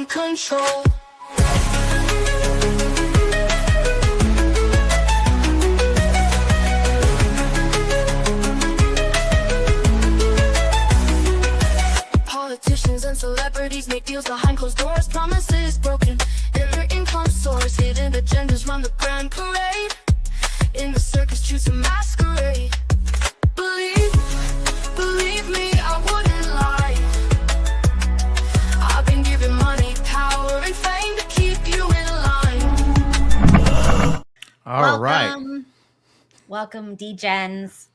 control. Politicians and celebrities make deals behind closed doors, promises broken, and their income soars. Hidden agendas run the grand parade. In the circus, choose to masquerade. Believe me, I wouldn't lie. I've been given money, power, and fame to keep you in line. All right. Welcome, D-Gens,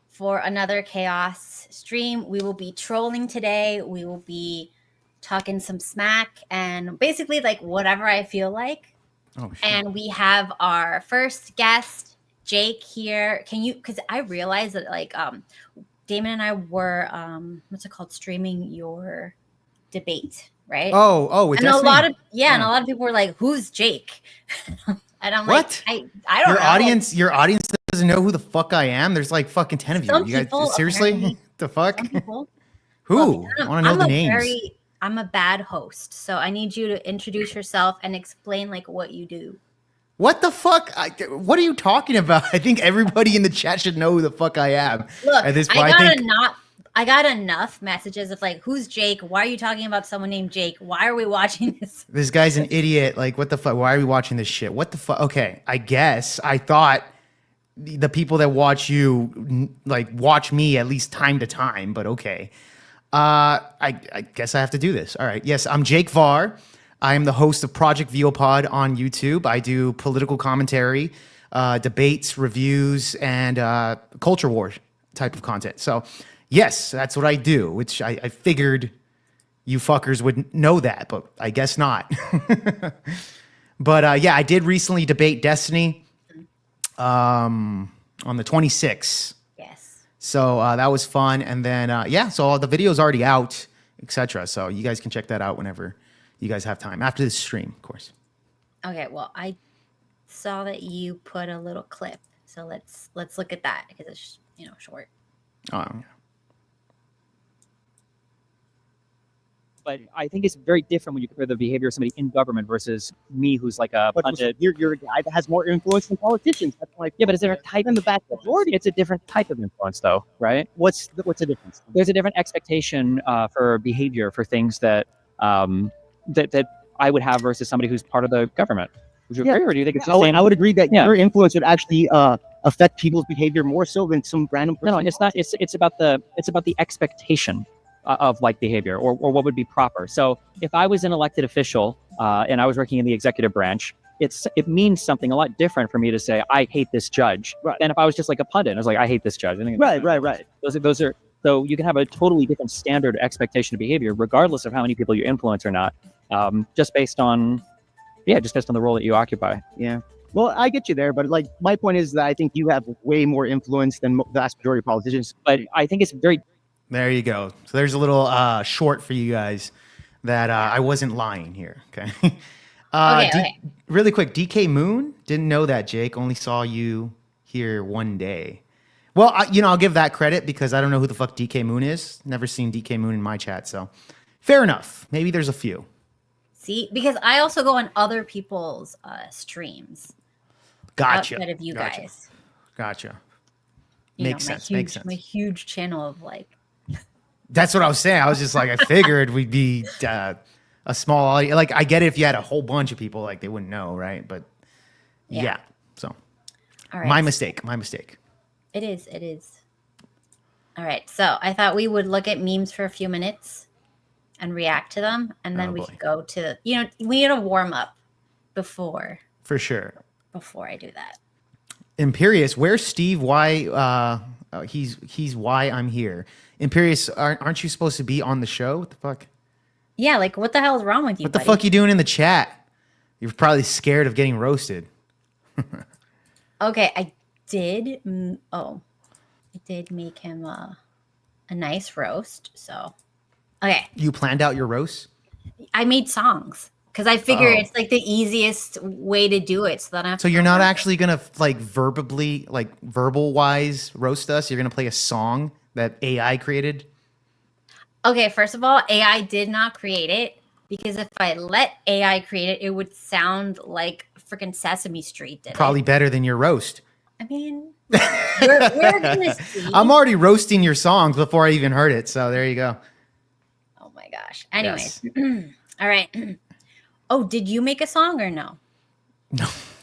for another Chaos stream. We will be trolling today. We will be talking some smack and basically like whatever I feel like. Oh, shit. And we have our first guest, Jake, here. Can you, because I realized that like Daemon and I were what's it called, streaming your debate, right? Oh, it's and a me? lot of and a lot of people were like, "Who's Jake?" And I'm what? like, I don't know. Your audience doesn't know who the fuck I am. There's like fucking 10 of you. You guys seriously? The fuck? Who? I want to know the names. I'm a bad host, so I need you to introduce yourself and explain like what you do. What the fuck? What are you talking about? I think everybody in the chat should know who the fuck I am. Look, at this point, I got enough messages of like, who's Jake? Why are you talking about someone named Jake? Why are we watching this? This guy's an idiot. Like, what the fuck? Why are we watching this shit? What the fuck? Okay, I guess I thought the people that watch you like watch me at least time to time, but okay. I guess I have to do this. All right. Yes, I'm Jake Varr. I am the host of Project Veopod on YouTube. I do political commentary, debates, reviews, and culture war type of content. So, yes, that's what I do, which I figured you fuckers would know that, but I guess not. But yeah, I did recently debate Destiny on the 26th. Yes. So that was fun. And then, yeah, so the video's already out, etc. So you guys can check that out whenever you guys have time. After this stream, of course. Okay, well, I saw that you put a little clip. So let's look at that because it's, short. Oh, but I think it's very different when you compare the behavior of somebody in government versus me, who's like a pundit. You're a guy that has more influence than politicians. That's like, yeah, but it's a different type. In the back majority, it's a different type of influence, though, right? What's the difference? There's a different expectation for behavior for things that that I would have versus somebody who's part of the government. Would you agree, or do you think it's the same? I would agree that your influence would actually affect people's behavior more so than some random person. No, it's not. It's about the expectation of like behavior or what would be proper. So if I was an elected official and I was working in the executive branch, it means something a lot different for me to say I hate this judge than if I was just like a pundit and I was like I hate this judge. Right. Those are so you can have a totally different standard expectation of behavior regardless of how many people you influence or not, just based on the role that you occupy. Yeah. Well, I get you there, but like my point is that I think you have way more influence than the vast majority of politicians. But I think it's very. There you go. So there's a little short for you guys that I wasn't lying here. Okay. Okay. Really quick, DK Moon? Didn't know that, Jake. Only saw you here one day. Well, I'll give that credit because I don't know who the fuck DK Moon is. Never seen DK Moon in my chat, so fair enough. Maybe there's a few. See, because I also go on other people's streams. Gotcha. Outside of you guys. Gotcha. Makes sense. My huge channel of like. That's what I was saying. I was just like, I figured we'd be a small audience. Like, I get it if you had a whole bunch of people, like they wouldn't know, right? But yeah. So, all right. My mistake. It is. All right. So I thought we would look at memes for a few minutes and react to them, and then we could go to we need a warm up before. For sure. Before I do that. Imperious, where's Steve? Why? He's why I'm here. Imperious, aren't you supposed to be on the show? What the fuck? Yeah, like what the hell is wrong with you? What the fuck you doing in the chat? You're probably scared of getting roasted. Okay, I did. I did make him a nice roast. So, okay. You planned out your roast? I made songs. Because I figure it's like the easiest way to do it. So that I have So you're not actually gonna like verbal wise roast us. You're gonna play a song that AI created. Okay, first of all, AI did not create it. Because if I let AI create it, it would sound like freaking Sesame Street did Probably it. better than your roast. I mean, we're gonna see. I'm already roasting your songs before I even heard it. So there you go. Oh my gosh. Anyways, all right. Oh, did you make a song or no?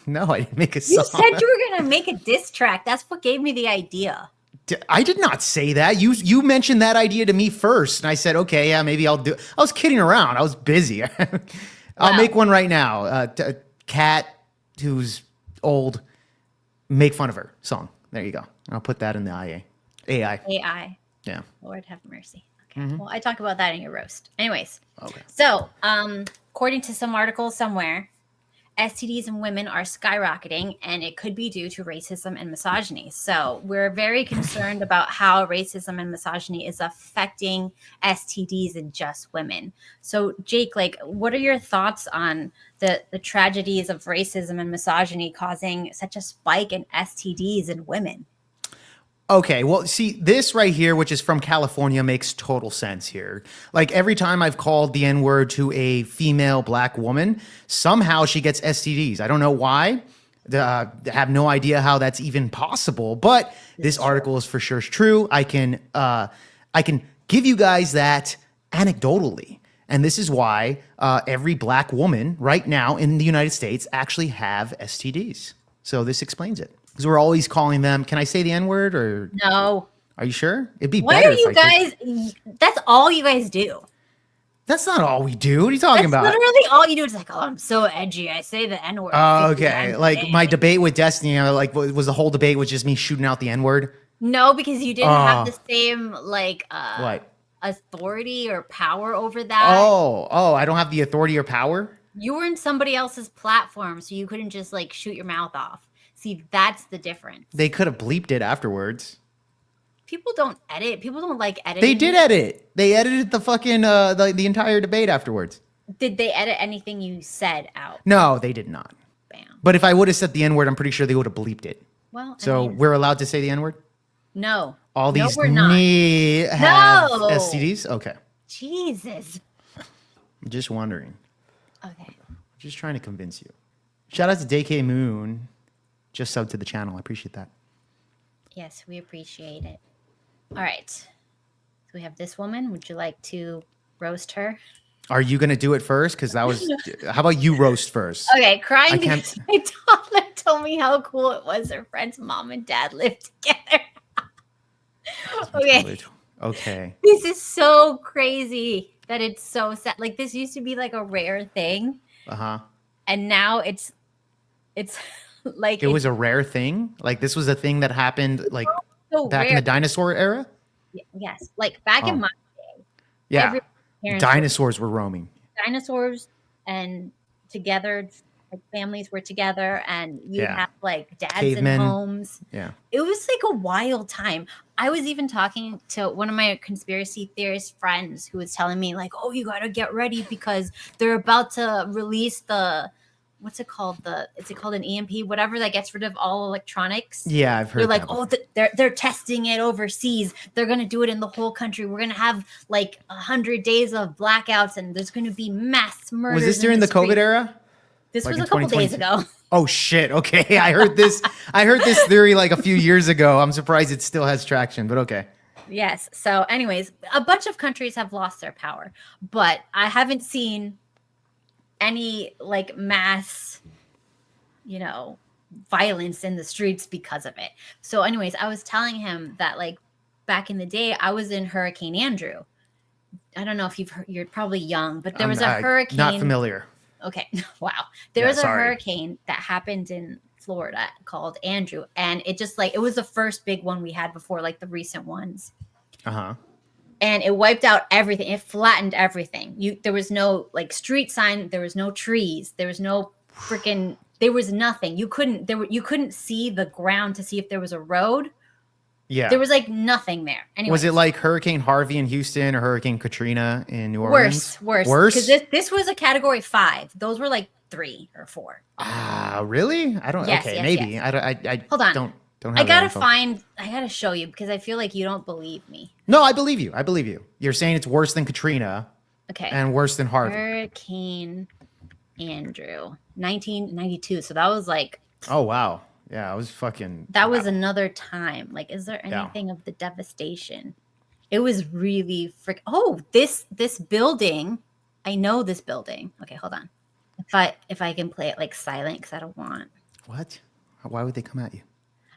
No, I didn't make a You song. said you were gonna make a diss track. That's what gave me the idea. I did not say that. You mentioned that idea to me first, and I said, okay, yeah, maybe I'll do. I was kidding around. I was busy. I'll Wow. make one right now. Cat, who's old, make fun of her song. There you go. I'll put that in the AI. AI. Yeah. Lord have mercy. Okay. Well, I talk about that in your roast. Anyways. Okay. So, according to some article somewhere, STDs in women are skyrocketing, and it could be due to racism and misogyny. So we're very concerned about how racism and misogyny is affecting STDs in just women. So Jake, like, what are your thoughts on the tragedies of racism and misogyny causing such a spike in STDs in women? Okay, well, see, this right here, which is from California, makes total sense here. Like every time I've called the N word to a female black woman, somehow she gets STDs. I don't know why. Have no idea how that's even possible. But this article is for sure true. I can give you guys that anecdotally, and this is why every black woman right now in the United States actually have STDs. So this explains it. Because we're always calling them. Can I say the N word or No. Are you sure? It'd be Why better. are you guys? That's all you guys do. That's not all we do. What are you talking about? Literally all you do is like, oh, I'm so edgy. I say the N word. Oh, okay. Like my debate with Destiny, was the whole debate was just me shooting out the N word? No, because you didn't have the same What? authority or power over that. Oh, I don't have the authority or power? You were in somebody else's platform, so you couldn't just like shoot your mouth off. See, that's the difference. They could have bleeped it afterwards. People don't edit. People don't like editing. They did edit. They edited the fucking the entire debate afterwards. Did they edit anything you said out? No, they did not. Bam. But if I would have said the N word, I'm pretty sure they would have bleeped it. Well, So we're allowed to say the N word? no. All these we're not. have No. STDs? Okay. Jesus. I'm just wondering. Okay. Just trying to convince you. Shout out to DK Moon. Just sub to the channel. I appreciate that. Yes, we appreciate it. All right. So we have this woman. Would you like to roast her? Are you going to do it first? Because that was... How about you roast first? Okay, crying I because my toddler told me how cool it was her friend's mom and dad lived together. Okay. Okay. This is so crazy that it's so sad. Like, this used to be like a rare thing. Uh-huh. And now it's like... It was a rare thing? Like, this was a thing that happened, like, so back in rare. the dinosaur era? Yes. Like, back in my day. Yeah. every parents Dinosaurs were roaming. dinosaurs and together, like families were together, and you'd have like dads Cavemen. in homes. Yeah. It was like a wild time. I was even talking to one of my conspiracy theorist friends who was telling me like, oh, you got to get ready because they're about to release the, what's it called? Is it called an EMP? Whatever that gets rid of all electronics. Yeah, I've heard They're like, that oh, they're testing it overseas. They're going to do it in the whole country. We're going to have like 100 days of blackouts, and there's going to be mass murders. Was this during the COVID era? This Like was in a couple days 2022? ago. Oh shit. Okay. I heard this theory like a few years ago. I'm surprised it still has traction, but okay. Yes. So anyways, a bunch of countries have lost their power, but I haven't seen any like mass, violence in the streets because of it. So anyways, I was telling him that like back in the day, I was in Hurricane Andrew. I don't know if you've heard, you're probably young, but there was a hurricane. Not familiar. Okay. Wow. There was a sorry. hurricane that happened in Florida called Andrew. And it just like, it was the first big one we had before like the recent ones. Uh-huh. And it wiped out everything. It flattened everything. There was no like street sign. There was no trees. There was no freaking, there was nothing. You couldn't see the ground to see if there was a road. Yeah. There was like nothing there. Anyway, Was it like Hurricane Harvey in Houston or Hurricane Katrina in New Orleans? Worse. Worse? Because this was a category 5. Those were like 3 or 4. Ah, really? I don't. Yes, okay, yes, maybe. yes. I Hold on. Don't have I that gotta info. I gotta show you because I feel like you don't believe me. No, I believe you. You're saying it's worse than Katrina. Okay. And worse than Harvey. Hurricane Andrew, 1992. So that was like, Oh wow. Yeah, I was fucking. that was wow. another time. Like, is there Yeah. anything of the devastation? It was really Oh, this building. I know this building. Okay, hold on. If I can play it like silent, because I don't want. What? Why would they come at you?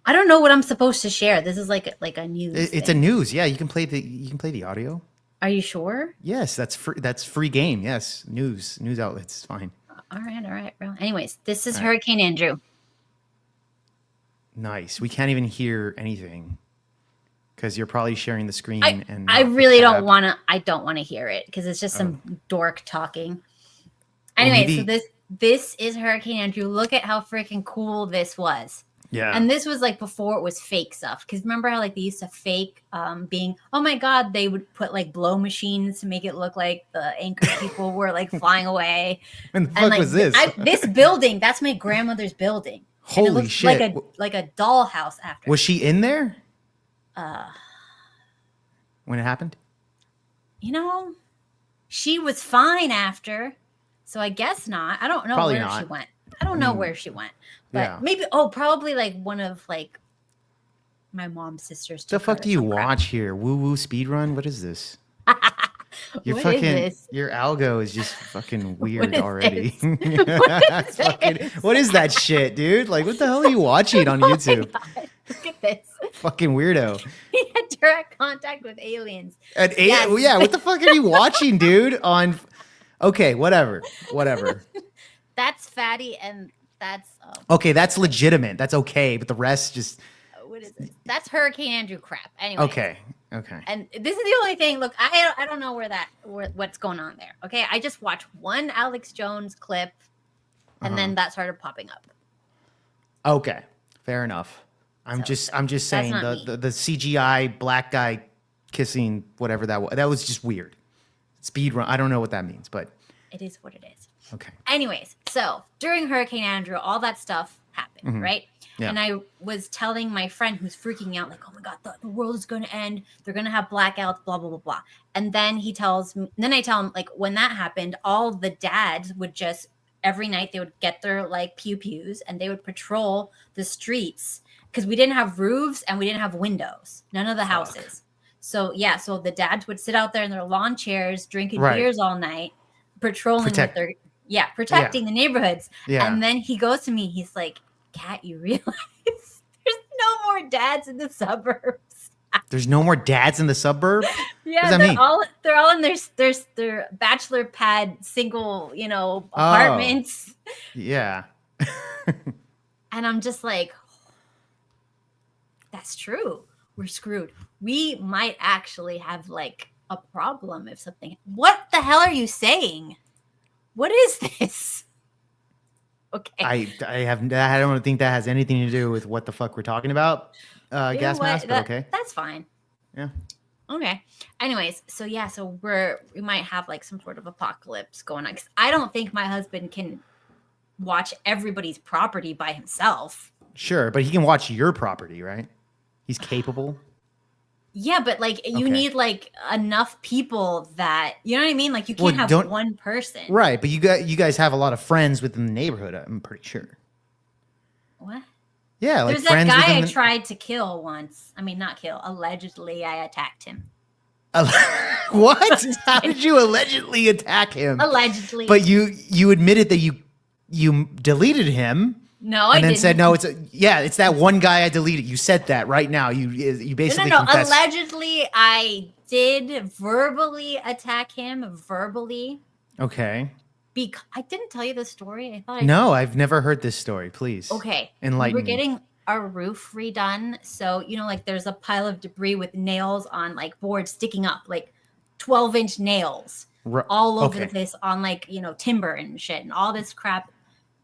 I don't know what I'm supposed to share. This is like a news. It's a thing. news. Yeah, you can play the audio. Are you sure? Yes, that's free. That's free game. Yes, news outlets. Fine. All right, bro. Anyways, this is All right. Hurricane Andrew. Nice. We can't even hear anything because you're probably sharing the screen. And I not the really tab. don't want to. I don't want to hear it because it's just some dork talking. Anyway, maybe- so this is Hurricane Andrew. Look at how freaking cool this was. Yeah. And this was like before it was fake stuff. Because remember how like they used to fake being, oh my God, they would put like blow machines to make it look like the anchor people were like flying away. When the fuck And like was this? this building, that's my grandmother's building. And it Holy looks shit. like a dollhouse after. Was she in there Uh, when it happened? you know, she was fine after. So I guess not. I don't know Probably where not. she went. I don't know where she went. But yeah. maybe probably like one of like my mom's sisters. The took her fuck or do you some crap. watch here? Woo woo speed run? What is this? Your What is fucking this? your algo is just fucking weird is already. this? What is this? What is that shit, dude? Like, what the hell are you watching on Oh my YouTube? God, look at this. Fucking weirdo. He had direct contact with aliens. And Yes. yeah, what the fuck are you watching, dude? Okay, whatever. That's fatty and that's Okay, that's legitimate. That's okay, but the rest just what is this? That's Hurricane Andrew crap. Anyway. okay. And this is the only thing. Look, I don't know what's going on there. Okay, I just watched one Alex Jones clip, and then that started popping up. Okay, fair enough. I'm just saying not the CGI black guy kissing whatever that was just weird. Speed run. I don't know what that means, but It is what it is. okay. Anyways, so during Hurricane Andrew, all that stuff happened, right? Yeah. And I was telling my friend who's freaking out, like, oh my God, the world is going to end. They're going to have blackouts, blah, blah, blah, blah. And then he tells me, then I tell him, like, when that happened, all the dads would just, every night they would get their like pew-pews and they would patrol the streets because we didn't have roofs and we didn't have windows, none of the houses. So yeah, so the dads would sit out there in their lawn chairs, drinking Right. beers all night, patrolling Protect- with their, protecting the neighborhoods. Yeah. And then he goes to me, he's like, Kat, you realize there's no more dads in the suburbs. There's no more dads in the suburb? Yeah, does that they're mean? all in their bachelor pad single, apartments. Yeah. And I'm just like, that's true. We're screwed. We might actually have like a problem if something. What the hell are you saying? What is this? Okay. I don't think that has anything to do with what the fuck we're talking about. You know Gas what? mask, but okay. That's fine. Yeah. Okay. Anyways, so yeah, so we might have like some sort of apocalypse going on. 'Cause I don't think my husband can watch everybody's property by himself. Sure, but he can watch your property, right? He's capable. Yeah, but like you Okay. need like enough people that you know what I mean. Like you Well, can't have one person. Right, but you guys have a lot of friends within the neighborhood, I'm pretty sure. What? Yeah, like There's that friends guy within I the... tried to kill once. I mean, not kill. Allegedly, I attacked him. What? How did you allegedly attack him? Allegedly. But you admitted that you deleted him. No, I And then didn't. said, no, it's that one guy I deleted. You said that right now. You basically No. confessed. Allegedly, I did verbally attack him. Verbally. Okay. Because I didn't tell you the story. I thought I No, I've never heard this story. Please. Okay. Enlighten We're me. getting our roof redone. So, like there's a pile of debris with nails on like boards sticking up, like 12-inch nails all over the place on like, timber and shit and all this crap,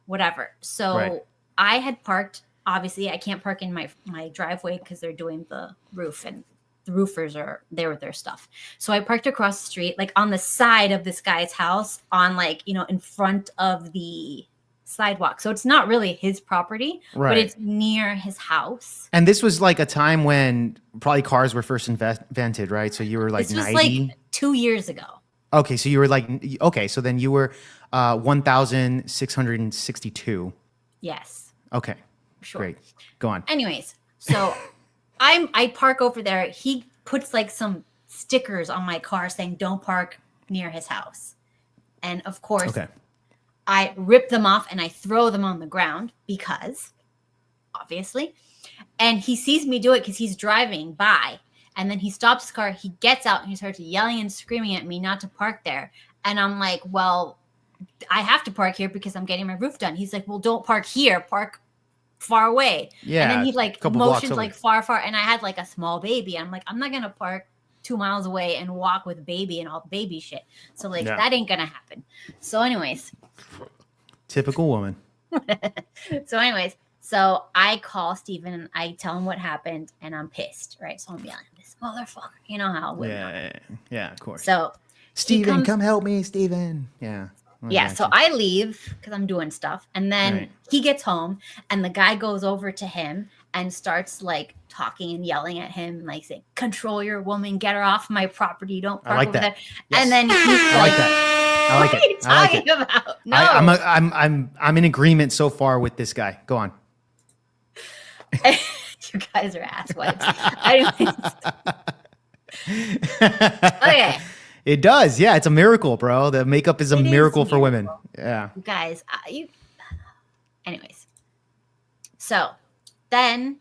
whatever. So Right. I had parked, obviously I can't park in my driveway because they're doing the roof and the roofers are there with their stuff. So I parked across the street, like on the side of this guy's house on like, in front of the sidewalk. So it's not really his property, Right. but it's near his house. And this was like a time when probably cars were first invented, right? So you were like This was 90. like 2 years ago. Okay, so you were like, okay, so then you were 1,662. Yes, Okay, sure. great. Go on. Anyways, so I park over there. He puts like some stickers on my car saying don't park near his house. And of course, Okay. I rip them off and I throw them on the ground because obviously. And he sees me do it because he's driving by. And then he stops his car, he gets out and he starts yelling and screaming at me not to park there. And I'm like, well, I have to park here because I'm getting my roof done. He's like, well, don't park here, park far away. Yeah. And then he like couple blocks motions over. like far. And I had like a small baby. I'm like, I'm not gonna park 2 miles away and walk with baby and all the baby shit. So like Yeah. that ain't gonna happen. So anyways, Typical woman. so I call Steven and I tell him what happened and I'm pissed, right? So I'm yelling, this motherfucker. You know how women are. Yeah, of course. So Steven, comes- come help me, Steven. Yeah. yeah, so I leave because I'm doing stuff. And then Right. he gets home and the guy goes over to him and starts like talking and yelling at him, like saying, control your woman, get her off my property, don't park like over that. there. Yes. And then he's I like that. I like what are you it. I like talking it. about? No. I'm in agreement so far with this guy. Go on. You guys are asswipes. Anyways. Okay. It does. Yeah, it's a miracle, bro. The makeup is a It is miracle for women. miracle. Yeah. You guys, anyways. So then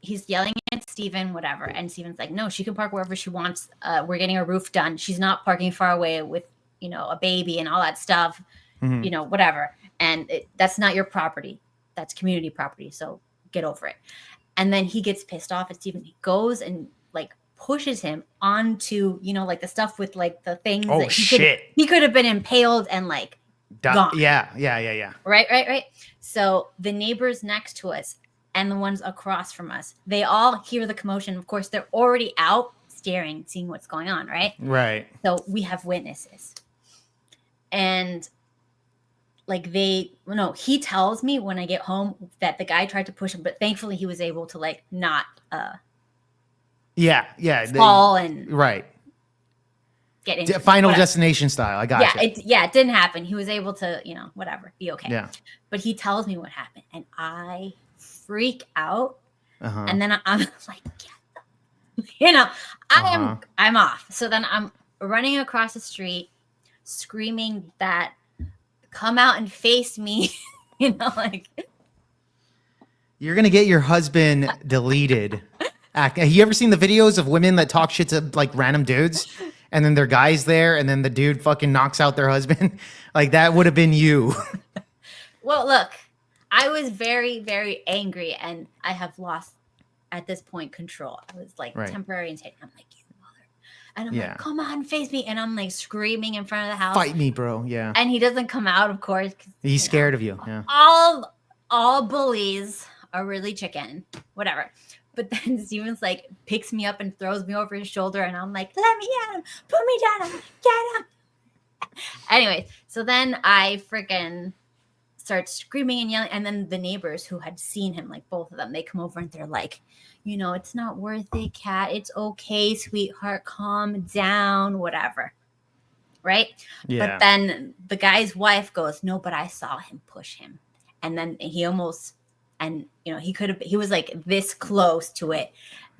he's yelling at Steven, whatever. And Steven's like, no, she can park wherever she wants. We're getting a roof done. She's not parking far away with, a baby and all that stuff, Mhm. Whatever. And that's not your property. That's community property. So get over it. And then he gets pissed off at Steven. He goes and like pushes him onto, like the stuff with like the things. Oh, that shit. He could have been impaled and like gone. Yeah. Right. So the neighbors next to us and the ones across from us, they all hear the commotion. Of course, they're already out staring, seeing what's going on, right? Right. So we have witnesses. And like he tells me when I get home that the guy tried to push him, but thankfully he was able to like not Yeah. fall and Right. get into Final whatever. Destination style. I got you. It didn't happen. He was able to, whatever, be okay. Yeah. But he tells me what happened and I freak out. Uh-huh. And then I'm like, I'm off. So then I'm running across the street screaming that come out and face me, like You're going to get your husband deleted. Have you ever seen the videos of women that talk shit to like random dudes and then their guy's there and then the dude fucking knocks out their husband? Like that would have been you. Well, look, I was very, very angry and I have lost at this point control. I was like temporary and I'm like, you mother. And I'm like, come on, face me. And I'm like screaming in front of the house. Fight me, bro. Yeah. And he doesn't come out, of course. He's scared of you. Yeah. All bullies are really chicken. Whatever. But then Steven's like picks me up and throws me over his shoulder. And I'm like, let me at him. Put me down. I'm like, get him. Anyway, so then I freaking start screaming and yelling. And then the neighbors who had seen him, like both of them, they come over and they're like, it's not worth it, Kat. It's okay, sweetheart. Calm down, whatever. Right? Yeah. But then the guy's wife goes, no, but I saw him push him. And then he almost, and he was like this close to it.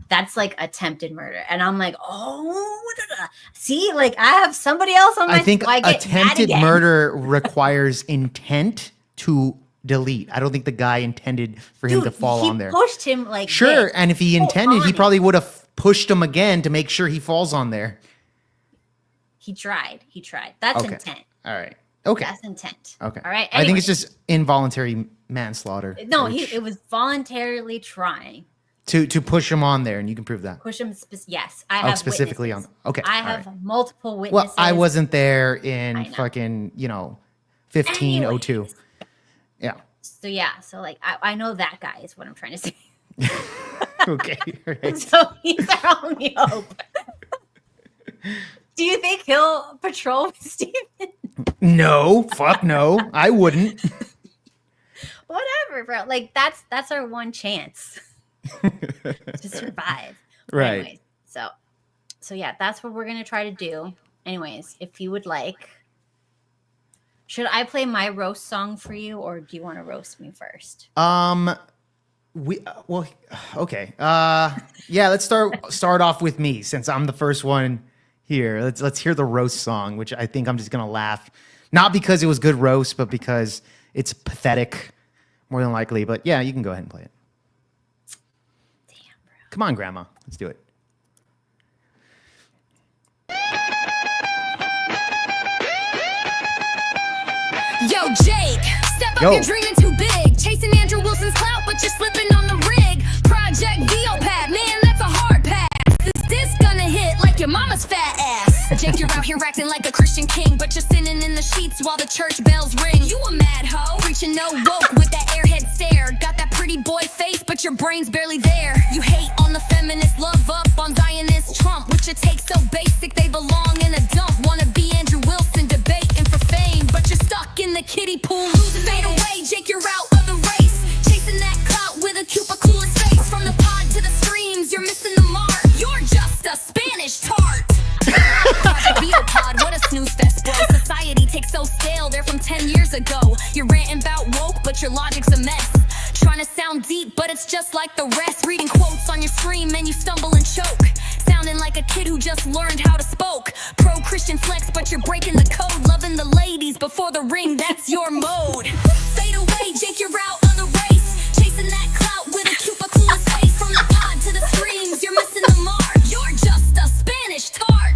That's like attempted murder. And I'm like, see, like I have somebody else on my I think I get mad attempted again. murder requires intent to delete. I don't think the guy intended for him to fall on there. He pushed him like Sure, this. and if he intended, he probably would have pushed him again to make sure he falls on there. He tried. That's Okay. intent. All right. Okay. That's intent. Okay. All right. I think it's Anyways. just involuntary manslaughter. No, which- it was voluntarily trying. to push him on there, and you can prove that. Push him. Yes, I have Specifically witnesses. on. Okay. I all have right. multiple witnesses. Well, I wasn't there I in know. fucking 1502. Anyways. Yeah. So yeah, so like I know that guy is what I'm trying to say. Okay. All right. So he's our only hope. Do you think he'll patrol with Steven? No. Fuck no. I wouldn't. Whatever, bro. Like that's our one chance to survive. Right. Anyways, so yeah, that's what we're gonna try to do. anyways, if you would like, should I play my roast song for you, or do you want to roast me first? Well, okay. Yeah, let's start off with me since I'm the first one here. Let's hear the roast song, which I think I'm just gonna laugh, not because it was good roast, but because it's pathetic, more than likely. But yeah, you can go ahead and play it. Damn, bro. Come on, Grandma, let's do it. Yo, Jake, step up, Yo. you're dreaming too big. Chasing Andrew Wilson's clout, but you're slipping on the rig. Project Neopad, man, that's a hard pass. Is this gonna hit like your mama's fat ass? Jake, you're out here acting like a Christian king, but you're sinning in the sheets while the church bells ring. You a mad hoe, preaching no woke with that airhead stare. Got that pretty boy face, but your brain's barely there. You hate on the feminist, love up on Zionist Trump, which your take so basic they belong in a dump. Wanna be Andrew Wilson, debating for fame, but you're stuck in the kiddie pool. Losing fade away, Jake, you're out of the race. Chasing that clout with a Cuba coolest face. From the pod to the streams, you're missing the mark. You're just a Spanish tart. Pod, what a snooze fest, bro. Society takes so stale, they're from 10 years ago. You're ranting about woke, but your logic's a mess. Trying to sound deep, but it's just like the rest. Reading quotes on your stream and you stumble and choke. Sounding like a kid who just learned how to spoke. Pro-Christian flex, but you're breaking the code. Loving the ladies before the ring, that's your mode. Fade away, Jake, you're out of the race. Chasing that clout with a Cuba coolest face. From the pod to the streams, you're missing the mark. You're just a Spanish tart.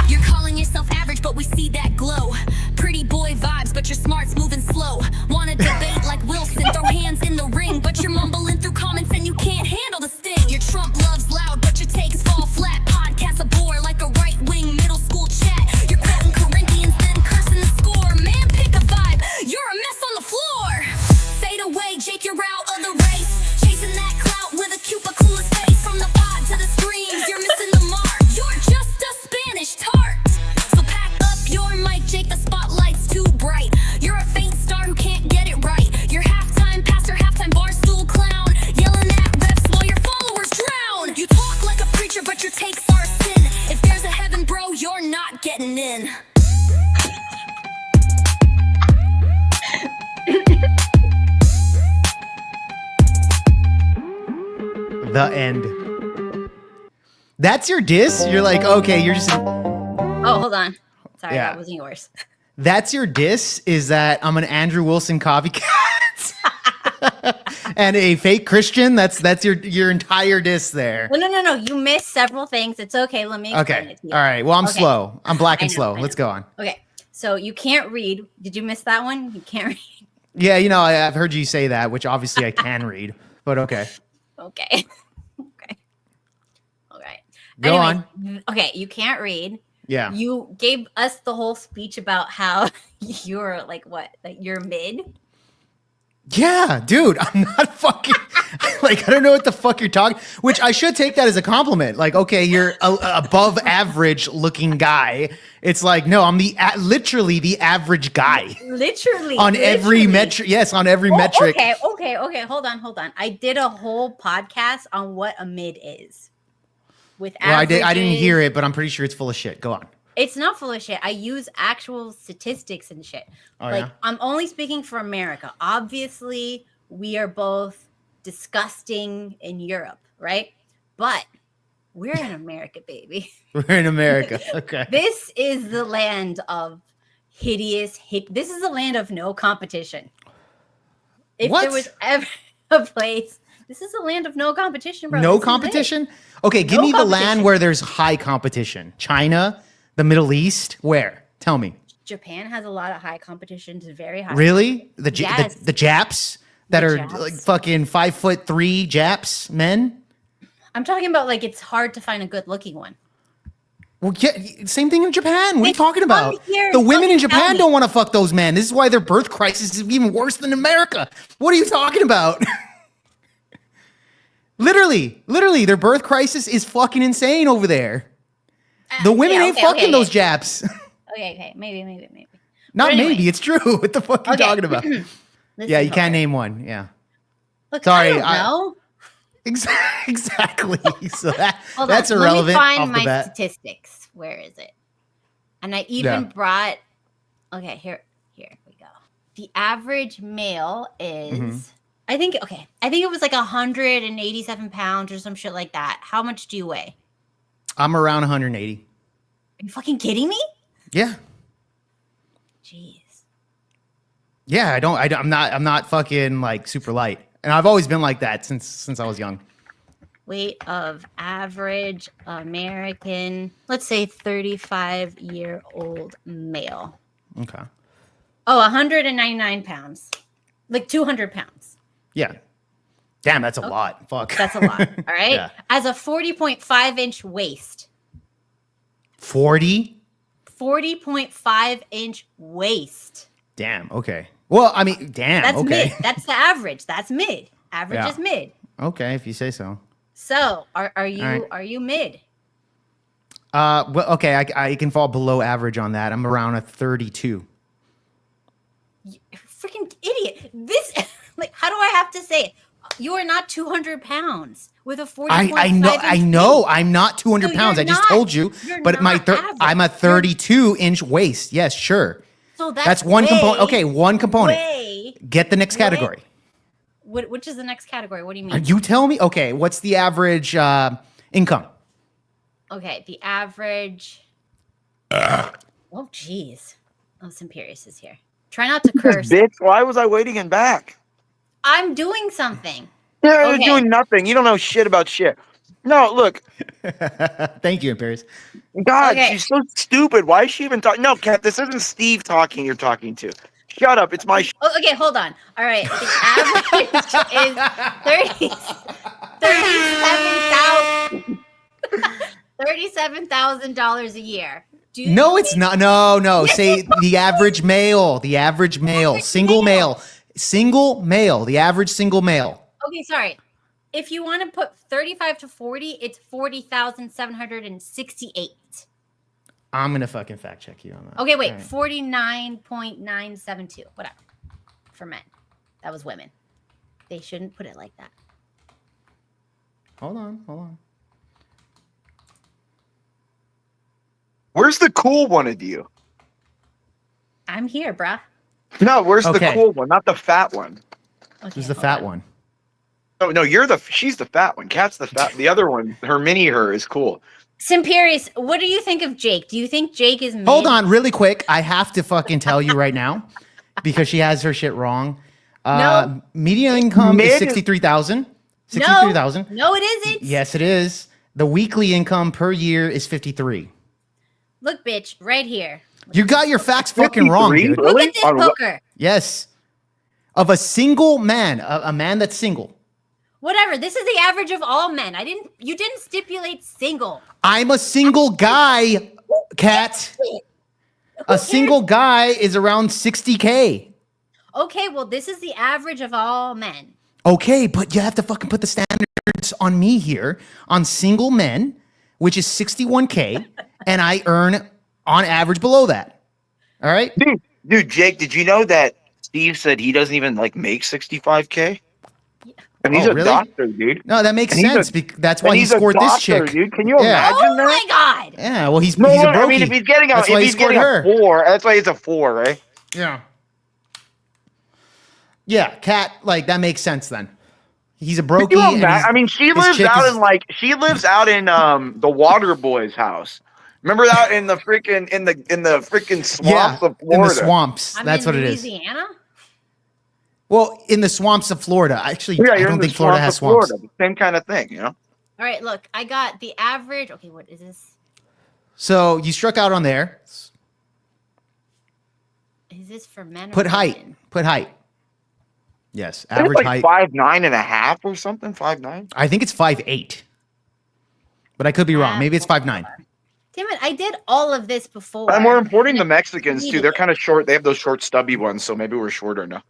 You're calling yourself average, but we see that glow. Pretty boy vibes, but your smart's moving slow. Wanna debate like Wilson, throw hands in the ring, but you're mumbling through comments and you can't handle the sting. Your Trump loves loud, but your takes fall flat. Podcast a bore like a right-wing middle school chat. You're quoting Corinthians, then cursing the score. Man, pick a vibe, you're a mess on the floor. Fade away, Jake, you're out of the race. Chasing that clout with a Cuba coolest face. From the pod to the streams, you're missing the mark. You're just a Spanish tart. So pack up your mic, Jake, the spotlight's too bright. You're a faint star who can't get it right. You're halftime pastor, halftime barstool clown. Yelling at refs while your followers drown. You talk like a preacher, but your takes are sin. If there's a heaven, bro, you're not getting in. The end. That's your diss? You're like, okay, you're just. Oh, hold on. Sorry, Yeah. that wasn't yours. That's your diss? Is that I'm an Andrew Wilson copycat and a fake Christian? That's your entire diss there. No. You missed several things. It's okay. Let me explain Okay. it to you. All right. Well, I'm Okay. slow. I'm black and I know, slow. I Let's know. go on. Okay. So you can't read. Did you miss that one? You can't read. Yeah, I've heard you say that, which obviously I can read, but okay. Okay. Okay. All right. Go on. Okay, you can't read. Yeah. You gave us the whole speech about how you're like what? Like you're mid? Yeah, dude, I'm not fucking like, I don't know what the fuck you're talking, which I should take that as a compliment. Like, okay, you're a above average looking guy. It's like, no, I'm literally the average guy Literally. on every metric. Yes, on every metric. Okay. Hold on. I did a whole podcast on what a mid is. With Well, I didn't averages. hear it, but I'm pretty sure it's full of shit. Go on. It's not full of shit. I use actual statistics and shit. Oh, like yeah? I'm only speaking for America. Obviously, we are both disgusting in Europe, right? But we're in America, baby. We're in America. Okay. This is the land of hideous. This is the land of no competition. If What? there was ever a place, this is a land of no competition, bro. No This is it. competition? Okay, give No me the land competition. where there's high competition. China, the Middle East, where? Tell me. Japan has a lot of high competition. It's very high. Really? Yes. The Japs that The are Japs. like fucking 5'3" Japs men? I'm talking about like it's hard to find a good looking one. Well, yeah, same thing in Japan. What are you They talking about? come here The women in fucking tell Japan me. don't want to fuck those men. This is why their birth crisis is even worse than America. What are you talking about? Literally, their birth crisis is fucking insane over there. The women Yeah, ain't okay, fucking okay, those okay. Japs. Okay, maybe. Not But anyway. maybe, it's true. What the fuck are you Okay. talking about? Listen, Yeah, you can't okay. name one. Yeah. Look, Sorry, I don't know. Exactly. So Hold that's on. irrelevant Let me off find the my bat. statistics. Where is it? And I even brought. Okay, here we go. The average male is. I think it was like 187 pounds or some shit like that. How much do you weigh? I'm around 180. Are you fucking kidding me? Yeah. Jeez. Yeah, I'm not fucking like super light. And I've always been like that since I was young. Weight of average American, let's say 35-year-old male. Okay. Oh, 199 pounds. Like 200 pounds. Yeah. Damn, that's a lot. Fuck. That's a lot. All right. Yeah. As a 40.5-inch waist. 40? 40.5-inch waist. Damn. Okay. Well, I mean, damn. That's okay. mid. That's the average. That's mid. Average is mid. Okay, if you say so. So, are you mid? Well, okay, I can fall below average on that. I'm around a 32. You freaking idiot. This, like, how do I have to say it? You are not 200 pounds with a 40. I know. I'm not 200 pounds. I just told you. But I'm a 32-inch waist. Yes, sure. So that's one component. Okay, one component. Get the next category. Which is the next category? What do you mean? You tell me. Okay, what's the average income? Okay, the average. Oh, jeez. Oh, Simperious is here. Try not to curse. Bitch, why was I waiting in back? I'm doing something. You're doing nothing. You don't know shit about shit. No, look. Thank you, Imperious. God, she's so stupid. Why is she even talking? No, Kat, this isn't Steve talking you're talking to. Shut up. It's my okay, hold on. All right. The average is $37,000 a year. No, it's not. No. Say the average male. The average male. Single male. Single male. The average single male. Okay, sorry. If you want to put 35 to 40, it's 40,768. I'm gonna fucking fact check you on that. Okay, wait, 49.972. Whatever. For men. That was women. They shouldn't put it like that. Hold on. Where's the cool one of you? I'm here, bruh. No, where's the cool one? Not the fat one. Okay, who's the fat one? No, she's the fat one. Kat's the fat. The other one, her is cool. Simperious, what do you think of Jake? Do you think Jake is mid? Hold on, really quick. I have to fucking tell you right now because she has her shit wrong. No. Median income is 63,000. 63,000. No, it isn't. Yes, it is. The weekly income per year is 53. Look, bitch, right here. You got your facts fucking wrong, dude. Look at this poker. Yes. Of a single man, a man that's single. Whatever. This is the average of all men. You didn't stipulate single. I'm a single guy, Kat. A single guy is around 60K. Okay, well, this is the average of all men. Okay, but you have to fucking put the standards on me here on single men, which is 61K, and I earn on average below that. All right? Dude, Jake, did you know that Steve said he doesn't even make 65K? And he's a doctor, dude. No, that makes sense. That's why he scored this chick. Dude. Can you imagine that? Oh my god! Yeah, well, he's a brokey. I mean, if he's getting a 4, that's why he's a 4, right? Yeah. Yeah, Kat, that makes sense then. He's a brokey. I mean, she lives out in the Water Boy's house. Remember that in the freaking swamps of Florida? In the swamps. That's what it is. Louisiana? Well, in the swamps of Florida. Actually, I don't think Florida has swamps. Florida, same kind of thing, All right, look, I got the average. Okay, what is this? So you struck out on there. Is this for men or Put height. women? Put height. Yes, average height. 5'9.5" or something. 5'9". I think it's 5'8". But I could be wrong. Maybe it's 5'9". Damn it, I did all of this before. And we're importing the Mexicans too. They're kind of short. They have those short, stubby ones, so maybe we're shorter now.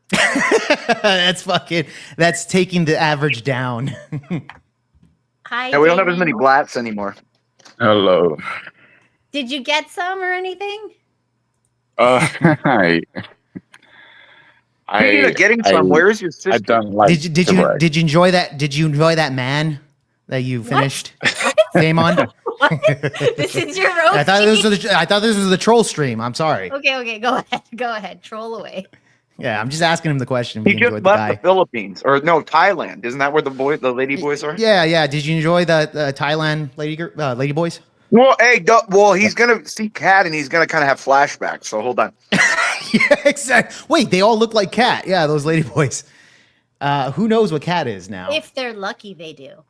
That's taking the average down. Hi. Yeah, we don't have as many blats anymore. Hello. Did you get some or anything? Hi. Speaking of getting some, where's your sister? I don't like. Did you enjoy that? Did you enjoy that man that you finished, Daemon? What? This is your roast. I thought this was the troll stream. I'm sorry. Okay, go ahead. Troll away. Yeah, I'm just asking him the question. He We just enjoyed the left guy. the Philippines, or no, Thailand. Isn't that where the lady boys are? Yeah. Did you enjoy the Thailand lady boys? Well, he's gonna see Cat, and he's gonna kind of have flashbacks. So hold on. Yeah, exactly. Wait, they all look like Cat. Yeah, those lady boys. Who knows what Cat is now? If they're lucky, they do.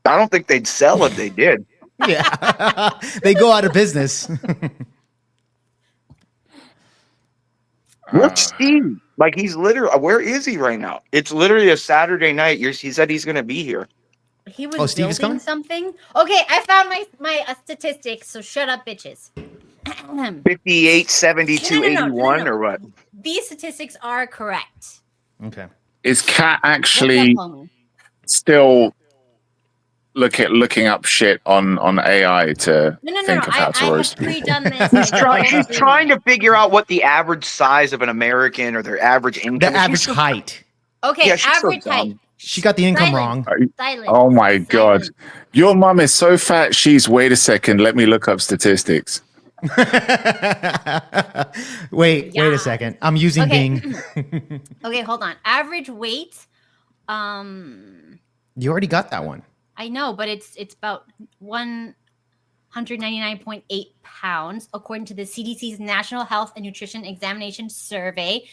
I don't think they'd sell if they did. Yeah, they go out of business. Where's Steve? Like, he's literally, where is he right now? It's literally a Saturday night. He said he's going to be here. He was Steve is building coming? something. Okay, I found my statistics. So shut up, bitches. 58, 72, No. 81, or what? These statistics are correct. Okay. Is Cat What's actually up, homie? still looking up shit on AI to No. think of how to I have roast people? pre-done this. She's trying to figure out what the average size of an American or their average income. The She's average so- height. Okay, Yeah, she's so average height. dumb. She got the income Silence. wrong. Silence. Oh my God. Silence. Your mum is so fat, wait a second, let me look up statistics. Wait Yeah. a second. I'm using Okay. Bing. Okay, hold on. Average weight. You already got that one. I know, but it's about 199.8 pounds, according to the CDC's National Health and Nutrition Examination Survey.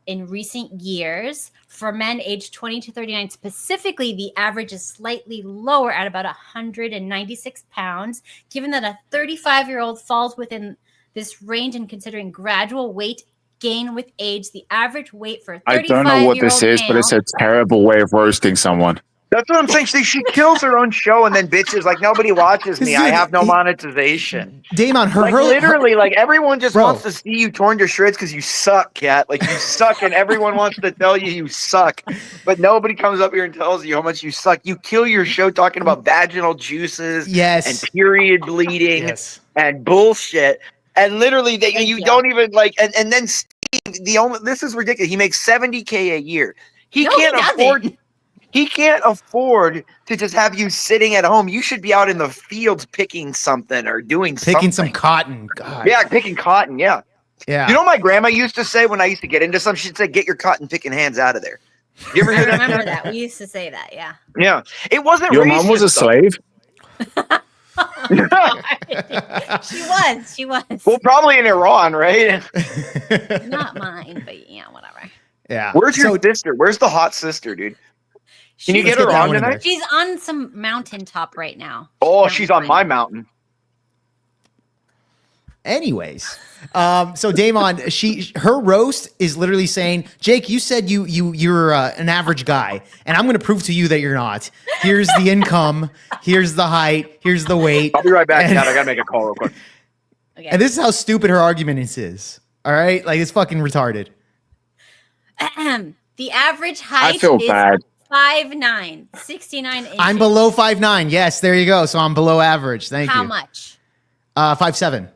In recent years, for men aged 20 to 39 specifically, the average is slightly lower at about 196 pounds. Given that a 35-year-old falls within this range and considering gradual weight gain with age, the average weight for a 35-year-old I don't know what this is, but it's a terrible way of roasting someone. That's what I'm saying. She kills her own show and then bitches like, nobody watches me. I Dude, have no monetization. Daemon, Like, literally, like, everyone just wants to see you torn to shreds because you suck, Cat. Like, you suck, and everyone wants to tell you suck. But nobody comes up here and tells you how much you suck. You kill your show talking about vaginal juices and period bleeding and bullshit. And literally, you don't even, like, and then Steve, this is ridiculous. He makes $70K a year. He can't afford to just have you sitting at home. You should be out in the fields picking something or doing something. some cotton. God. Yeah, picking cotton. Yeah. Yeah. You know what my grandma used to say when I used to get into something? She'd say, "Get your cotton picking hands out of there." You ever I hear that? remember that. We used to say that, yeah. Yeah. It wasn't Your mom was a slave? She was. Well, probably in Iran, right? Not mine, but yeah, whatever. Yeah. Where's your sister? Where's the hot sister, dude? Can you get her on tonight? She's on some mountaintop right now. Oh, she's on my mountain. Anyways, so Daemon, her roast is literally saying, Jake, you said you're an average guy, and I'm going to prove to you that you're not. Here's the income, here's the height, here's the weight. I'll be right back, Cat. I got to make a call real quick. Okay. And this is how stupid her argument is. All right, like it's fucking retarded. The average height I feel is bad. 5'9", 69 inches. I'm below 5'9". Yes, there you go. So I'm below average. Thank you. How much? 5'7".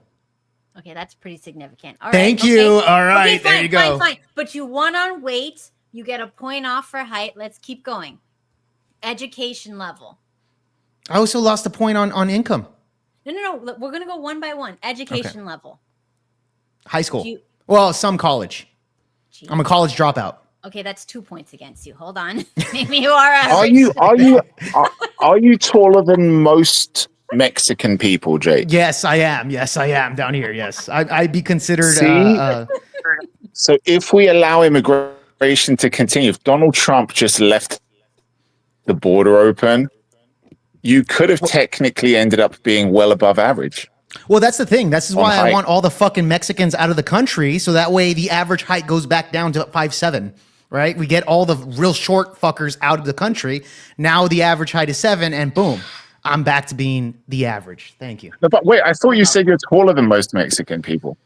Okay, that's pretty significant. All Thank right, you. okay. All right, Okay, there you go. Fine. But you won on weight. You get a point off for height. Let's keep going. Education level. I also lost a point on income. No. We're going to go one by one. Education level. High school. Well, some college. Jeez. I'm a college dropout. Okay, that's 2 points against you. Hold on. Maybe you are. Are you taller than most Mexican people, Jake? Yes, I am. Yes, I am down here. Yes, I'd be considered. So if we allow immigration to continue, if Donald Trump just left the border open, you could have technically ended up being well above average. Well, that's the thing. This is why height. I want all the fucking Mexicans out of the country, so that way the average height goes back down to 5'7". Right? We get all the real short fuckers out of the country. Now the average height is 7, and boom, I'm back to being the average. Thank you. No, but wait, I thought you said you're taller than most Mexican people.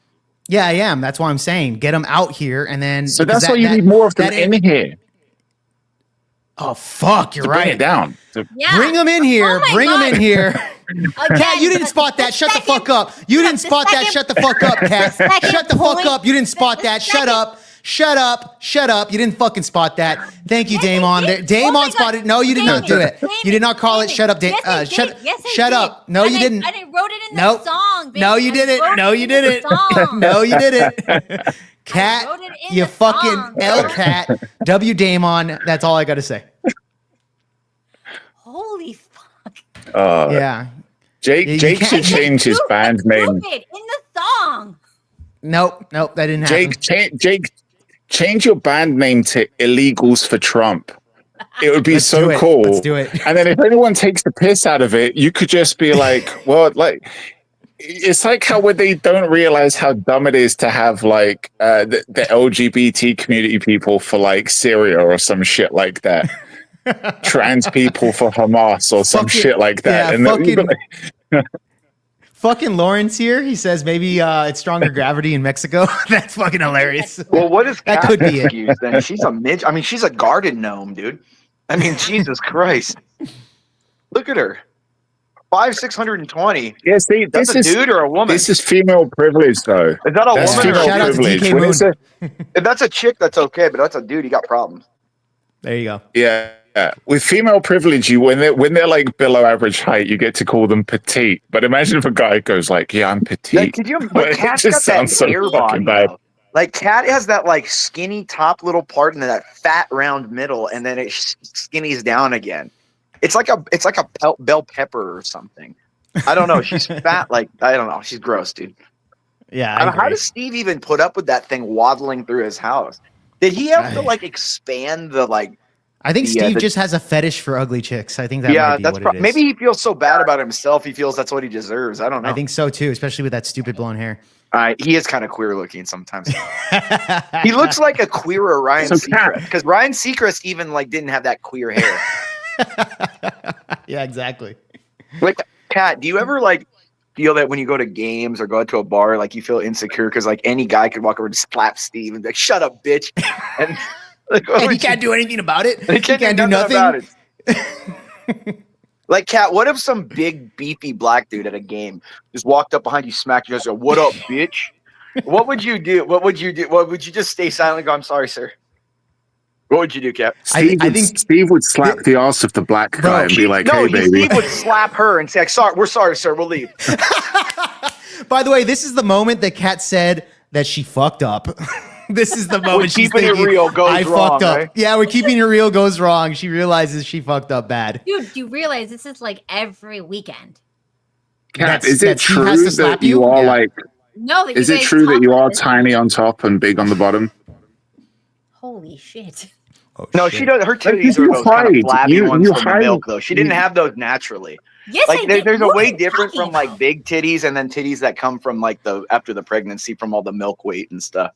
Yeah, I am. That's why I'm saying get them out here, and then. So that's why you need more of them in here. Oh fuck! You're to right. Bring it down. Yeah. Bring them in here. Oh my Bring them God. in here. Again, Cat, you didn't spot that. Shut the fuck up. You didn't spot that. Shut the fuck up, Cat. Shut the fuck up. You didn't spot that. Shut up. Shut up. You didn't fucking spot that. Thank you, Yes, I Daemon. did. Daemon Oh my God. spotted. No, you did not do it. You did not call it. Shut up, Yes, I did. shut. Yes, I Shut did. up. No, you didn't. And I wrote it in the Nope. song. Baby. No, you I didn't. wrote No, it you in the didn't. song. No, you didn't. I Cat, wrote it in you the fucking song, L bro. cat. W Daemon. That's all I got to say. Holy fuck. Yeah. Jake you Jake can't- should change his band name. Stupid in the song. Nope, that didn't happen. Jake, change your band name to Illegals for Trump. It would be Let's so do it. cool. Let's do it. And then if anyone takes the piss out of it, you could just be like, well, like, it's like how when they don't realize how dumb it is to have like the LGBT community people for like Syria or some shit like that. Trans people for Hamas or some shit like that. Yeah, And fucking Lawrence here. He says maybe it's stronger gravity in Mexico. That's fucking hilarious. Well, what is That Kat's could be it. excuse then? She's a midge. I mean, she's a garden gnome, dude. I mean, Jesus Christ. Look at her. 5'620". yeah, see, That's a dude or a woman? This is female privilege, though. Is that a That's woman or female a Shout out to privilege. DK When it's Moon. If that's a chick, that's okay, but that's a dude, he got problems. There you go. Yeah. With female privilege, when they're like below average height, you get to call them petite. But imagine if a guy goes like, "Yeah, I'm petite." Like, could you? But It Kat's just got that sounds so hair fucking body. bad. Though. Like Kat has that like skinny top little part and then that fat round middle, and then it skinnies down again. It's like a bell pepper or something. I don't know. She's fat. Like I don't know. She's gross, dude. Yeah. I mean, how does Steve even put up with that thing waddling through his house? Did he have to like expand the like? I think Steve just has a fetish for ugly chicks. I think that Yeah, might be that's what it is. maybe he feels so bad about himself. He feels that's what he deserves. I don't know. I think so too, especially with that stupid blonde hair. He is kind of queer looking sometimes. He looks like a queerer Ryan Seacrest because Ryan Seacrest even like didn't have that queer hair. Yeah, exactly. Like, Kat, do you ever like feel that when you go to games or go out to a bar, like you feel insecure because like any guy could walk over and slap Steve and be like, "Shut up, bitch," and like, And he can't do anything about it. He can't do nothing about it. Like, Kat, what if some big beefy black dude at a game just walked up behind you, smacked you, and said, "What up, bitch?" What would you do? What would you do? What would you just stay silent and go, "I'm sorry, sir"? What would you do, Kat? I think Steve would slap the ass of the black guy and be like, "Hey, baby." Steve would slap her and say, like, "Sorry, we're sorry, sir. We'll leave." By the way, this is the moment that Kat said that she fucked up. This is the moment she's keeping it thinking, real goes I wrong, fucked up. right? Yeah, we're keeping it real goes wrong. She realizes she fucked up bad. Dude, do you realize this is like every weekend? Kat, is Steve it true has to slap that you are Yeah. like? No, that Is you it guys true that talk you are about this. tiny on top and big on the bottom? Holy shit. Oh, No, shit. she does. Her titties You are those kind of hide. flabby You ones from the hide. milk, though. She didn't have those naturally. Yes, Like I did. there's a What are way you different talking from like about? big titties and then titties that come from like after the pregnancy from all the milk weight and stuff.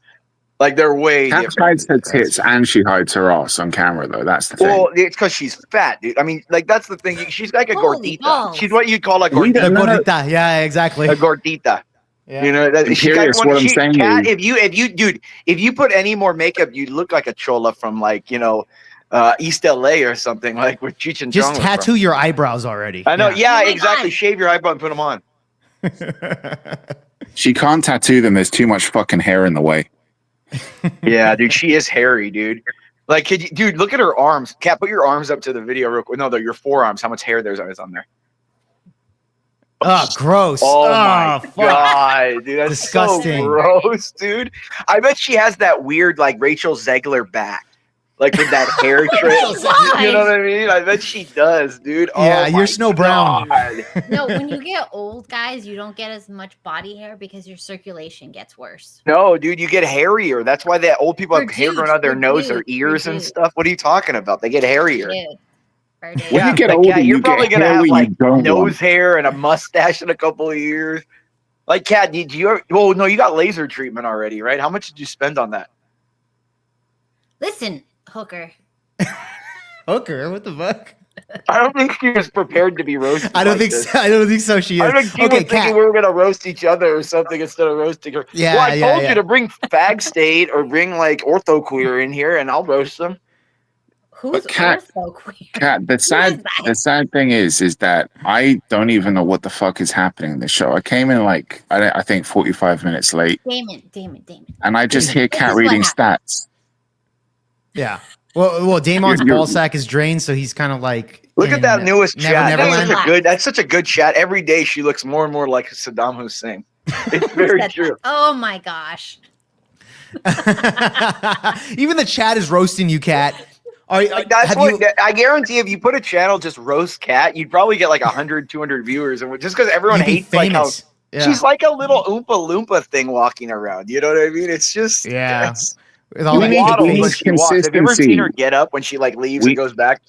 Like they're way Kat different. hides her tits and she hides her ass on camera, though. That's the thing. Well, it's because she's fat, dude. I mean, like that's the thing. She's like a Holy gordita. balls. She's what you'd call a We The don't gordita. know. gordita. Yeah, exactly. A gordita. Yeah. You know, she's Imperious, what I'm saying Kat, is- if you put any more makeup, you look like a chola from like East LA or something like with Cheech and Just Chong was tattoo your eyebrows already. from. I know, yeah, Oh my exactly. God. Shave your eyebrow and put them on. She can't tattoo them. There's too much fucking hair in the way. Yeah, dude, she is hairy, dude. Like, dude, look at her arms. Kat, put your arms up to the video real quick. No, your forearms. How much hair there's on there? Oh, gross. Oh my fuck. god, dude, that's Disgusting. so gross, dude. I bet she has that weird like Rachel Zegler back, like with that hair trim. God. You know what I mean? I bet she does, dude. Yeah, Oh you're my Snow Brown. God. No, when you get old, guys, you don't get as much body hair because your circulation gets worse. No, dude, you get hairier. That's why the old people have For hair dudes, growing out their for nose, their dudes, for ears, and dudes. stuff. What are you talking about? They get hairier. Dude. For dude. When you get like, older, Kat, you're you probably get gonna hair have where like you don't nose want. hair and a mustache in a couple of years. Like, Kat, did you ever? Well, no, you got laser treatment already, right? How much did you spend on that? Listen, hooker. Hooker, what the fuck? I don't think she was prepared to be roasted. I don't like think this. so. I don't think so. She I is. think she Okay, was thinking Kat. we were gonna roast each other or something instead of roasting her. Yeah, well, I yeah, told yeah. you to bring Fag State or bring like Ortho Queer in here, and I'll roast them. Who's But Kat- ortho queer? Kat, the sad thing is that I don't even know what the fuck is happening in this show. I came in like I think 45 minutes late, Damon. and I just hear This Kat is what reading happened. stats. Yeah. Well, Damon's You're- ball sack is drained, so he's kind of like. Look at that newest Never chat. Neverland. That's such a good chat. Every day she looks more and more like Saddam Hussein. It's very Said true. that. Oh my gosh. Even the chat is roasting you, Kat. Like, I guarantee if you put a channel just roast Cat, you'd probably get like 100, 200 viewers, and just because everyone You'd be hates like how famous. Yeah. she's like a little Oompa Loompa thing walking around. You know what I mean? It's just Yeah. it's- With all She that waddles hate when speech. she walks. Have you ever seen consistency. her get up when she like leaves We- and goes back?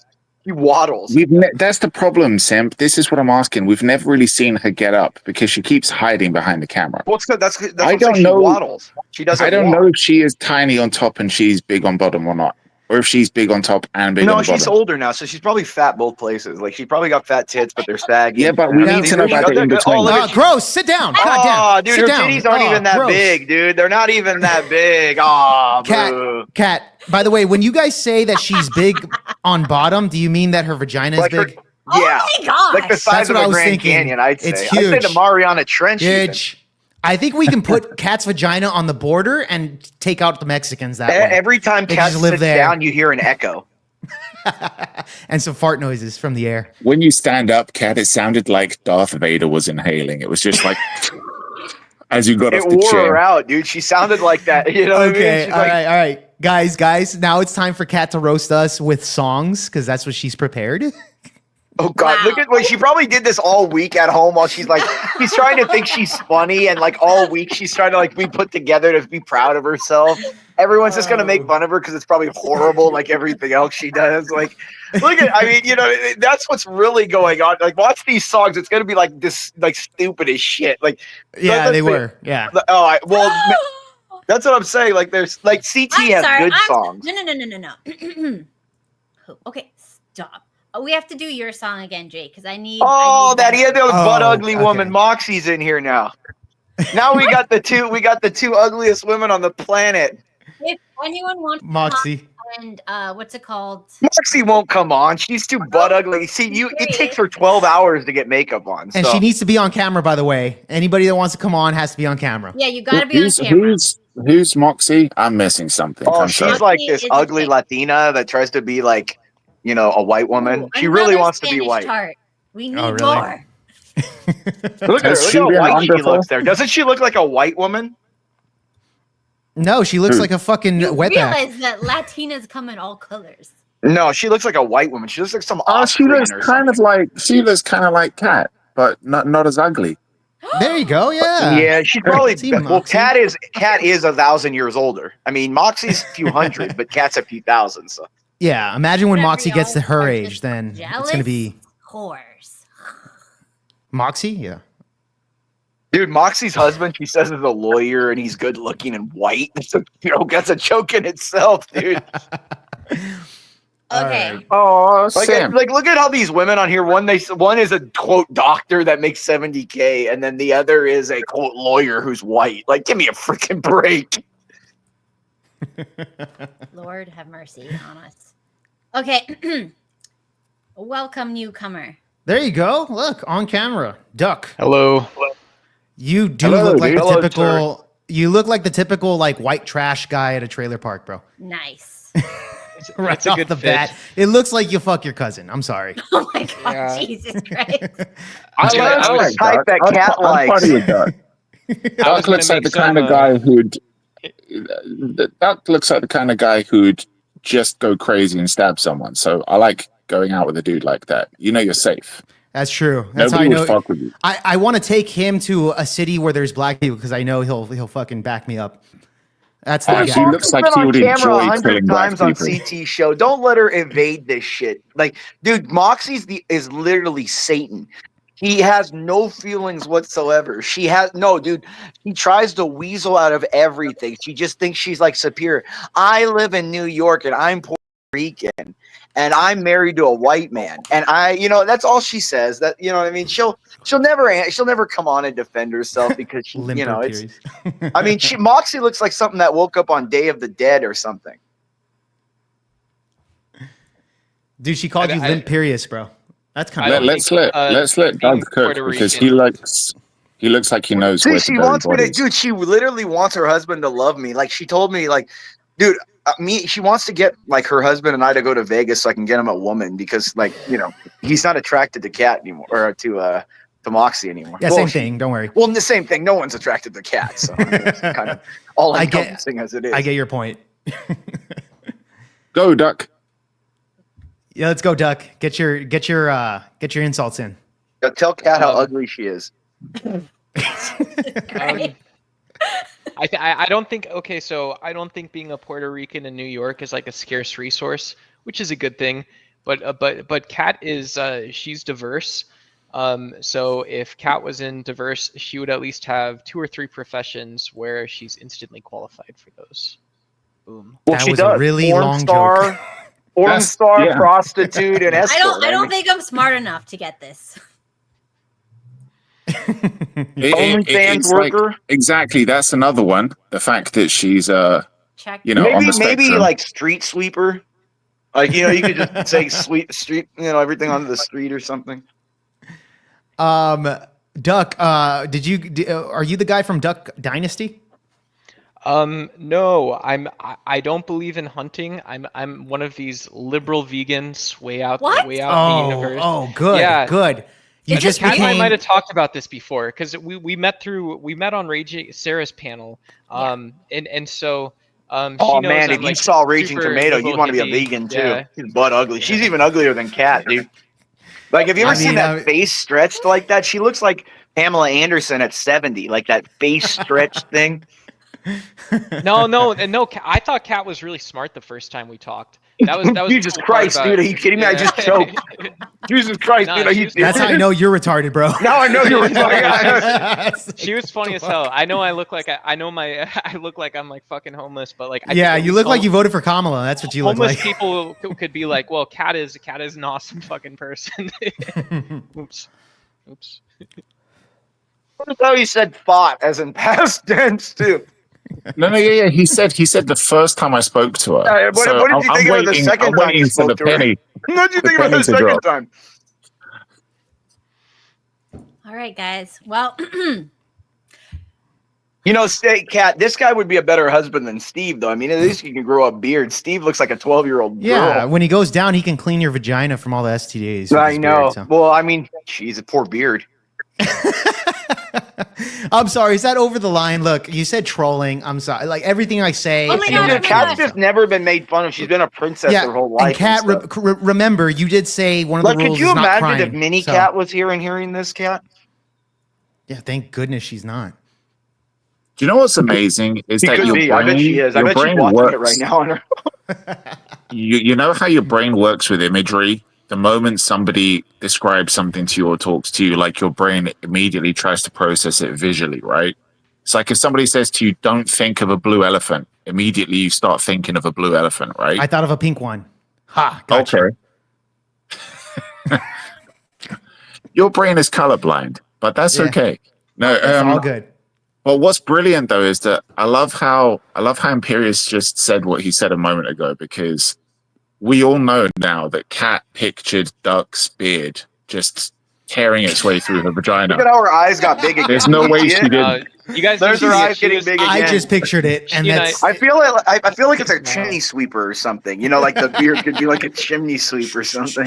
She waddles. That's the problem, Simp. This is what I'm asking. We've never really seen her get up because she keeps hiding behind the camera. Well, that's what I I'm saying. don't She know- waddles. She doesn't. I don't walk. know if she is tiny on top and she's big on bottom or not, or if she's big on top and big on No, the she's bottom. older now, so she's probably fat both places. Like she probably got fat tits, but they're saggy. Yeah, but we need to know about the in-between. Oh, look at Gross. Sit down. God Oh, damn. dude, Sit her down. titties aren't even that Gross. big, dude. They're not even that big. Oh, boo. Kat, by the way, when you guys say that she's big on bottom, do you mean that her vagina is Like her- big? Yeah. Oh my gosh. Like the size That's of what I a was Grand thinking. Canyon, I'd say. It's I'd say huge. the Mariana Trench. even. Huge. I think we can put Kat's vagina on the border and take out the Mexicans that way. Every time They Cat just live sits there. down, you hear an echo. And some fart noises from the air. When you stand up, Kat, it sounded like Darth Vader was inhaling. It was just like as you got It off the wore chair. her out, dude. She sounded like that. You know what I mean? Okay, She's all like, right. Guys. Now it's time for Kat to roast us with songs because that's what she's prepared. oh God, Wow. look at like she probably did this all week at home while she's like she's trying to think she's funny and like all week she's trying to like be put together to be proud of herself. Everyone's just gonna make fun of her because it's probably horrible like everything else she does. Like, look at I mean, you know, that's what's really going on. Like, watch these songs. It's gonna be like this, like stupid as shit. Like, Yeah, let's they say- were. Yeah. Well, that's what I'm saying. Like, there's like CT has good songs. No. Okay, stop. We have to do your song again, Jake, because I need. Oh, I that need he had the butt Oh, ugly woman. okay. Moxie's in here now. Now we got the two. We got the two ugliest women on the planet. If anyone wants Moxie. and what's it called? Moxie won't come on. She's too butt ugly. See, it takes her 12 hours to get makeup on. And so. she needs to be on camera, by the way. Anybody that wants to come on has to be on camera. Yeah, you got to be on camera. Who's Moxie? I'm missing something. Oh, I'm sorry. she's like Moxie this is a ugly chick. Latina that tries to be like, you know, a white woman. Ooh, She really another wants to be Spanish white. tart. We need Oh, really? more. Look at her. Has Look she how been white she wonderful? looks there. Doesn't she look like a white woman? No, she looks like a fucking You wetback. realize that Latinas come in all colors. No, she looks like a white woman. She looks like some Oh, Austrian or something. she looks kind of like Kat, but not as ugly. There you go. Yeah. Yeah, she's probably See, well. Moxie. Cat is 1,000 years older. I mean, Moxie's a few hundred, but Cat's a few thousand. So Yeah. Imagine when Whatever, Moxie gets to y'all her are age, just then it's jealous going to be Horse. Moxie. Yeah. dude, Moxie's husband, she says, is a lawyer and he's good looking and white. That's a joke in itself, dude. All Okay. right. Oh, Like, Sam. like, look at how these women on here. One is a quote doctor that makes $70K, and then the other is a quote lawyer who's white. Like, give me a freaking break. Lord have mercy on us. Okay. Welcome, newcomer. There you go. Look on camera. Duck. Hello. You do Hello, look like dude. the Hello, typical. You look like the typical like white trash guy at a trailer park, bro. Nice. Right It's a off good the fit. bat, it looks like you fuck your cousin. I'm sorry. Oh my god, Yeah. Jesus Christ. I I was- like type that Cat I'm part likes. of your Duck. I was Duck gonna looks like make the some, kind of guy who'd. Duck looks like the kind of guy who'd just go crazy and stab someone. So I like going out with a dude like that. You know, you're safe. That's true. That's Nobody how I would know. fuck with you. I want to take him to a city where there's black people because I know he'll fucking back me up. That's the Oh, guy. she looks like Been she on would camera enjoy 100 killing black times on people. CT show. Don't let her evade this shit. Like, dude, Moxie's is literally Satan. He has no feelings whatsoever. She has no, dude. She tries to weasel out of everything. She just thinks she's like superior. I live in New York and I'm Puerto Rican and I'm married to a white man. And that's all she says. That you know what I mean? She'll never come on and defend herself because she, Limper it's. Pierce. I mean, Moxie looks like something that woke up on Day of the Dead or something. Dude, she called you Imperious, bro. That's kind of Let's let Doug cook because he looks like he knows where to she bury wants me to, bodies. dude. She literally wants her husband to love me. Like she told me, like, dude, she wants to get like her husband and I to go to Vegas so I can get him a woman because, like, he's not attracted to Cat anymore or to Moxie anymore. Yeah, same thing. Don't worry. Well, the same thing. No one's attracted to Cat, so it's kind of all encompassing as it is. I get your point. Go, Duck. Yeah, let's go, Duck. Get your insults in. Tell Cat how ugly she is. I don't think. Okay, so I don't think being a Puerto Rican in New York is like a scarce resource, which is a good thing. But Kat is she's diverse. So if Kat was in diverse, she would at least have 2 or 3 professions where she's instantly qualified for those. Boom. Well, that she was does. a really Porn long star, joke. porn star, prostitute, and escort. I don't think I'm smart enough to get this. OnlyFans worker. Exactly. That's another one. The fact that she's Check. on the maybe spectrum. like street sweeper. Like, you could just say street, everything onto the street or something. Duck, are you the guy from Duck Dynasty? No, I don't believe in hunting. I'm one of these liberal vegans way out in the universe. Oh, good. Yeah. Good. You just Kat and I became... might have talked about this before because we met on Raging Sarah's panel. And so she knows man, I'm if you saw Raging super Tomato, liberal you'd want to be a hippie. vegan too. Yeah. She's butt ugly. She's even uglier than Kat, dude. Like, have you ever seen that face stretched like that? She looks like Pamela Anderson at 70, like that face stretched thing. No. I thought Kat was really smart the first time we talked. That was Jesus the cool Christ, part dude! about Are you kidding me? I just choked. Jesus Christ, Nah, dude! That's how I know you're retarded, bro. Now I know you're retarded. She was funny as hell. I know I look like I look like I'm like fucking homeless, but like you look like you voted for Kamala. That's what you look homeless like. people could be like, well, Kat is an awesome fucking person. Oops. Notice how he said "fought" as in past tense too. No, yeah. He said the first time I spoke to her. What did you think of the second time you spoke to her? What did you think of the second time? All right, guys. Well, Kat, this guy would be a better husband than Steve, though. I mean, at least he can grow a beard. Steve looks like a 12-year-old girl. Yeah, when he goes down, he can clean your vagina from all the STDs. I know. Beard, so. Well, I mean, she's a poor beard. I'm sorry. Is that over the line? Look, you said trolling. I'm sorry. Like everything I say. Oh my God, Kat's just never been made fun of. She's been a princess her whole life. And Kat, remember, you did say one of the rules could you is not imagine crying, if Mini Kat was here and hearing this, Kat? Yeah, thank goodness she's not. Do you know what's amazing is that your brain, I bet she is. I bet she's watching it right now on her. You know how your brain works with imagery? The moment somebody describes something to you or talks to you, like your brain immediately tries to process it visually, right? It's like if somebody says to you, don't think of a blue elephant, immediately you start thinking of a blue elephant, right? I thought of a pink one. Ha, gotcha. Okay. Your brain is colorblind, but that's okay. No, it's all good. Well, what's brilliant though is that I love how Imperious just said what he said a moment ago, because we all know now that Kat pictured Duck's beard just tearing its way through her vagina. Look at how her eyes got big again. There's no way she didn't. You guys, there's her eyes getting big again. I just pictured it, and that's. I feel like it's a chimney sweeper or something. Like the beard could be like a chimney sweep or something.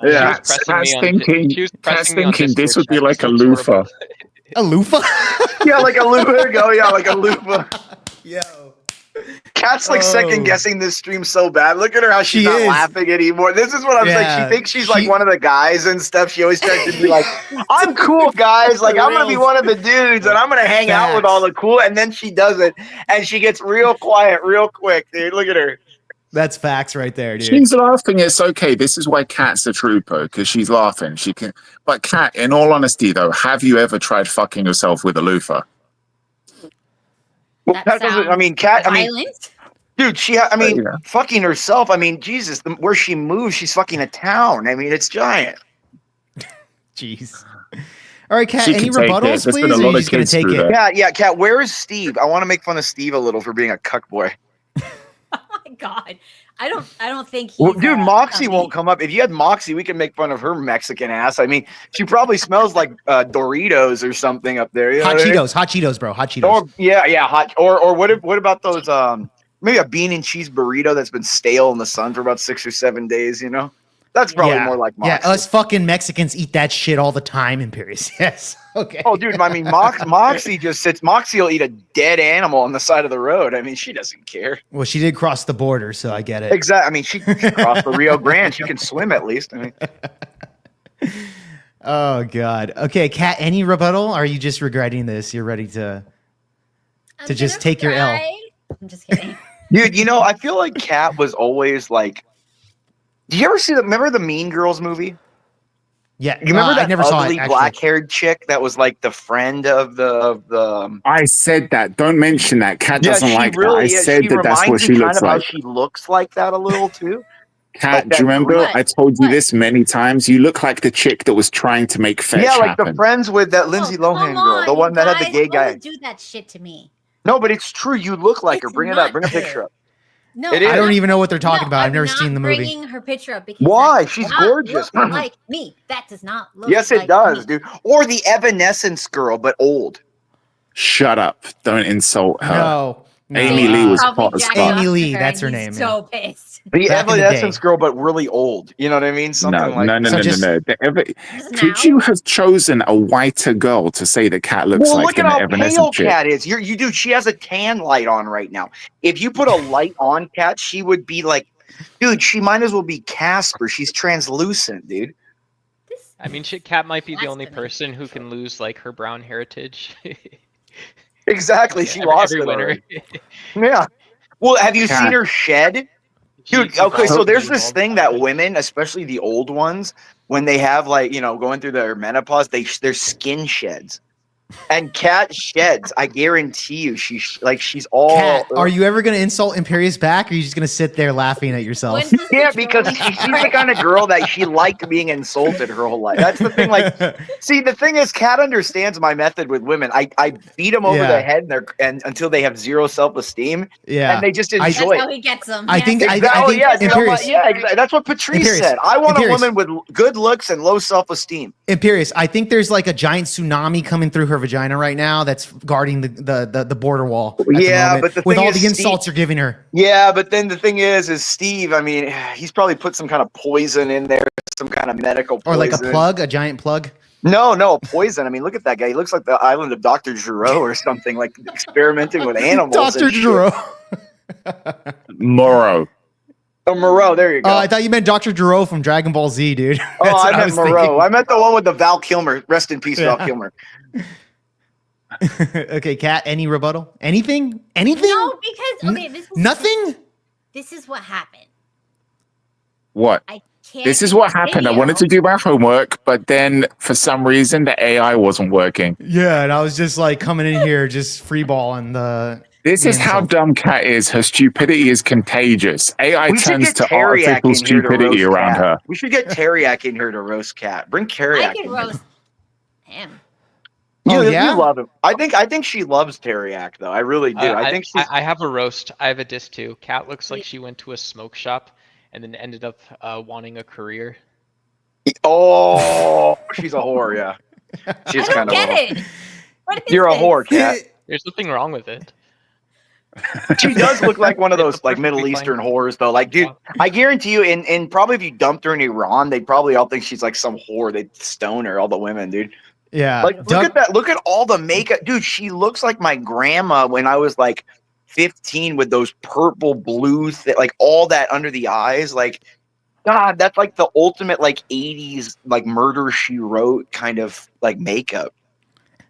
Yeah, Kat's thinking this would be like a loofah. A loofah? Yeah, like a loofah. There you go. Yeah, like a loofah. Yo. Kat's like second guessing this stream so bad. Look at her, how she's not laughing anymore. This is what I'm saying. She thinks she's like one of the guys and stuff. She always tries to be like, I'm cool, guys. Like, I'm going to be one of the dudes and I'm going to hang out with all the cool. And then she does it and she gets real quiet real quick, dude. Look at her. That's facts right there, dude. She's laughing. It's okay. This is why Kat's a trooper, because she's laughing. She can. But Kat, in all honesty, though, have you ever tried fucking yourself with a loofah? Well, Kat doesn't. I mean, Kat. Violent? Dude, fucking herself. I mean, Jesus, where she moves, she's fucking a town. I mean, it's giant. Jeez. All right, Kat, any rebuttals, please? Or are you just going to take it? Yeah, Kat, where is Steve? I want to make fun of Steve a little for being a cuck boy. Oh my God. I don't think he's. Well, dude, Moxie chubby. won't come up. If you had Moxie, we can make fun of her Mexican ass. I mean, she probably smells like Doritos or something up there. You know Hot what I mean? Cheetos, bro. Hot Cheetos. Or yeah, hot. Or what about those? Maybe a bean and cheese burrito that's been stale in the sun for about 6 or 7 days. You know, that's probably more like Moxie. Yeah, us fucking Mexicans eat that shit all the time, Imperious. Yes. Okay. Oh, dude, I mean, Moxie just sits. Moxie will eat a dead animal on the side of the road. I mean, she doesn't care. Well, she did cross the border, so I get it. Exactly. I mean, she crossed the Rio Grande. She can swim at least. I mean, Oh God. Okay, Kat. Any rebuttal? Or are you just regretting this? You're ready to I'm just gonna take your L. cry. I'm just kidding. dude, you know, I feel like Kat was always like. Did you ever see remember the Mean Girls movie? Yeah. You remember that I never saw it, ugly actually. black-haired chick that was like the friend of the I said that. Don't mention that. Kat doesn't she like really that. I is. said She that that's what reminds she me looks kind of how like. she looks like that a little too. Kat, like do you that remember? What? I told you What? this many times. You look like the chick that was trying to make fetch Yeah, like the happen. friends with that Lindsay Oh, Lohan come girl, the on, one you that had the guys, gay don't guy. do that shit to me. No, but it's true. You look like her. It's Bring it up. not Bring a true. picture up. No, It I is. don't even know what they're talking about. I've I'm never not seen the movie. bringing her picture up because Why? that She's does not gorgeous. look like me. That does not look. Yes, it like does, me. dude. Or the Evanescence girl, but old. Shut up. Don't insult her. No. Amy James Lee was probably hot as jacked fuck. off Amy to Lee, her that's and her he's name, So pissed. The Back in the Evanescence day. girl, but really old. You know what I mean? Something like No. So just- Just Could now? you have chosen a whiter girl to say that Kat looks Well, like look at an how Evanescent pale chick? Kat is. You do. She has a tan light on right now. If you put a light on Kat, she would be like, dude. She might as well be Casper. She's translucent, dude. This I mean, Kat might be the only Blasphemy. person who can lose like her brown heritage. Exactly. She every, lost every it winter. already. Yeah. Well, have you Kat. seen her shed? Dude, She okay, so evolved there's and this evolved thing out of that it. women, especially the old ones, when they have like, going through their menopause, their skin sheds. And Kat sheds. I guarantee you, she's all. Kat, are you ever going to insult Imperious back, or are you just going to sit there laughing at yourself? When does the Yeah, because trolling she's the start? kind of girl that she liked being insulted her whole life. That's the thing. Like, see, the thing is, Kat understands my method with women. I beat them over Yeah. the head and until they have zero self-esteem, Yeah. and they just I- enjoy That's it. how he gets them. I think- Exactly. think Yeah, dude, I'm Imperious- like, yeah, exactly. That's what Patrice Imperious. said. I want Imperious. a woman with good looks and low self-esteem. Imperious, I think there's like a giant tsunami coming through her vagina right now that's guarding the border wall. at the Yeah, moment, but the with thing all is, the insults you're giving her. Yeah, but then the thing is Steve. I mean, he's probably put some kind of poison in there, some kind of medical poison. Or like a giant plug. No, poison. I mean, look at that guy. He looks like the island of Dr. Giro or something, like experimenting with animals. Dr. and shit. Giro. Morrow. Oh, Moreau. There you go. Oh, I thought you meant Dr. Giro from Dragon Ball Z, dude. Oh, That's I what meant was Moreau. thinking. I meant the one with the Val Kilmer. Rest in peace, Yeah. Val Kilmer. Okay, Kat, any rebuttal? Anything? Anything? No, because okay, Nothing? This is what happened. What? I can't. This is what happened. I wanted to do my homework, but then for some reason the AI wasn't working. Yeah, and I was just like coming in here, just freeballing the. This is how insult. dumb Kat is. Her stupidity is contagious. AI We should turns get to Teriak artificial in here to stupidity roast around Kat. her. We should get Teriak in here to roast Kat. Bring I Teriak could in roast him. Oh, yeah? You love him. I think she loves Teriak though. I really do. I think she's I have a roast. I have a diss too. Kat looks like she went to a smoke shop and then ended up wanting a career. Oh, she's a whore, yeah. She's I kind don't of get it. What is You're a this? whore, Kat. There's nothing wrong with it. She does look like one of It's a those like perfectly Middle fine Eastern girl. whores though. Like, dude, I guarantee you, and probably if you dumped her in Iran, they'd probably all think she's like some whore. They'd stone her, all the women, dude. Yeah. Like, look at that. Look at all the makeup. Dude, she looks like my grandma when I was like 15 with those purple, blue, like all that under the eyes. Like, God, that's like the ultimate like 80s, like Murder, She Wrote kind of like makeup.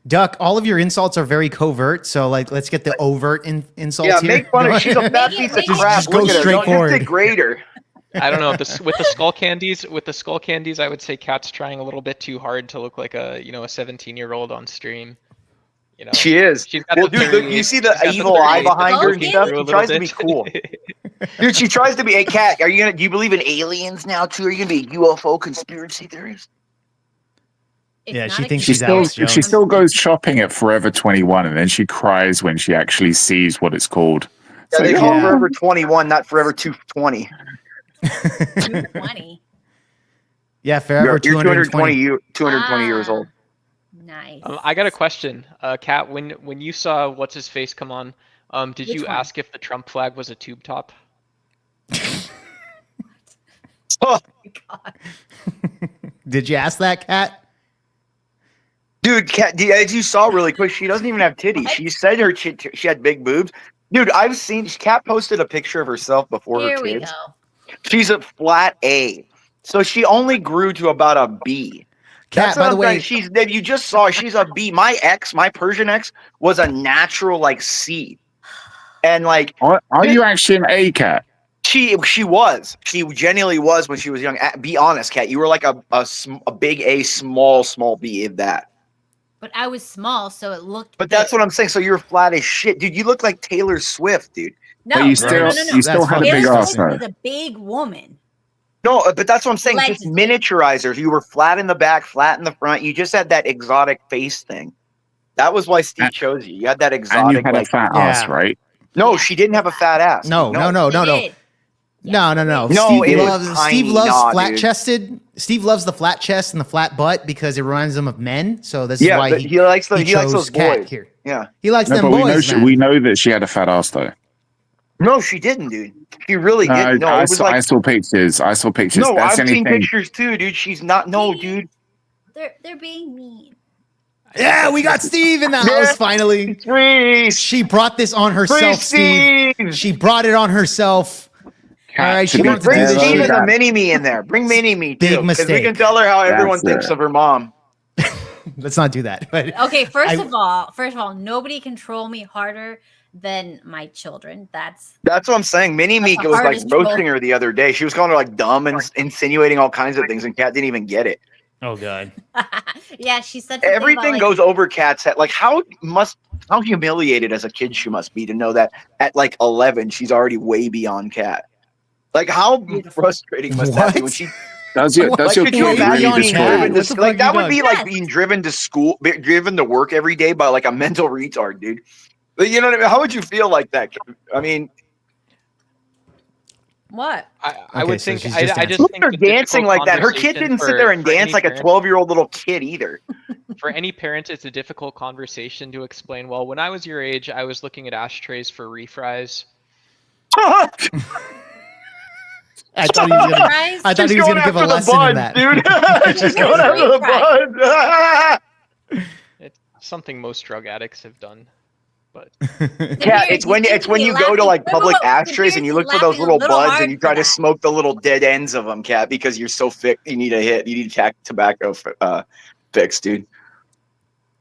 Duck, all of your insults are very covert, so like let's get the overt insults Yeah, here. make fun of She's a fat Make it- piece of make it- crap. Just go Look at her. straight Don't forward. just degrade her. I don't know with the skull candies. With the skull candies, I would say Kat's trying a little bit too hard to look like a 17-year-old on stream. You know, She is. She's got Well, the dude, 30 you see the she's got evil eye 38 behind her and looking stuff? through a She little tries to be bit. cool. Dude, she tries to be a cat. Do you believe in aliens now too? Are you gonna be a UFO conspiracy theorist? It's Yeah, not she a thinks She she's still, Alex Jones. she still goes shopping at Forever 21 and then she cries when she actually sees what it's called. Yeah, they call it Yeah. Forever 21, not Forever 220. 220. Yeah, forever You're 220. 220 years old. Nice. I got a question, Kat. When you saw what's his face come on, did Which you one? ask if the Trump flag was a tube top? Oh, God. Did you ask that, Kat? dude, Kat, as you saw really quick, she doesn't even have titties. She said she had big boobs. Dude, I've seen. Kat posted a picture of herself before Here her we kids. go. She's a flat A, so she only grew to about a B. Kat, That's by what the I'm way, saying. That you just saw. She's a B. My Persian ex was a natural like C, and like Are you actually an A cat? she genuinely was when she was young. Be honest, Kat. You were like a big A, small B, if that. But I was small, so it looked. But that's what I'm saying. So you're flat as shit, dude. You look like Taylor Swift, dude. No, But you no, still, no, no, no. you still That's had a fucking big Taylor ass Swift though. was a big woman. No, but that's what I'm saying. Just Allegedly. miniaturizers. You were flat in the back, flat in the front. You just had that exotic face thing. That was why Steve chose you. You had that And you exotic, had a like. fat Yeah. ass, right? No, Yeah. she didn't have a fat ass. no. She did. No. No, Steve it was loves tiny. Steve loves Nah, flat dude. chested. Steve loves the flat chest and the flat butt because it reminds him of men. So this is Yeah, why but he likes he chose those Kat boys. here. Yeah. He likes No, them but boys, man. we know that she had a fat ass though. No, she didn't, dude. She really didn't. No, I it was saw, like. I saw pictures. I saw pictures. No, That's I've seen anything. pictures too, dude. She's not. No, dude. They're being mean. Yeah, we got Steve in the Yeah. house finally. Free. She brought this on Free herself, Steve. Steve. She brought it on herself. Cat All right, to she be wanted to do Bring this Steve shit. and the mini me in there. Bring mini me too. Big 'cause mistake. We can tell her how everyone That's thinks it. of her mom. Let's not do that. But Okay, first I- of all, nobody can troll me harder than my children. That's That's what I'm saying. Mini me That's the was like hardest troll. roasting her the other day. She was calling her like dumb and insinuating all kinds of things, and Kat didn't even get it. oh god. yeah. She said something Everything about, like, goes over Kat's head. Like how humiliated as a kid she must be to know that at like 11 she's already way beyond Kat. Like how frustrating must that be when What? she Does your like kid could you way imagine beyond being Kat? driven What the to fuck like you that would done? be like Yes. being driven to school, driven to work every day by like a mental retard, dude. But you know what I mean? How would you feel like that? I mean, what? I Okay, would so think. she's I just just dancing. think they're the dancing difficult like that. Her kid conversation didn't sit for- there and for any dance like a parent- 12-year-old little kid either. For any parent, it's a difficult conversation to explain. Well, when I was your age, I was looking at ashtrays for refries. I thought he was gonna. Fries? I thought She's he was going gonna give a after the lesson in buds, that. dude. She's going after the buds. It's something most drug addicts have done. But Yeah, it's when you go to like public ashtrays and you look for those little buds and you try to smoke the little dead ends of them, Cat, because you're so thick. You need a hit. You need tobacco fix, dude.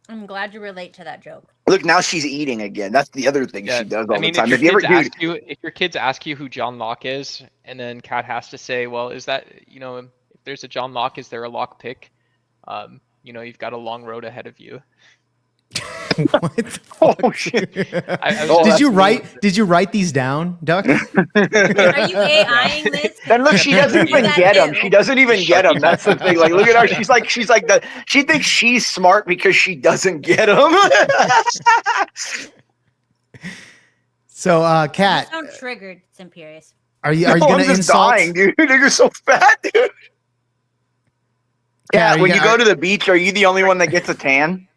I'm glad you relate to that joke. Look, now she's eating again. That's the other thing yeah, she does all I mean, the time. if If you your, ever, kids dude, ask you, if your kids ask you who John Locke is, and then Kat has to say, well, is that, if there's a John Locke, is there a lock pick? You've got a long road ahead of you. What the oh shit. I Oh, Did you that's write? Did you write these down, Duck? Are you AIing this? And look, she doesn't even That get him. too. She doesn't even get him. That's the thing. Like, look at her. She's like she thinks she's smart because she doesn't get him. So, You Kat, sound triggered, Simperious. are you No, gonna I'm just insult? dying, dude. You're so fat, dude. Kat, Yeah, are when you gonna- go to the beach, are you the only one that gets a tan?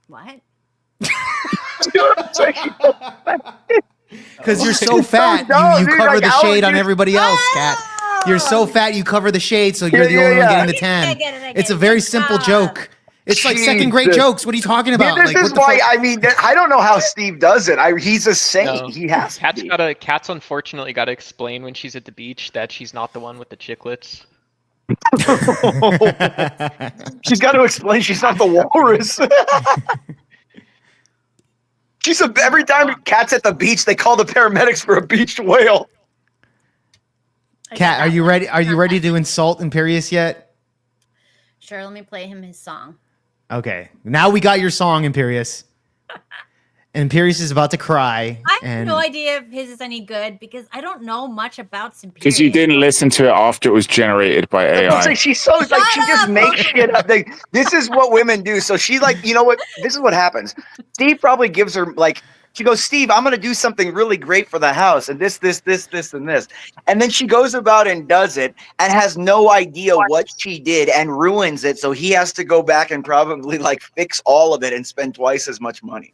What? Because you're so fat, dumb, you dude, cover like, the how would shade on you- everybody else, Kat. You're so fat, you cover the shade, so you're the only one getting the tan. I get it, It's a very simple joke. It's like second grade Jesus. jokes. What are you talking about? This Like, is what the why fuck? I mean I don't know how Steve does it. He's a saint. No. He has to be. Cat's unfortunately got to explain when she's at the beach that she's not the one with the chiclets. She's got to explain she's not the walrus. Every time Cat's at the beach, they call the paramedics for a beached whale. Kat, are you ready? Are you ready to insult Imperious yet? Sure, let me play him his song. Okay, now we got your song, Imperious. And Imperious is about to cry. I have and no idea if his is any good because I don't know much about Simperious. Because you didn't listen to it after it was generated by It's AI. like she's so like she just up! makes shit up. Like, this is what women do. So she like, you know what? This is what happens. Steve probably gives her like she goes, Steve, I'm gonna do something really great for the house, and this, and this. And then she goes about and does it and has no idea what she did and ruins it. So he has to go back and probably like fix all of it and spend twice as much money.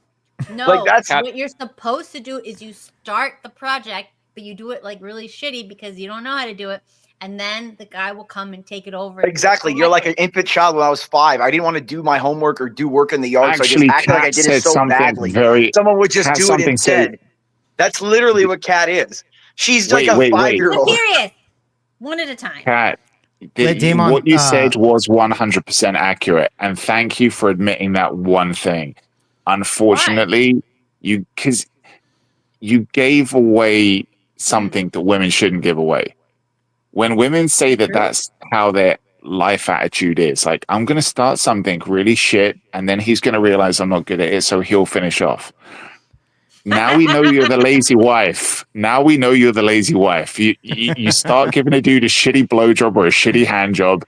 No, Like, that's- what you're supposed to do is you start the project, but you do it like really shitty because you don't know how to do it. And then the guy will come and take it over. Exactly. You're like an infant child when I was 5. I didn't want to do my homework or do work in the yard. Actually, so I just acted like I Kat did it said so something badly. very. Someone would just Kat do it something instead. said- That's literally what Kat is. She's like Wait, a wait, wait. 5-year-old. Imperious. One at a time. Kat, Let Daemon, what you said was 100% accurate, and thank you for admitting that one thing. Unfortunately, you gave away something that women shouldn't give away. When women say that that's how their life attitude is, like, I'm going to start something really shit, and then he's going to realize I'm not good at it, so he'll finish off. Now we know you're the lazy wife. Now we know you're the lazy wife. You start giving a dude a shitty blowjob or a shitty hand job,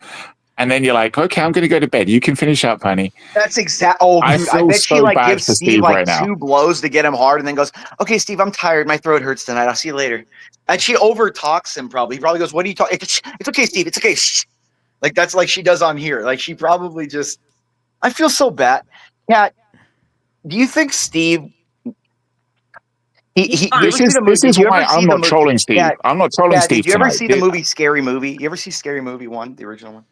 and then you're like, okay, I'm going to go to bed. You can finish up, honey. That's exact. Oh, I dude, I feel bet she so like bad gives for Steve Steve like right now. 2 blows to get him hard, and then goes, "Okay, Steve, I'm tired. My throat hurts tonight. I'll see you later." And she over talks him. Probably, he probably goes, "What are you talking? It's okay, Steve. It's okay." Shh. Like that's like she does on here. Like she probably just. I feel so bad. Kat, do you think Steve? He's fine. This is why I'm not trolling Steve. Yeah, I'm not trolling yeah, Steve did you ever tonight. see the movie Scary Movie? You ever see Scary Movie 1, the original one?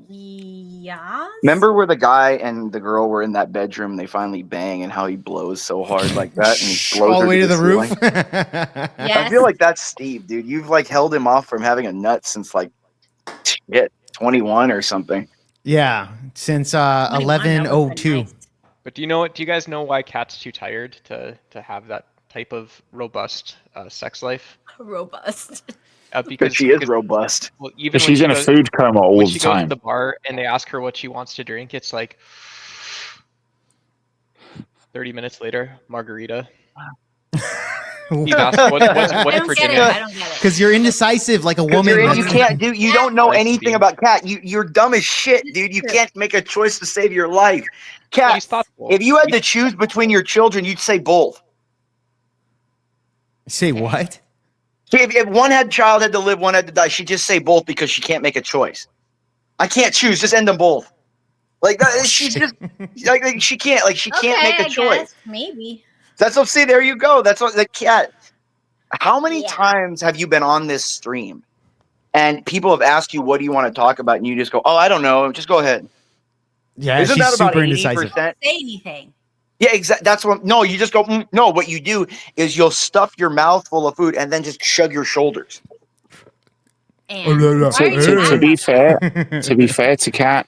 Yes. Remember where the guy and the girl were in that bedroom and they finally bang and how he blows so hard like that and he blows all her the way to the roof. ceiling? Yes. I feel like that's Steve, dude. You've like held him off from having a nut since like 21 or something. Yeah, since 21, that would've been 11:02. nice. But do you guys know why Kat's too tired to have that type of robust sex life? Robust. Because she is robust. Well, even Because when she's she in a goes, food coma all when the she goes to time. the bar and they ask her what she wants to drink, it's like 30 minutes later, margarita. Steve asked, what's I for don't get it. dinner? I don't get it. Because you're indecisive like a 'Cause woman. you can't do. You don't know Nice to anything be. about Kat. You're dumb as shit, dude. You can't make a choice to save your life. Kat, He's thoughtful. if you had to choose between your children, you'd say both. Say what? If one child had to live, one had to die, she'd just say both because she can't make a choice. I can't choose. Just end them both. Like that. She's just like she can't. Like she can't Okay, make a I choice. guess, maybe. That's what. See, there you go. That's what the Kat. How many Yeah. times have you been on this stream, and people have asked you, "What do you want to talk about?" And you just go, "Oh, I don't know. Just go ahead." Yeah, Isn't she's that about super indecisive. 80%? Say anything. Yeah, exactly. That's what. No, you just go. No, what you do is you'll stuff your mouth full of food and then just shrug your shoulders. And no, no. why are you To mad be about that? fair to Kat,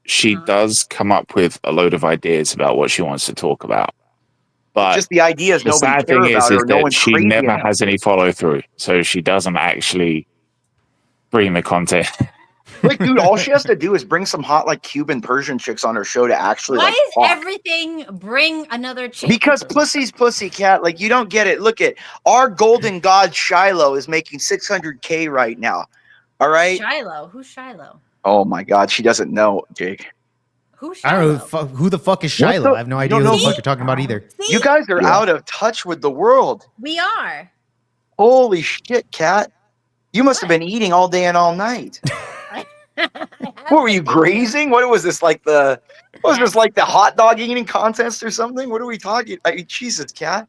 she Uh-huh. does come up with a load of ideas about what she wants to talk about. But Just the ideas the nobody sad care thing is about or no that one's she crazy never about. has any follow through, so she doesn't actually bring the content. Like, dude, all she has to do is bring some hot, like Cuban Persian chicks on her show to actually. Why like, is talk. everything bring another chick? Because pussy's pussy, Cat. Like, you don't get it. Look at our golden god Shiloh is making 600K right now. All right. Shiloh. Who's Shiloh? Oh my God, she doesn't know, Jake. Who's I Shiloh? don't know who the fuck is Shiloh. I have no idea don't who the know fuck who- you're talking about either. See? You guys are Yeah. out of touch with the world. We are. Holy shit, Cat. You must have been eating all day and all night. What were you grazing? What was this like the? What was this like the hot dog eating contest or something? What are we talking? I mean, Jesus, Cat.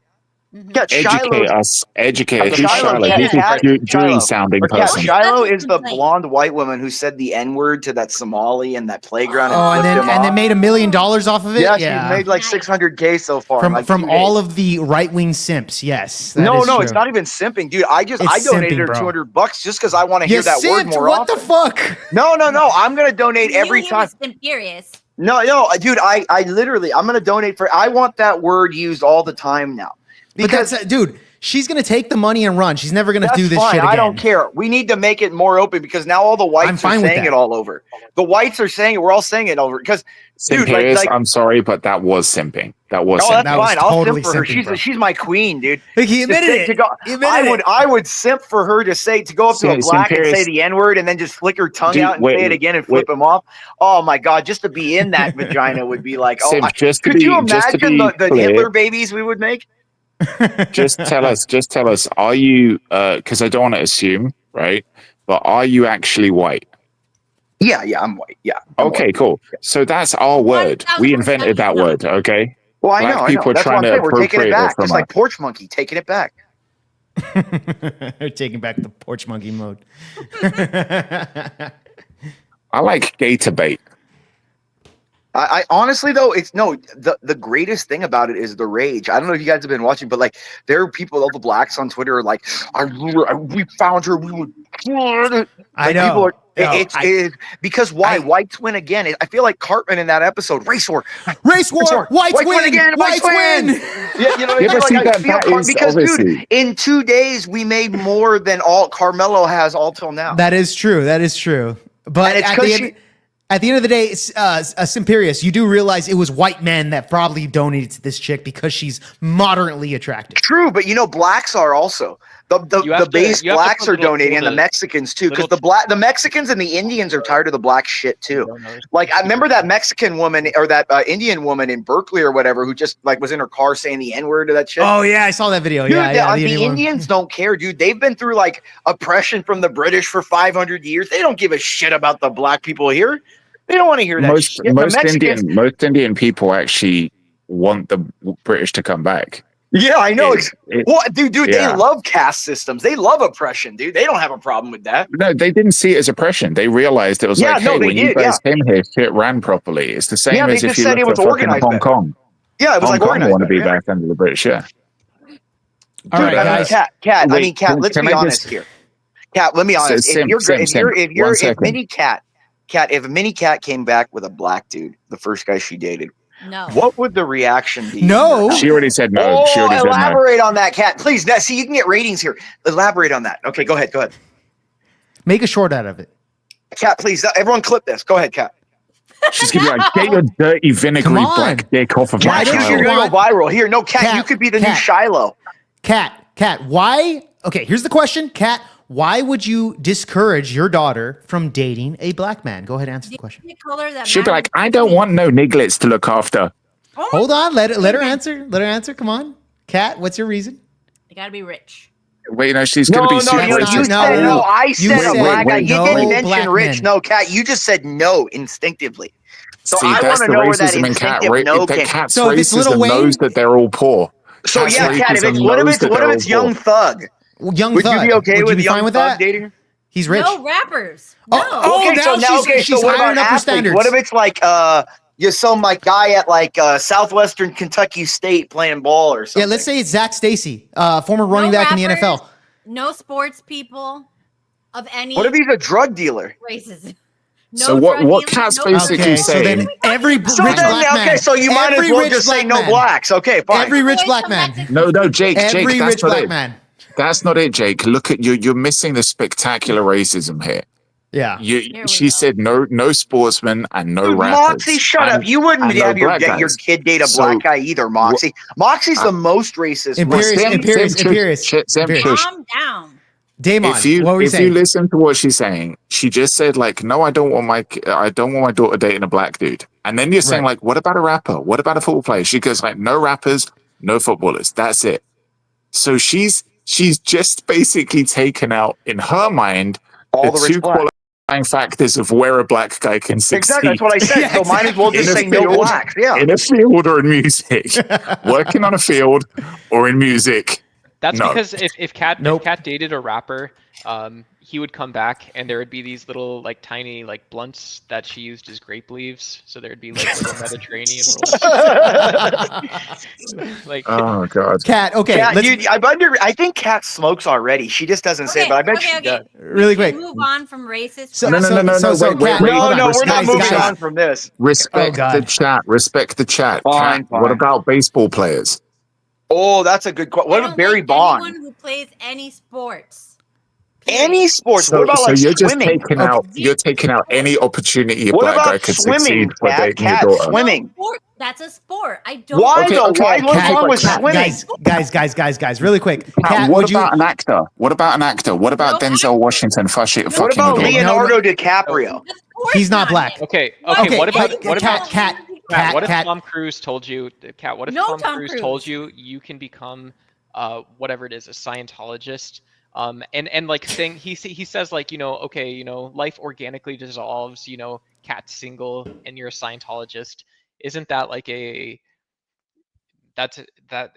Mhm. Cat Educate Shiloh. us. Educate us. Who's Shiloh, Shiloh? yeah, Who's Kat, the Shiloh. Jewy sounding Or Cat person? Shiloh That's is the complaint. blonde white woman who said the N word to that Somali in that playground. Oh, and flipped him then off. made $1 million off of it. Yeah, Yeah, she's made like Nice. 600K so far. from like from 2 all days. of the right wing simps. Yes, that No, is no, it's true. not even simping, dude. I It's donated simping, her bro. $200 just because I want to hear You that word simped. more What often. the fuck? No, I'm gonna donate You every knew he time. was Imperious. No, dude, I literally, I'm gonna donate for. I want that word used all the time now But because that's dude. she's gonna take the money and run. She's never gonna That's do this fine. shit again. I don't care. We need to make it more open because now all the I'm whites fine are with saying that. it all over. The whites are saying it. We're all saying it over because, dude, Imperious, like I'm sorry, but that was simping. That was oh, simping. that's That was fine. I'll totally simp for her. simping, bro. She's my queen, dude. Like, he admitted To it. say- to go- He admitted I would simp for her to go up to a black and say Imperious. the N-word and then just flick her tongue Dude, out and wait, say it again and wait. flip him off. Oh my god, just to be in that vagina would be like, oh, Simp, could you just to imagine be the clear, Hitler babies we would make? just tell us, are you, because I don't want to assume, right? But are you actually white? Yeah, I'm white. Yeah. I'm Okay, white. cool. So that's our word. We 1000% invented that no. word, okay? Well, I Black know. people are That's what trying I'm to saying. We're taking it appropriate it back, from just like us. Porch Monkey, taking it back. Taking back the porch monkey mode. I like gator bait. I honestly though, it's no the greatest thing about it is the rage. I don't know if you guys have been watching, but like there are people, all the blacks on Twitter are like, we found her, we would. I Like, know. people are, Yo, it's because why whites win again. I feel like Cartman in that episode, race war, Race war. Whites win again, whites win. Yeah, you know what I Yeah, mean? but see, Like, I that feel is because dude, obviously- in 2 days we made more than all Carmelo has all till now. That is true. That is true. But And it's at 'cause the end of the day, Simperious, you do realize it was white men that probably donated to this chick because she's moderately attractive. True, but you know, blacks are also the base blacks are donating, and the Mexicans too, because the Mexicans and the Indians are tired of the black shit too. Like I remember that Mexican woman or that Indian woman in Berkeley or whatever who just like was in her car saying the N-word to that shit. Oh yeah, I saw that video. Dude, Yeah, the Indian Indians don't care, dude. They've been through like oppression from the British for 500 years. They don't give a shit about the black people here. They don't want to hear that Most shit. most Indian people actually want the British to come back. Yeah, I know. What, dude? Yeah. They love caste systems. They love oppression, dude. They don't have a problem with that. No, they didn't see it as oppression. They realized it was Yeah, like, no, hey, they when you did, guys came here, shit ran properly. It's the same Yeah, they as if just you said it look was at fucking organized Hong better. Kong. Yeah, it was Hong like Kong organized. want to be better, yeah. back under the British, yeah. All right, Dude, guys. Kat. I Wait, mean, Kat. Let's can be I honest just- here. Kat, let me be honest. Sim, If Mini Kat, if Mini Kat came back with a black dude, the first guy she dated, No. what would the reaction be? No. She already said no. Oh, She already said no. elaborate on that, Kat. Please. Now, see, you can get ratings here. Elaborate on that. Okay, go ahead. Make a short out of it. Kat, please. Everyone clip this. Go ahead, Kat. She's gonna be like, get your dirty, vinegary Come on. black dick off of my Kat, you're child. going to go viral. Here, no, Kat, Kat, you could be the new Kat. Shiloh. Kat, why? Okay, here's the question. Kat, why would you discourage your daughter from dating a black man? Go ahead and answer the question. The color that She'll be like, matters I to don't me. want no nigglets to look after. Oh my Hold on, let her answer. Let her answer. Come on. Kat, what's your reason? They gotta be rich. Wait, no, she's gonna No, be no, super you racist. said no. I You said a said black guy. You no didn't black mention rich. men. No, Kat, you just said no instinctively. So See, I that's want to the know where that racism in cat. instinctive no The came. cat's So if it's Lil racism Wayne- knows that they're all poor. So Cat's yeah, Kat, racism what knows if that they're all it's Young poor. Thug? Young Would Thug. you be okay Would with you be Young fine with Thug that? dating her? He's rich. No rappers. No. Oh, Okay, so now she's what hiring about up her athletes? standards. What if it's like you're some like guy at like Southwestern Kentucky State playing ball or something? Yeah, let's say it's Zach Stacy, former No running back in the rappers, NFL. No sports people of any What if he's a drug dealer? races. No So what drug Cat's dealers, no basically Okay, drugs. so then saying- every So rich then, black man. okay, so you might as every well rich just say black no man, blacks. Okay, fine. Every rich Boys black from man. Mexico. No, Jake, Every that's rich not black it. man. That's not it, Jake. Look at you. You're missing the spectacular racism here. Yeah. Here we She go. said no sportsmen and no Dude, rappers. Moxie, shut And- up. You wouldn't and no have black your guys. kid date a So- black guy either, Moxie. Moxie's the most racist. Imperious, one. Imperious. Calm down. Daemon, If you what were you if saying? you listen to what she's saying, she just said like, no, I don't want my daughter dating a black dude. And then you're saying Right. like, what about a rapper? What about a football player? She goes like, no rappers, no footballers. That's it. So she's just basically taken out in her mind All the the rich two blacks. qualifying factors of where a black guy can succeed. Exactly, that's what I said. Yeah, so might as well just In a say no field, blacks. Yeah. in a field or in music, working on a field or in music. That's No. because if Cat Nope. if Cat dated a rapper, he would come back and there would be these little like tiny like blunts that she used as grape leaves. So there'd be like little Mediterranean rolls. Like Oh god. Kat, okay, Kat, let's I think Kat smokes already. She just doesn't say it, but I bet she does. really Can quick. we move on from racist. So, No, crap? no, wait, Kat, wait. hold No, on. no, we're not Guys, moving guys. on from this. Respect God. the chat. Respect the chat. Fine, Kat, what fine. about baseball players? Oh, that's a good question. What I about don't Barry like Bonds? anyone who plays any sports. Any sports. So, What about so like you're just swimming? taking out any opportunity a What black guy about could swimming, succeed for Cat? dating your Cat, daughter. swimming. No sport. That's a sport. I don't. Why Okay, though? okay, Why? What's Cat, wrong with Cat, swimming? Guys, really quick. Cat, Cat, what would you? about an actor? What about an actor? What about No Denzel actor. Washington fucking What about Okay, your daughter? Leonardo DiCaprio? Of course He's not black. him. Okay. Why Okay. What would about you what tell about him Cat, to become- Cat, what if Cat. Tom Cruise told you, Cat? What if No, Tom Tom Cruise Cruise. told you you can become, whatever it is, a Scientologist? And like saying he says like okay life organically dissolves. Cat's single and you're a Scientologist. Isn't that like that?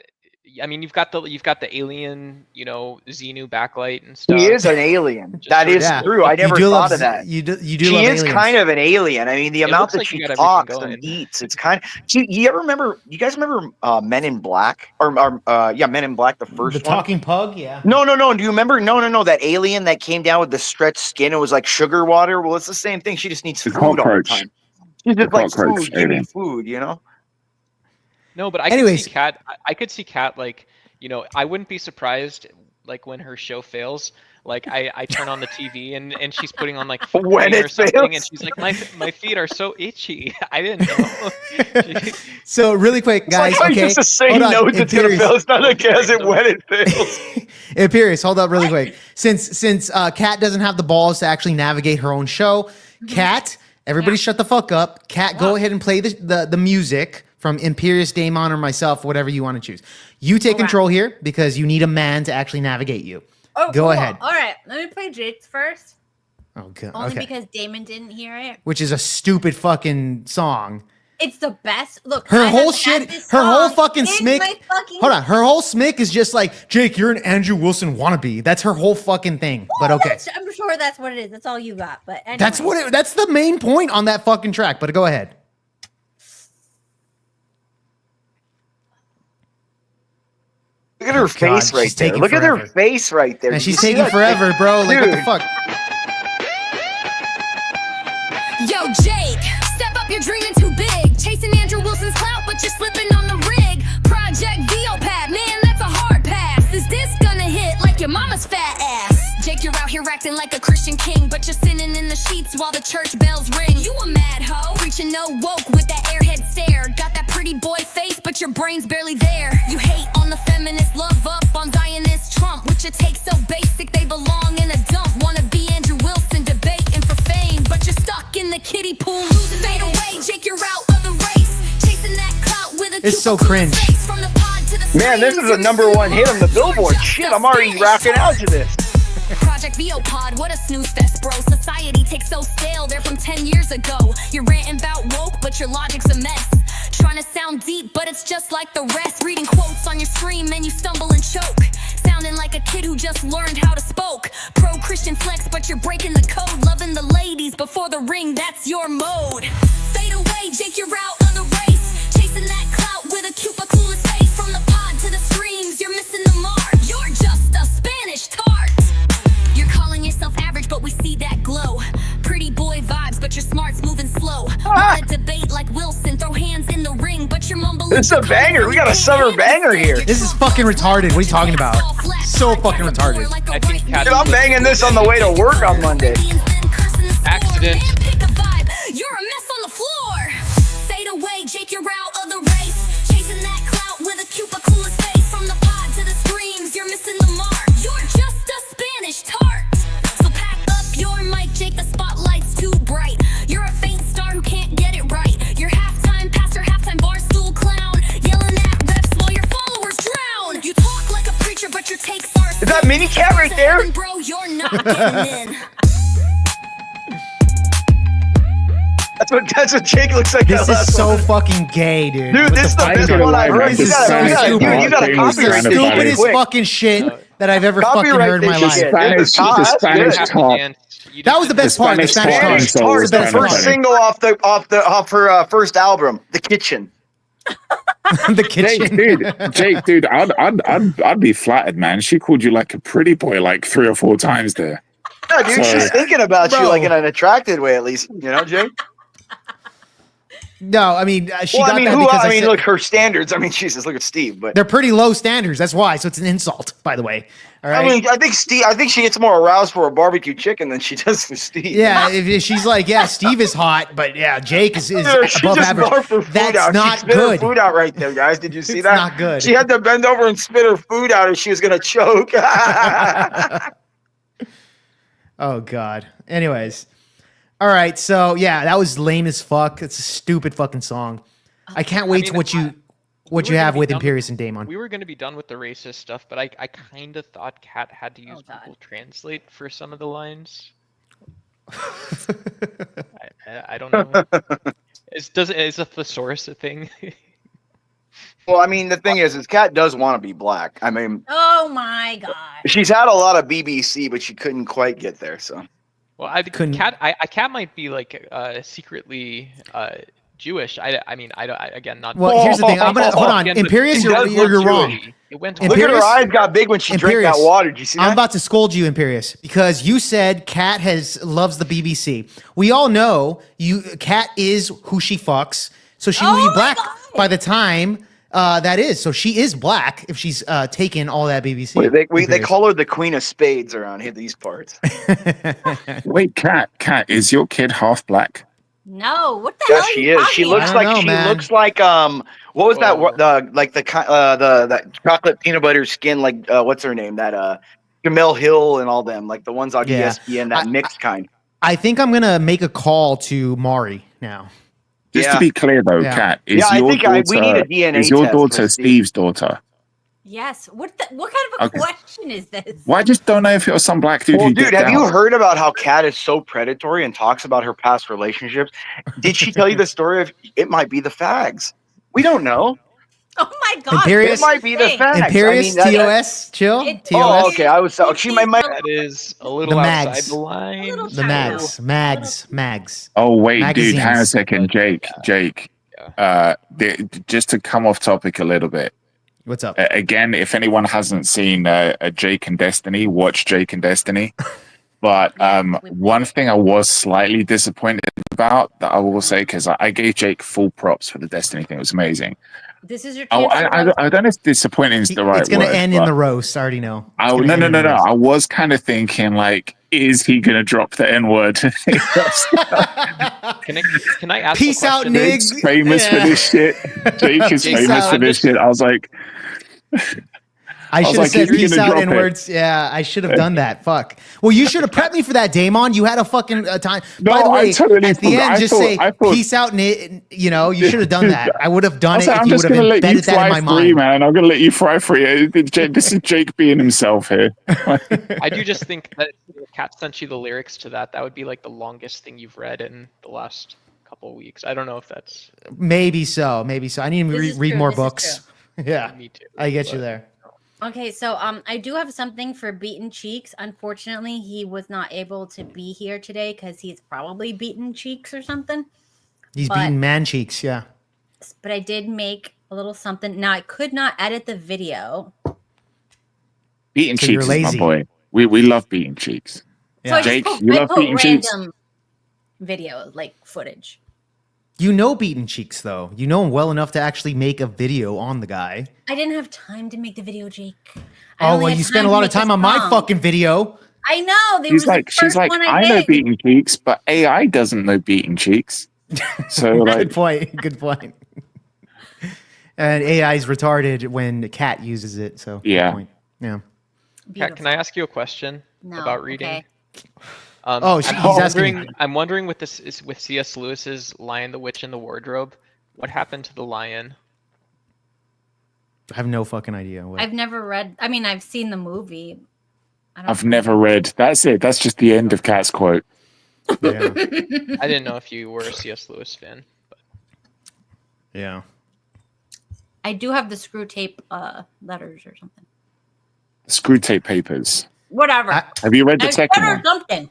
I mean, you've got the alien, Xenu backlight and stuff. He is an alien. Just That sort of- is Yeah. true. I You never do thought love of that. You do She love is aliens. kind of an alien. I mean, the amount looks that like she you got everything talks going. and eats, it's kind of. You ever remember? You guys remember Men in Black? Yeah, Men in Black, the first the one. talking pug. Yeah. No. Do you remember? No. That alien that came down with the stretched skin. It was like sugar water. Well, it's the same thing. She just needs The food all the cockroach. time. She's just The like cockroach food. Give me alien. food. No, but I Anyways. could see Cat. I could see Cat like I wouldn't be surprised like when her show fails. Like I turn on the TV and she's putting on like When Fahoum or it something, fails? and she's like my feet are so itchy. I didn't know. So really quick, guys. It's like Okay. just a saying Hold on, no, it's gonna Imperious. fail. It's not a guess it when it fails. Imperious, hold up really quick. Since Kat doesn't have the balls to actually navigate her own show, Kat, everybody shut the fuck up. Kat, go ahead and play the music from Imperious, Daemon, or myself, whatever you want to choose. You take control here because you need a man to actually navigate you. Oh, Go cool. ahead. All right, let me play Jake's first. Oh, good. Only Okay. because Daemon didn't hear it. Which is a stupid fucking song. It's the best. Look, Her I whole have had shit, this her whole song fucking in smick. my fucking- Hold on, her whole smick is just like, Jake, you're an Andrew Wilson wannabe. That's her whole fucking thing. But okay. I'm sure that's what it is. That's all you got. But anyway. That's the main point on that fucking track. But go ahead. Look at her face she's right there. taking Look at forever. her face right there. And Did you she's see taking that? forever, bro. Like, what the Dude. fuck? Yo, Jake, step up, you're dreaming too big. Chasing Andrew Wilson's clout, but you're slipping on the rig. Project Viopad, man, that's a hard pass. Is this gonna hit like your mama's fat ass? Jake, you're out here acting like a Christian king, but you're sinning in the sheets while the church bells ring. You a mad hoe, preaching no woke with that airhead stare. Got that pretty boy face, but your brain's barely there. You hate on the feminist, love up on Zionist Trump, with your take so basic they belong in a dump. Wanna be Andrew Wilson, debating for fame, but you're stuck in the kiddie pool. Losing fade away, Jake, you're out of the race. Chasing that clout with a It's so cubicle cringe. face. From the pod to the Man, this is a #1 hit on the Billboard. Shit, I'm already rocking out to this. Project Viopod, what a snooze fest, bro. Society takes so stale, they're from 10 years ago. You're ranting about woke, but your logic's a mess. Trying to sound deep, but it's just like the rest. Reading quotes on your stream and you stumble and choke. Sounding like a kid who just learned how to spoke. Pro-Christian flex, but you're breaking the code. Loving the ladies before the ring, that's your mode. Fade away, Jake, you're out of the race. Chasing that clout with a cubicle face. From the pod to the streams, you're missing the mark. You're just a Spanish tart. You're calling yourself average, but we see that glow. Pretty boy vibes, but your smart's moving slow. Wanna debate like Wilson, throw hands in the ring, but you're mumbling. This is a banger. We got a summer banger here. This is fucking retarded. What are you talking about? So fucking retarded. I think Cat- Dude, I'm banging this on the way to work on Monday. Accident. You're a mess on the floor. Fade away, Jake, you're out of the race. Chasing that clout with a cubicle face. From the pod to the streams, you're missing the mark. You're just a Spanish tart. So pack up your mic, Jake, the spotlight's too bright. You're a faint star who can't get it right. You're halftime pastor, halftime barstool clown. Yelling at refs while your followers drown. You talk like a preacher, but your takes are. Is that Mini Cat right there? Bro, you're not getting in. That's what Jake looks like. This that is last so one. fucking gay, dude. Dude, What this is the fuck? best I ain't one I've gonna lie, heard. man. You gotta This copyright is this. the You gotta copyright stupidest this quick. fucking shit that I've ever fucking Copyright heard in my this life. shit. Spanish, Todd, the that's Spanish good. top. That was the best part. The Spanish Spanish tongue. top. Tart, was the kinda first funny. single off her first album, The Kitchen. The kitchen. Jake, dude, I'd be flattered, man. She called you like a pretty boy like 3 or 4 times there. Yeah, dude, Sorry. she's thinking about you Bro. like in an attracted way, at least. You know, Jake? No, I mean she Well, got I mean, that because I mean, said, look, her standards. I mean, Jesus, look at Steve. But they're pretty low standards. That's why. So it's an insult, by the way. All right. I mean, I think she gets more aroused for a barbecue chicken than she does for Steve. Yeah, if she's like, yeah, Steve is hot, but yeah, Jake is She above just average. barfed her food That's out. not she spit good. her food out right there, guys. Did you see It's that? not good. She had to bend over and spit her food out, or she was gonna choke. Oh God. Anyways, all right. So yeah, that was lame as fuck. It's a stupid fucking song. I can't wait to what you were have gonna be with done Imperious and Daemon. We were going to be done with the racist stuff, but I kind of thought Kat had to use God. Google Translate for some of the lines. I don't know. Is a thesaurus a thing? Well, I mean, the thing is Kat does want to be black. I mean, Oh my gosh. she's had a lot of BBC, but she couldn't quite get there. So Well, I Couldn't- Kat might be like secretly Jewish. I mean, I don't. Again, not. Well, here's the thing. I'm gonna hold on. Again, but Imperious, she you're does look wrong. Jewish. It went. look at her Imperious- eyes got big when she drank that Imperious, water. Did you see that? I'm about to scold you, Imperious, because you said Kat loves the BBC. We all know Kat is who she fucks, so she will Oh be my black God. by the time that is. So she is black if she's taken all that BBC. They Imperious. call her the Queen of Spades around here. These parts. Wait, Kat, is your kid half black? No, what the Yeah, hell? she are you is. She talking looks I about? don't like know, man. what was that? Whoa. The chocolate peanut butter skin. Like what's her name? That Jamel Hill and all them. Like the ones on Yeah. ESPN. That mixed kind. I think I'm gonna make a call to Mari now. Just Yeah. to be clear, though, Yeah. Kat, is Yeah, I your think daughter we need a DNA is your test for daughter Steve. Steve's daughter? Yes. What kind of a Okay. question is this? Well, I just don't know if it was some black dude Well, who dude, dipped have you out. heard about how Kat is so predatory and talks about her past relationships? Did she tell you the story of it might be the fags? We don't know. Oh my god. Imperious- It might be the Hey, fags. Imperious, I mean, TOS, chill. It- TOS. Oh, okay. I was she might. That is a little outside mags. the line. little The mags. Oh wait, dude, hang a Magazines. second, Jake. Just to come off topic a little bit. What's up? Again, if anyone hasn't seen Jake and Destiny, watch Jake and Destiny. But one thing I was slightly disappointed about that I will say, because I gave Jake full props for the Destiny thing. It was amazing. This is your Oh, chance. to I don't know if disappointing is the right It's gonna word. end in but- the roast. I already know. It's Oh, gonna no. end in the roast. I was kind of thinking, like, is he going to drop the N word? Can I ask? Peace a out, question? Nick. Jake's famous for Yeah. this shit. Jake is Peace famous out. for this shit. I was like, I was should have like, said you're peace gonna out drop in it. words. Yeah, I should have done that. Fuck. Well, you should have prepped me for that, Daemon. You had a fucking time. No, By the way, I totally at the forgot. end, I just thought- say I thought- peace out, Nick. You know, you should have done that. I would have I done was it like, if I'm you would just have going to let you embedded that in my fly free, mind. man. I'm going to let you fly free. This is Jake being himself here. I do just think that if Kat sent you the lyrics to that, that would be like the longest thing you've read in the last couple of weeks. I don't know if that's Maybe so. Maybe so. I need to This is read true, more this is books. Yeah, me too. I get you but- there. Okay, so I do have something for Beaten Cheeks. Unfortunately, he was not able to be here today because he's probably beaten cheeks or something. He's But- beating man cheeks. Yeah. But I did make a little something. Now I could not edit the video. Beating So you're cheeks is my lazy. boy. We love beating cheeks. So I just Jake, put, you I love put beaten cheeks? random video, like footage. You know beating cheeks though. You know him well enough to actually make a video on the guy. I didn't have time to make the video, Jake. I Oh only well, had you spent a to lot of make time this on my song. fucking video. I know. They She's were like, the first one I know did. beating cheeks, but AI doesn't know beating cheeks. So Good like, point. Good point. And AI is retarded when the cat uses it. So good Yeah. point. Yeah. Kat, can I ask you a question No, about reading? okay. Oh, I'm he's asking- wondering. I'm wondering with this is with C.S. Lewis's *Lion, the Witch, and the Wardrobe*. What happened to the lion? I have no fucking idea. What. I've never read. I mean, I've seen the movie. I don't I've know. never read. That's it. That's just the end of Cat's quote. Yeah. I didn't know if you were a C.S. Lewis fan. But Yeah. I do have the screw tape letters or something. Screw tape papers. Whatever. Have you read the I second better one? something.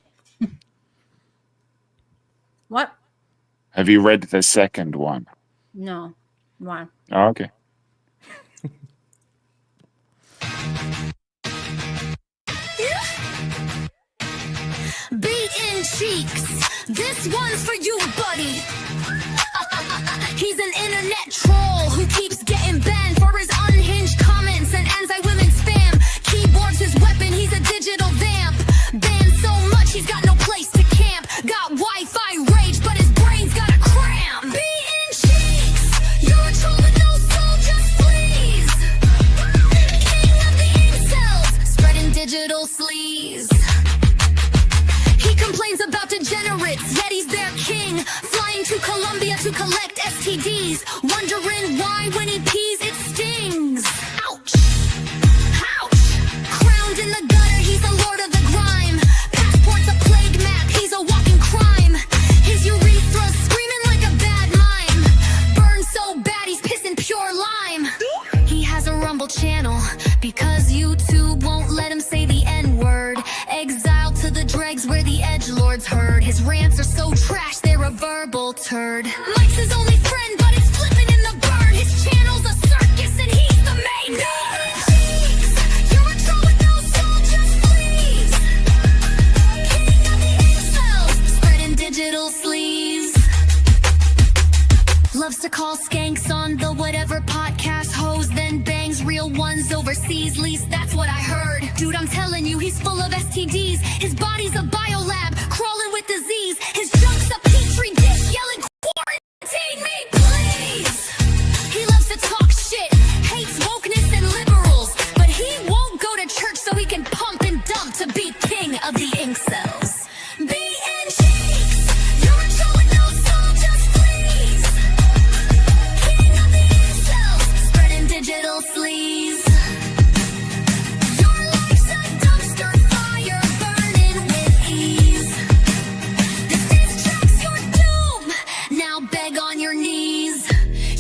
What? Have you read the second one? No. Why? Oh, okay. Beaten cheeks. This one's for you, buddy. He's an internet troll who keeps getting banned for his unhinged comments and anti-women spam. Keyboard's his weapon, he's a digital vamp. Banned so much he's got no place to camp. Got Wi-Fi rage, but his brain's got a cramp. Beating cheeks, you're a troll with no soul, just fleas. King of the incels, spreading digital sleaze. He complains about degenerates, yet he's their king. Flying to Colombia to collect STDs. Wondering why when he pees it stings. Ouch! Ouch! Crowned in the gutter, he's the lord of the grime. Passport's a plague map, he's a walking crime. His urethra's screaming like a bad mime. Burns so bad he's pissing pure lime. He has a Rumble channel because YouTube won't let him say the N-word. Exiled to the dregs where the edgelords heard. His rants are so trash, they're a verbal turd. Mike's his only friend, but it's flipping in the bird. His channel's a circus and he's the main cheeks. You're a troll with no soul, just fleas. King of the incels, spreading digital sleaze. Loves to call skanks on the whatever podcast hoes, then bangs real ones overseas. Least that's what I heard. Dude, I'm telling you, he's full of STDs. His body's a biolab, crawling with disease. His junk's a petri dish, yelling, quarantine me, please. He loves to talk shit, hates wokeness and liberals, but he won't go to church so he can pump and dump to be king of the incels. Beating cheeks, you're a troll with no soul, just fleas. King of the incels, spreading digital sleaze. Your life's a dumpster fire, burning with ease. This diss track's your doom, now beg on your knees.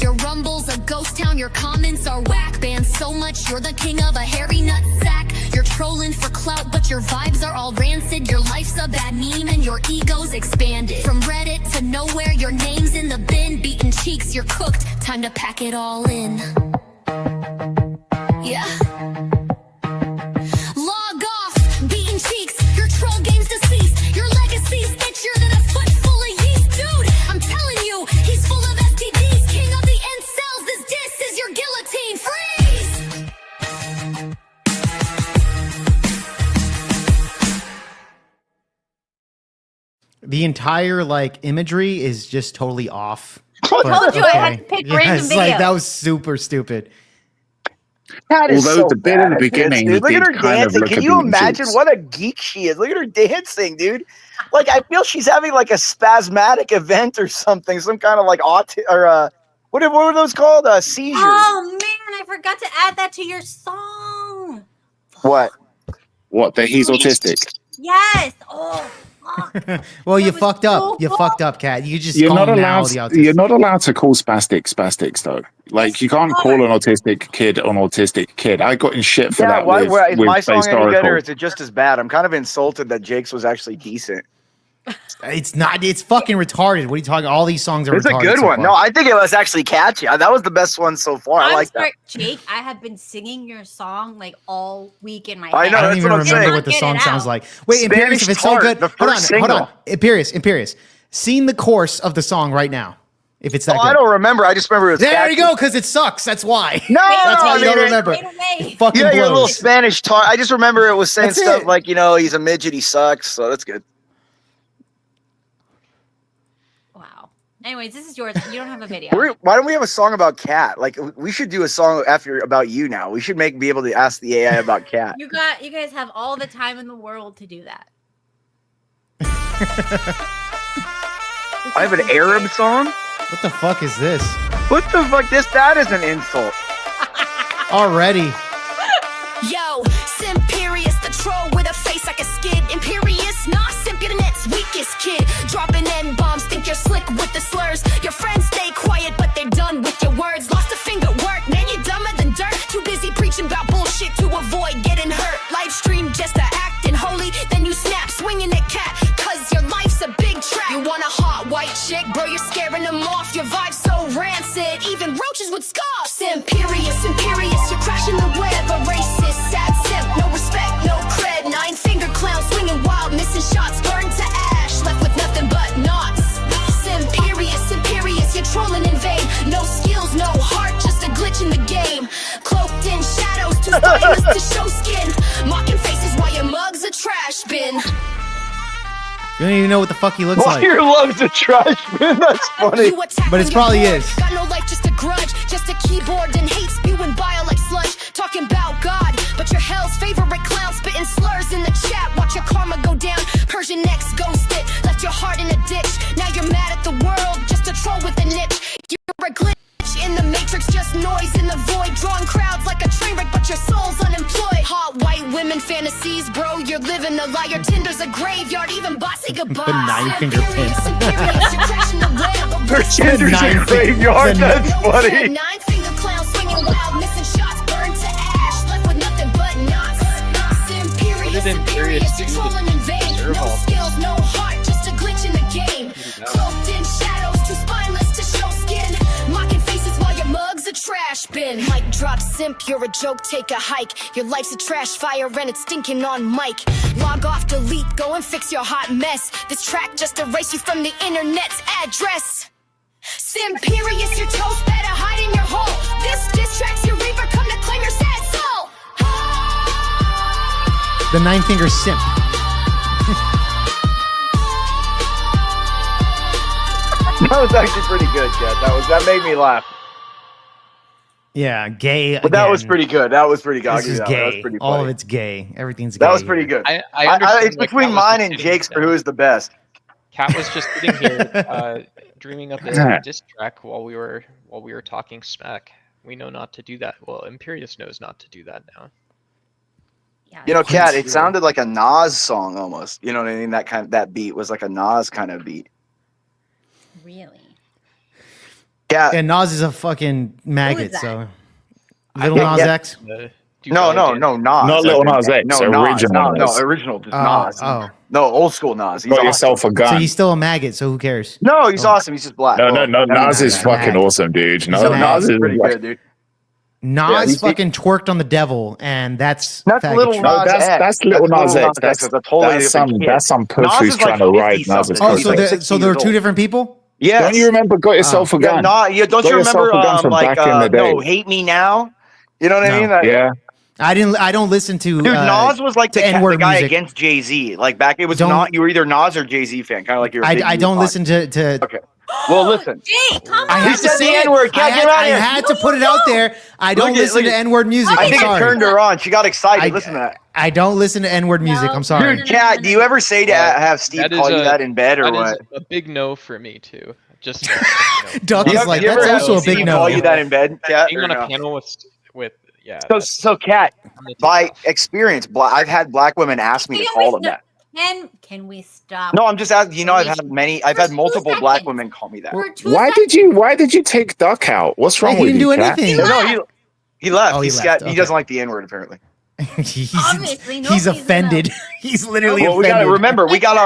Your Rumble's a ghost town, your comments are whack. Banned so much, you're the king of a hairy nutsack. You're trolling for clout, but your vibes are all rancid. Your life's a bad meme and your ego's expanded. From Reddit to nowhere, your name's in the bin. Beaten cheeks, you're cooked, time to pack it all in. Yeah. Log off, beaten cheeks, your troll game's deceased. Your legacy's itchier than a foot full of yeast. Dude, I'm telling you, he's full of STDs. King of the incels, this diss is your guillotine. Freeze! The entire like imagery is just totally off. I told you I had to pick random videos. Like that was super stupid. That is Although so the bit in the badass, beginning, dude. Look he at her did kind of dancing. look Can a you bit imagine juice. what a geek she is? Look at her dancing, dude. Like I feel she's having like a spasmodic event or something, some kind of like what were those called? Seizures. Oh man, I forgot to add that to your song. What? What? That he's autistic? Yes. Oh. Well, you was fucked up. so You cool. fucked up, Kat. You just You're call not him now allowed. the autistic. You're not allowed to call spastics though. Like you can't call an autistic kid an autistic kid. I got in shit for Yeah, that. why is with my song any historical. good or is it just as bad? I'm kind of insulted that Jake's was actually decent. It's not. It's fucking retarded. What are you talking? All these songs are It's a retarded. good so one. far. No, I think it was actually catchy. That was the best one so far. I I'm like sorry, that. Jake. I have been singing your song like all week in my head. I know, I don't that's even what I'm remember saying. what the Get song it sounds out. like. Wait, Spanish Imperious, if it's so Tart, good, the hold on, first hold on. single. Imperious. Sing the chorus of the song right now. If it's that Oh, good. I don't remember. I just remember it was There catchy. you go, because it sucks. That's why. No, That's why I you mean, don't remember. Right away. It fucking Yeah, your little blows. Spanish talk. I just remember it was saying That's stuff it. like, he's a midget, he sucks. So that's good. Wow. Anyways, this is yours. You don't have a video. Why don't we have a song about Cat? Like we should do a song after about you now. We should be able to ask the AI about Cat. You guys have all the time in the world to do that. I have an Arab song? What the fuck is this? What the fuck? That is an insult. Already. Yo, Simperious, the troll with a face like a skid. Imperious, nah, Simp, you're the next weakest kid. Dropping N-bombs, think you're slick with the slurs. Your friends stay quiet, but they're done with your words. Lost a finger work, man, you're dumber than dirt. Too busy preaching about bullshit to avoid getting hurt. Livestream just to acting holy, then you snap, swinging at Cat, cause your life's a big trap. You want a hot white chick, bro, you're scaring them off. Your vibe's so rancid, even roaches would scoff. Simperious, you're crashing the web. A racist, sad simp, no respect, no cred. 9-finger clown swinging wild, missing shots, burned to ash, left with nothing but knots. Simperious, you're trolling spineless to show skin. Mocking faces while your mug's a trash bin. You don't even know what the fuck he looks Why like. your love's a trash bin? That's funny. You attack But it's when probably you're is. bored. Got no life, just a grudge, just a keyboard and hate spewing bile like sludge. Talking about God, but you're hell's favorite clown, spitting slurs in the chat. Watch your karma go down. Persian next ghosted, left your heart in a ditch. Now you're mad at the world, just a troll with a niche. You're a glitch in the matrix, just noise in the void. Drawing crowds like a train wreck, but your soul's unemployed. Hot white women fantasies, bro, you're living a lie. Your Tinder's a graveyard, even bossy goodbye. The 9-finger pin. Her Tinder's a graveyard. That's funny. 9-finger clown swinging wild, missing shots, burned to ash, left with nothing but knots. Simperious, What did Imperious Simperious, you're do to trolling in vain. deserve No all skills, no heart, just a glitch in the game. Cloaked in shadows, too spineless to show skin. Mocking faces while your mug's a trash bin. Mic drop simp, you're a joke, take a hike. Your life's a trash fire and it's stinking on mic. Log off, delete, go and fix your hot mess. This track just erased you from the internet's address. Simperious, your toast, better hide in your hole. This distracts your reaper, come to claim your sad soul. The 9-finger simp. That was actually pretty good, Kat. That made me laugh. Yeah, gay. But that was again. pretty good. That was pretty good. I'll This give is you that. That was gay. pretty All of funny. it's gay. Everything's gay. That was pretty good. I understand It's why between Kat was mine just and sitting Jake's for down. who is the best. Kat was just sitting here dreaming up a diss track while we were talking smack. We know not to do that. Well, Imperious knows not to do that now. Yeah, You know, it's Kat, it sounded like a Nas song almost. You know what I mean? That beat was like a Nas kind of beat. really. Yeah. And Nas is a fucking maggot, that? so. Little Nas yeah. X? Do No, Valley Nas. Not Lil Nas X, No, original Nas. No, Nas. original, just Oh, Nas. oh. No, old school Nas. He's Got awesome. yourself a So gun. he's still a maggot, so who cares? No, he's awesome. He's just black. No, Well, Nas is Mag. fucking awesome, dude. No, Mag. Nas is pretty like, good, dude. Nas he's- fucking twerked on the devil, and that's That's faggot Little shit. no, Nas X. that's Little Nas X. That's a totally different kid. That's some puss Nas who's is like trying to ride 50 Nas's something. Oh, He's so, like there, 60 so there are years two old. different people? Yes. Don't you remember Got Yourself a Yeah, Gun? don't you Got yourself remember a gun from like back in the day. no, Hate Me Now? You know what I No. mean? Like, Yeah. I don't listen to dude, Nas was like the N-word guy music. against Jay-Z. Like back, it was Don't- not you were either Nas or Jay-Z fan, kind of like you're. I don't listen to Okay. Well, listen. Jake, come I on. have to said the say it. N-word. I Cat, had, get out I here. had to put it out there. I don't Look at- listen look to at- N-word music. I I'm think it sorry. turned her on. She got excited. No. Listen to that. I don't listen to N-word music. No. I'm sorry. Dude, Kat, do you ever say to have Steve That is call you a- that in bed or That what? is a big no for me too. Just Doug You is ever- like, you ever that's have also a Steve big call no. you that in bed, Kat? being or on a no? panel with yeah. So Kat, by experience, I've had black women ask me to call them that. Can we stop? No, I'm just asking. You know, I've had For multiple 2 black seconds. women call me that. For 2 Why did you take Duck out? What's wrong He with didn't you, do Kat? anything. No, he left. Oh, he He's left. got, Okay. he doesn't like the N-word apparently. he's Obviously, he's nobody's offended. He's literally Well, we got offended. to remember, we got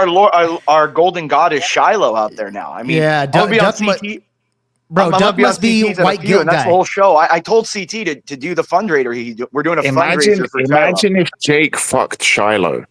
our golden goddess Shiloh out there now. I mean, Yeah, I'll be on Duck mu- CT. Bro, I'm gonna Duck be on must be CTs in a white few, guilt and that's guy. the whole show. I told CT to do the fundraiser. We're doing a Imagine fundraiser for Shiloh. if Jake fucked Shiloh.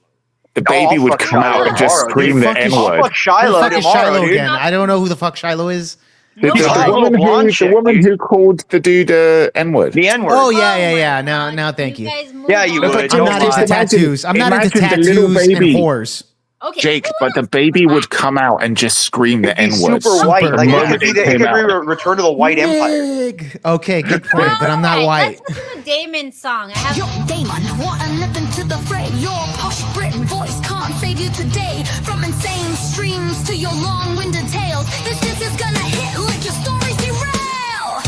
The Oh, baby I'll would fuck come out Shiloh and just tomorrow, scream dude. the Fuck is- I'll N-word. fuck Shiloh Who the fuck is tomorrow, Shiloh dude. again? I don't know who the fuck Shiloh is. The, She's like a little blonde chick, the woman dude. who called the dude N-word. The N-word. Oh my yeah. God. Now, thank you. guys move Yeah, you on. would. I'm No not lie. into tattoos. I'm not into Imagine the little tattoos and baby. whores. Okay. Jake, but the baby would come out and just scream the It'd be N-word. super white. Like moment it could be, it it came could be out. Return to the White Empire. Nig. Okay, good point, but I'm not Alright, white. Let's listen to Daemon song. I have Yo, Daemon, wanting nothing to the fray. Your posh Brit voice can't save you today. From insane streams to your long-winded tales, this is gonna hit like your stories derail.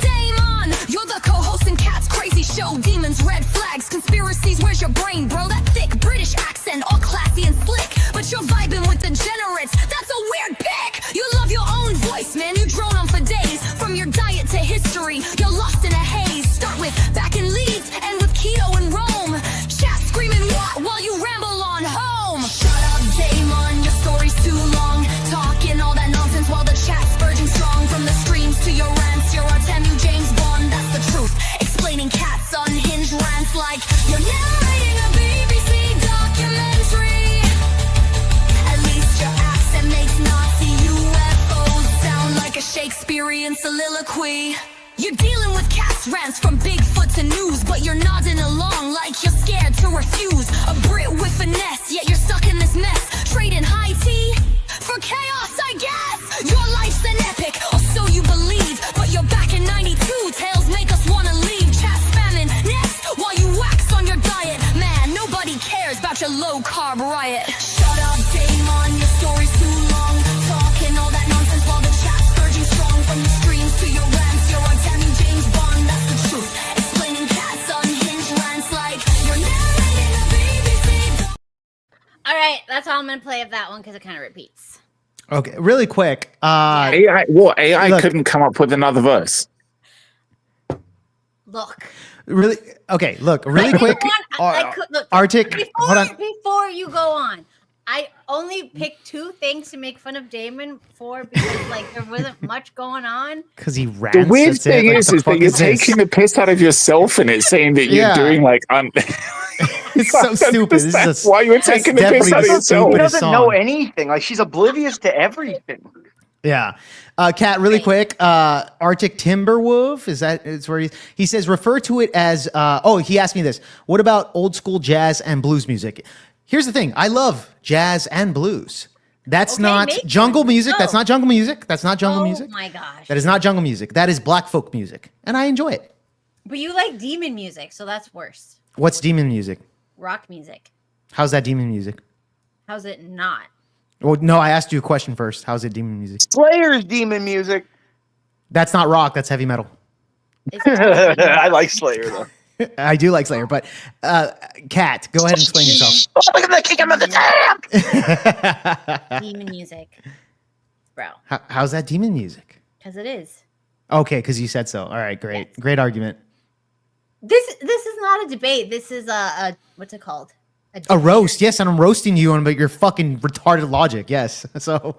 Daemon, you're the co-host in Cat's crazy show. Demons, red flags, conspiracies. Where's your brain, bro? That thick British accent, all classy and slick, but you're vibing with degenerates. That's a weird pick. You love your own voice, man. You drone on for days. From your diet to history, you're lost in a haze. Start with back in Leeds, and with keto in Rome. Chat screaming what while you ramble on home. Shut up, Daemon. Your story's too long. Talking all that nonsense while the chat's spurging strong. From the streams to your rants, you're our Temu James Bond. That's the truth. Explaining Cat's unhinged rants like you're narrating a BBC documentary. At least your accent makes Nazi UFOs sound like a Shakespearean soliloquy. You're dealing with cast rants from Bigfoot to news, but you're nodding along like you're scared to refuse. A Brit with finesse, yet you're stuck in this mess. Trading high tea for chaos, I guess. Your life's an epic, or so you believe, but you're back in 92. Tales make us wanna leave. Chat spamming next while you wax on your diet. Man, nobody cares about your low carb riot. Shut up, Daemon, your story's too long. Talking all that nonsense while the chat's surging strong. From your streams to your rants, you're a damning James Bond, that's the truth. Explaining cats unhinged rants like you're narrating a BBC. All right, that's all I'm gonna play of that one because it kind of repeats. Okay, really quick. AI, what? AI Look. couldn't come up with another verse. Look. Really? Okay, look, really quick. Look, Arctic, hold on. Before you go on, I only picked 2 things to make fun of Daemon for because like there wasn't much going on. Because he rants. The weird that's it. thing Like, is the that fuck you're is this? taking the piss out of yourself and it's saying that you're Yeah. doing like It's so stupid. This is That's a, why you're that's taking the piss definitely out of the yourself. She stupidest doesn't song. know anything. Like she's oblivious to everything. Yeah. Kat, really quick. Arctic Timberwolf, is that it's where he says refer to it as he asked me this. What about old school jazz and blues music? Here's the thing. I love jazz and blues. That's Okay, not make jungle one. music. That's No. not jungle music. That's not jungle Oh music. my gosh. That is not jungle music. That is black folk music. And I enjoy it. But you like demon music, so that's worse. What's demon music? Rock music. How's that demon music? How's it not? Well, no, I asked you a question first. How's it demon music? Slayer's demon music. That's not rock. That's heavy metal. It's I like Slayer though. I do like Slayer, but Kat, go ahead and explain yourself. Oh, look at that kick him in the damn. demon music, bro. How's that demon music? Because it is. Okay, because you said so. All right, great. Great argument. This is not a debate. This is a what's it called? A roast, yes, and I'm roasting you on but your fucking retarded logic, yes. So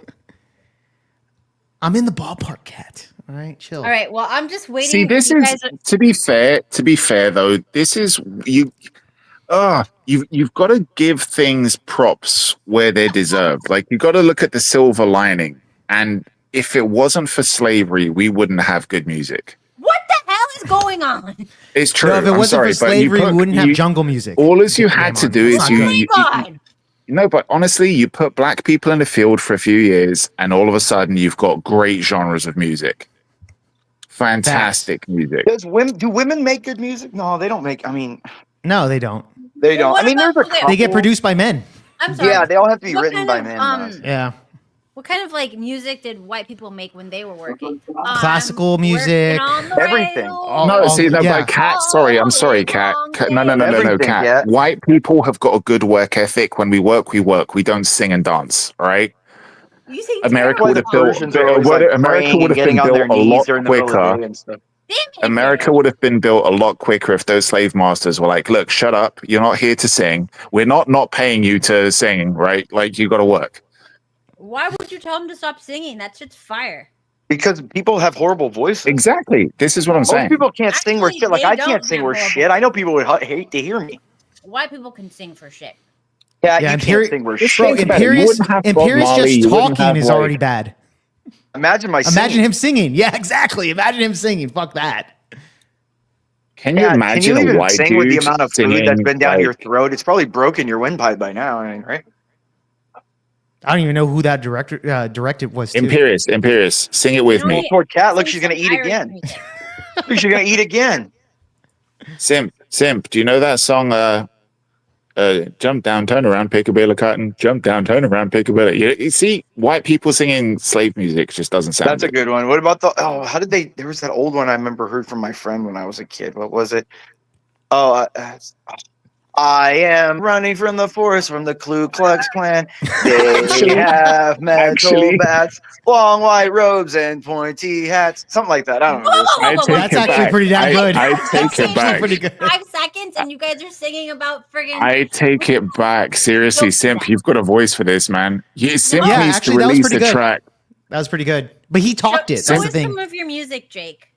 I'm in the ballpark, Kat. All right, chill. All right. Well, I'm just waiting. See, this you is guys are- to be fair though, this is you've got to give things props where they're deserved. Like you've got to look at the silver lining. And if it wasn't for slavery, we wouldn't have good music. What the hell is going on? It's true. No, if it I'm wasn't sorry, for but you slavery, put- we wouldn't have you- jungle music. All as you had to Daemon, do that's is not you, good. you, Oh my God. no, but honestly, you put black people in the field for a few years, and all of a sudden, you've got great genres of music. Fantastic music. Do women make good music? No, they don't make. I mean, No, they don't. they don't. what I mean, about- there's a okay. They get couple. produced by men. I'm sorry. Yeah, they all have to be What written kind by of, men. Yeah. What kind of like music did white people make when they were working? Classical Working music, on the everything. rails. No, see, no, yeah. but Kat, sorry, I'm sorry, Kat. No, Everything, Kat. yeah. White people have got a good work ethic. When we work, we work. We don't sing and dance, all right? You think America Why would the have built, Persians are always, like, America praying would and have been getting on their built a knees lot during the middle of the quicker. day and stuff. America would have been built a lot quicker if those slave masters were like, look, shut up. You're not here to sing. We're not paying you to sing, right? Like, you got to work. Why would you tell them to stop singing? That shit's fire. Because people have horrible voices. Exactly. This is what I'm Most saying. people can't sing worth Actually, shit. Like they I don't can't sing have worth horrible shit. I know people would hate to hear me. White people can sing for shit. Yeah, Yeah, you Imperi- can't sing worth Just shit. Bro, think about it. You Imperious, wouldn't have Bob Imperious Marley, just you wouldn't talking have, is like- already bad. Imagine my Imagine singing. him singing. Yeah, exactly. Imagine him singing. Fuck that. Can you Yeah, imagine can you a even white sing dude with the amount of food singing, that's been down like, your throat? It's probably broken your windpipe by now, I mean, right? I don't even know who that directed was. Too. Imperious, sing it with You know me. what? Poor cat. Look, Sing she's gonna some eat Irish again. music. Look, she's gonna eat again. Simp, do you know that song, jump down, turn around, pick a bale of cotton, jump down, turn around, pick a bale of... You see, white people singing slave music just doesn't sound That's a good. good one. What about the? Oh, how did they? There was that old one I remember heard from my friend when I was a kid. What was it? Oh, I am running from the forest from the Ku Klux Klan. They Actually- have metal actually- bats, long white robes, and pointy hats. Something like that. I don't know. I take That's it actually back. pretty damn good. I take Okay, it back. Pretty good. 5 seconds and you guys are singing about friggin' I take it back. Seriously, Simp, you've got a voice for this, man. Simp Yeah, needs actually, to that was release pretty the good. track. That was pretty good. But he talked it. So That's the is thing. some of your music, Jake.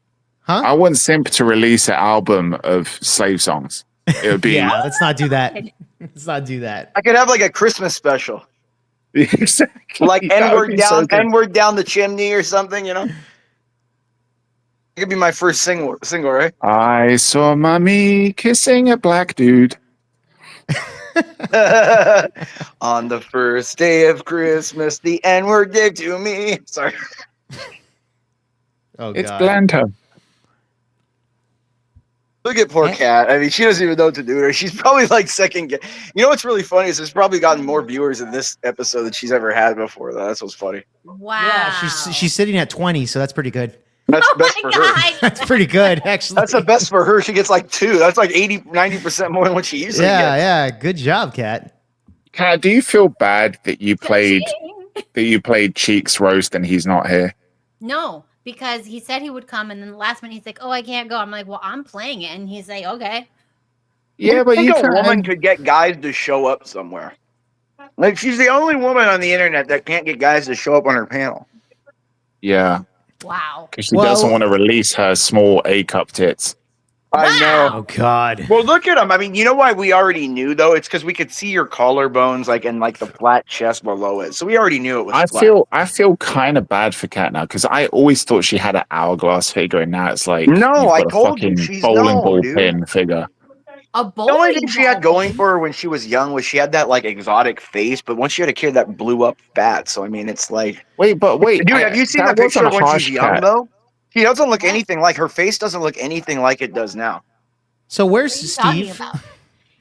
Huh? I want Simp to release an album of slave songs. It would be Yeah, let's not do that. Let's not do that. I could have like a Christmas special, exactly like That would N-word be down, so good. N-word down the chimney or something. You know? could be my first single, right? I saw mommy kissing a black dude. On the first day of Christmas, the N-word gave to me. Sorry. Oh It's god. Blanto. Look at poor Eh. Kat. I mean, she doesn't even know what to do with her. She's probably like You know what's really funny is it's probably gotten more viewers in this episode than she's ever had before. Though. That's what's funny. Wow. Yeah, she's sitting at 20, so that's pretty good. That's Oh best my for her. god. That's pretty good, actually. That's the best for her. She gets like 2. That's like 90% more than what she usually Yeah, gets. yeah. Good job, Kat. Kat, do you feel bad that you played Cheeks roast and he's not here? No, because he said he would come, and then the last minute he's like, "Oh, I can't go." I'm like, "Well, I'm playing it," and he's like, "Okay." Yeah, but I you think a woman can. could get guys to show up somewhere. Like she's the only woman on the internet that can't get guys to show up on her panel. Yeah, Wow. because she doesn't Well- want to release her small A cup tits. I know. Oh god. Well, look at him. I mean, you know why we already knew though? It's because we could see your collarbones, like and like the flat chest below it. So we already knew it was. I feel kind of bad for Kat now because I always thought she had an hourglass figure, and now it's like No, you've I got a told you, fucking she's bowling no, ball dude. pin figure. A The bowling only thing she had ball going pin. for her when she was young was she had that like exotic face, but once she had a kid that blew up fat. So I mean, it's like, Wait, dude, have you seen that picture of when she's young Kat. though? She doesn't look anything like her face. Doesn't look anything like it does now. So What where's are you talking Steve? about?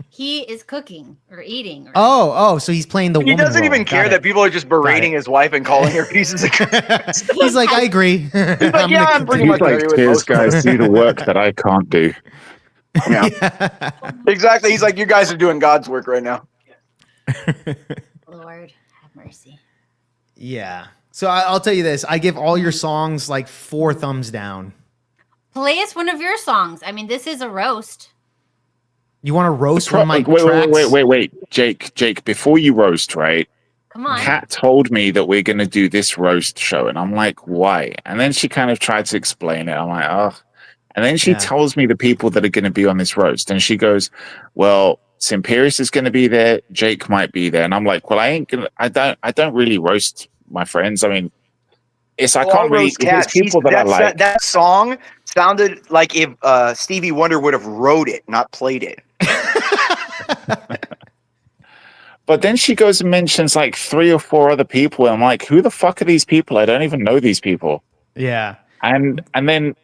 He is cooking or eating. Or Oh, so he's playing the He woman doesn't role. even care Got that it. people are just berating his wife and calling her pieces of crap. He's like, I agree. He's like, yeah, I'm pretty He's much like, agree with cheers, most of guys, it." do the work that I can't do. Yeah, exactly. He's like, you guys are doing God's work right now. Lord have mercy. Yeah. So I'll tell you this: I give all your songs like 4 thumbs down. Play us one of your songs. I mean, this is a roast. You want to roast one of my wait, tracks? wait, Jake, before you roast, right? Come on. Kat told me that we're going to do this roast show, and I'm like, why? And then she kind of tried to explain it. I'm like, oh. And then she Yeah. tells me the people that are going to be on this roast, and she goes, well, Simperious is going to be there, Jake might be there, and I'm like, well, I don't really roast my friends. I mean, I can't really. Rose If Cat, it's people that I like. that song sounded like if Stevie Wonder would have wrote it, not played it. But then she goes and mentions like 3 or 4 other people, and I'm like, who the fuck are these people? I don't even know these people. Yeah. And then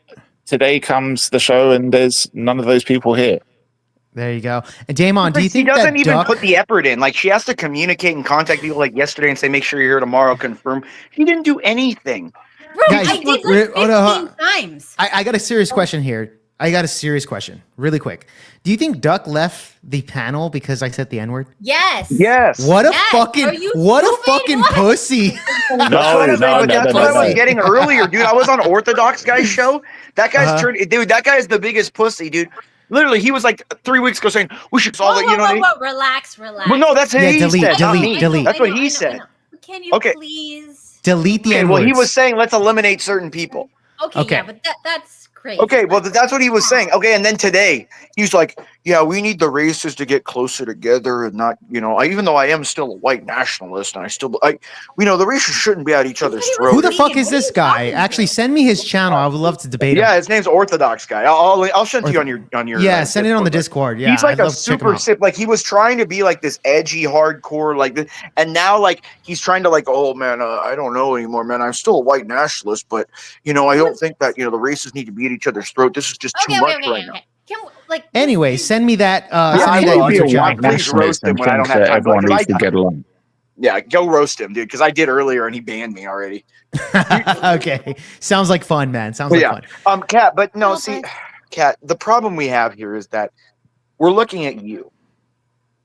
today comes the show, and there's none of those people here. There you go. And Daemon, do you She think doesn't that even Duck? put the effort in? Like she has to communicate and contact people like yesterday and say, make sure you're here tomorrow, confirm. She didn't do anything. Bro, Guys, I did like hold 15 on. times. I got a serious question here. I got a serious question, really quick. Do you think Duck left the panel because I said the N-word? Yes. Yes. What a Yes. Are fucking you what a stupid? fucking What? pussy! That's what I was getting earlier, dude. I was on Orthodox guy's show. That guy's dude. That guy is the biggest pussy, dude. Literally, he was like 3 weeks ago saying we should solve Whoa, it. whoa, You know what I whoa, mean? whoa. Relax, relax. Well, no, that's what Yeah, he delete, said. not delete, me. delete. That's what he I said. know. Can you Okay. please? Delete the Okay, N-words. well, he was saying let's eliminate certain people. Okay, Okay. yeah, but that's crazy. Okay, well, Like, that's what he was saying. Okay, and then today he's like, "Yeah, we need the races to get closer together, and not, even though I am still a white nationalist, and the races shouldn't be at each other's Who throats." Who the fuck What is are this you guy? talking Actually, about? send me his channel. I would love to debate him. Yeah, his name's Orthodox guy. I'll send it to you on your. Yeah, send it on the Discord. Discord. Yeah, He's like I'd a love to check him super out. sip. Like he was trying to be like this edgy, hardcore, like this, and now like he's trying to like, oh man, I don't know anymore, man. I'm still a white nationalist, but I don't think that the races need to be at each other's throat. This is just too Okay, much okay, right now. okay. Can we, like Anyway, send me that. Yeah, Send I me will. that Be YouTube a channel. white Please roast him when I don't have time, Everyone because needs to get along. Yeah, go roast him, dude. Because I did earlier and he banned me already. Okay, sounds like fun, man. Sounds like Yeah. fun. Kat, but no, Well, see, but- Kat, the problem we have here is that we're looking at you.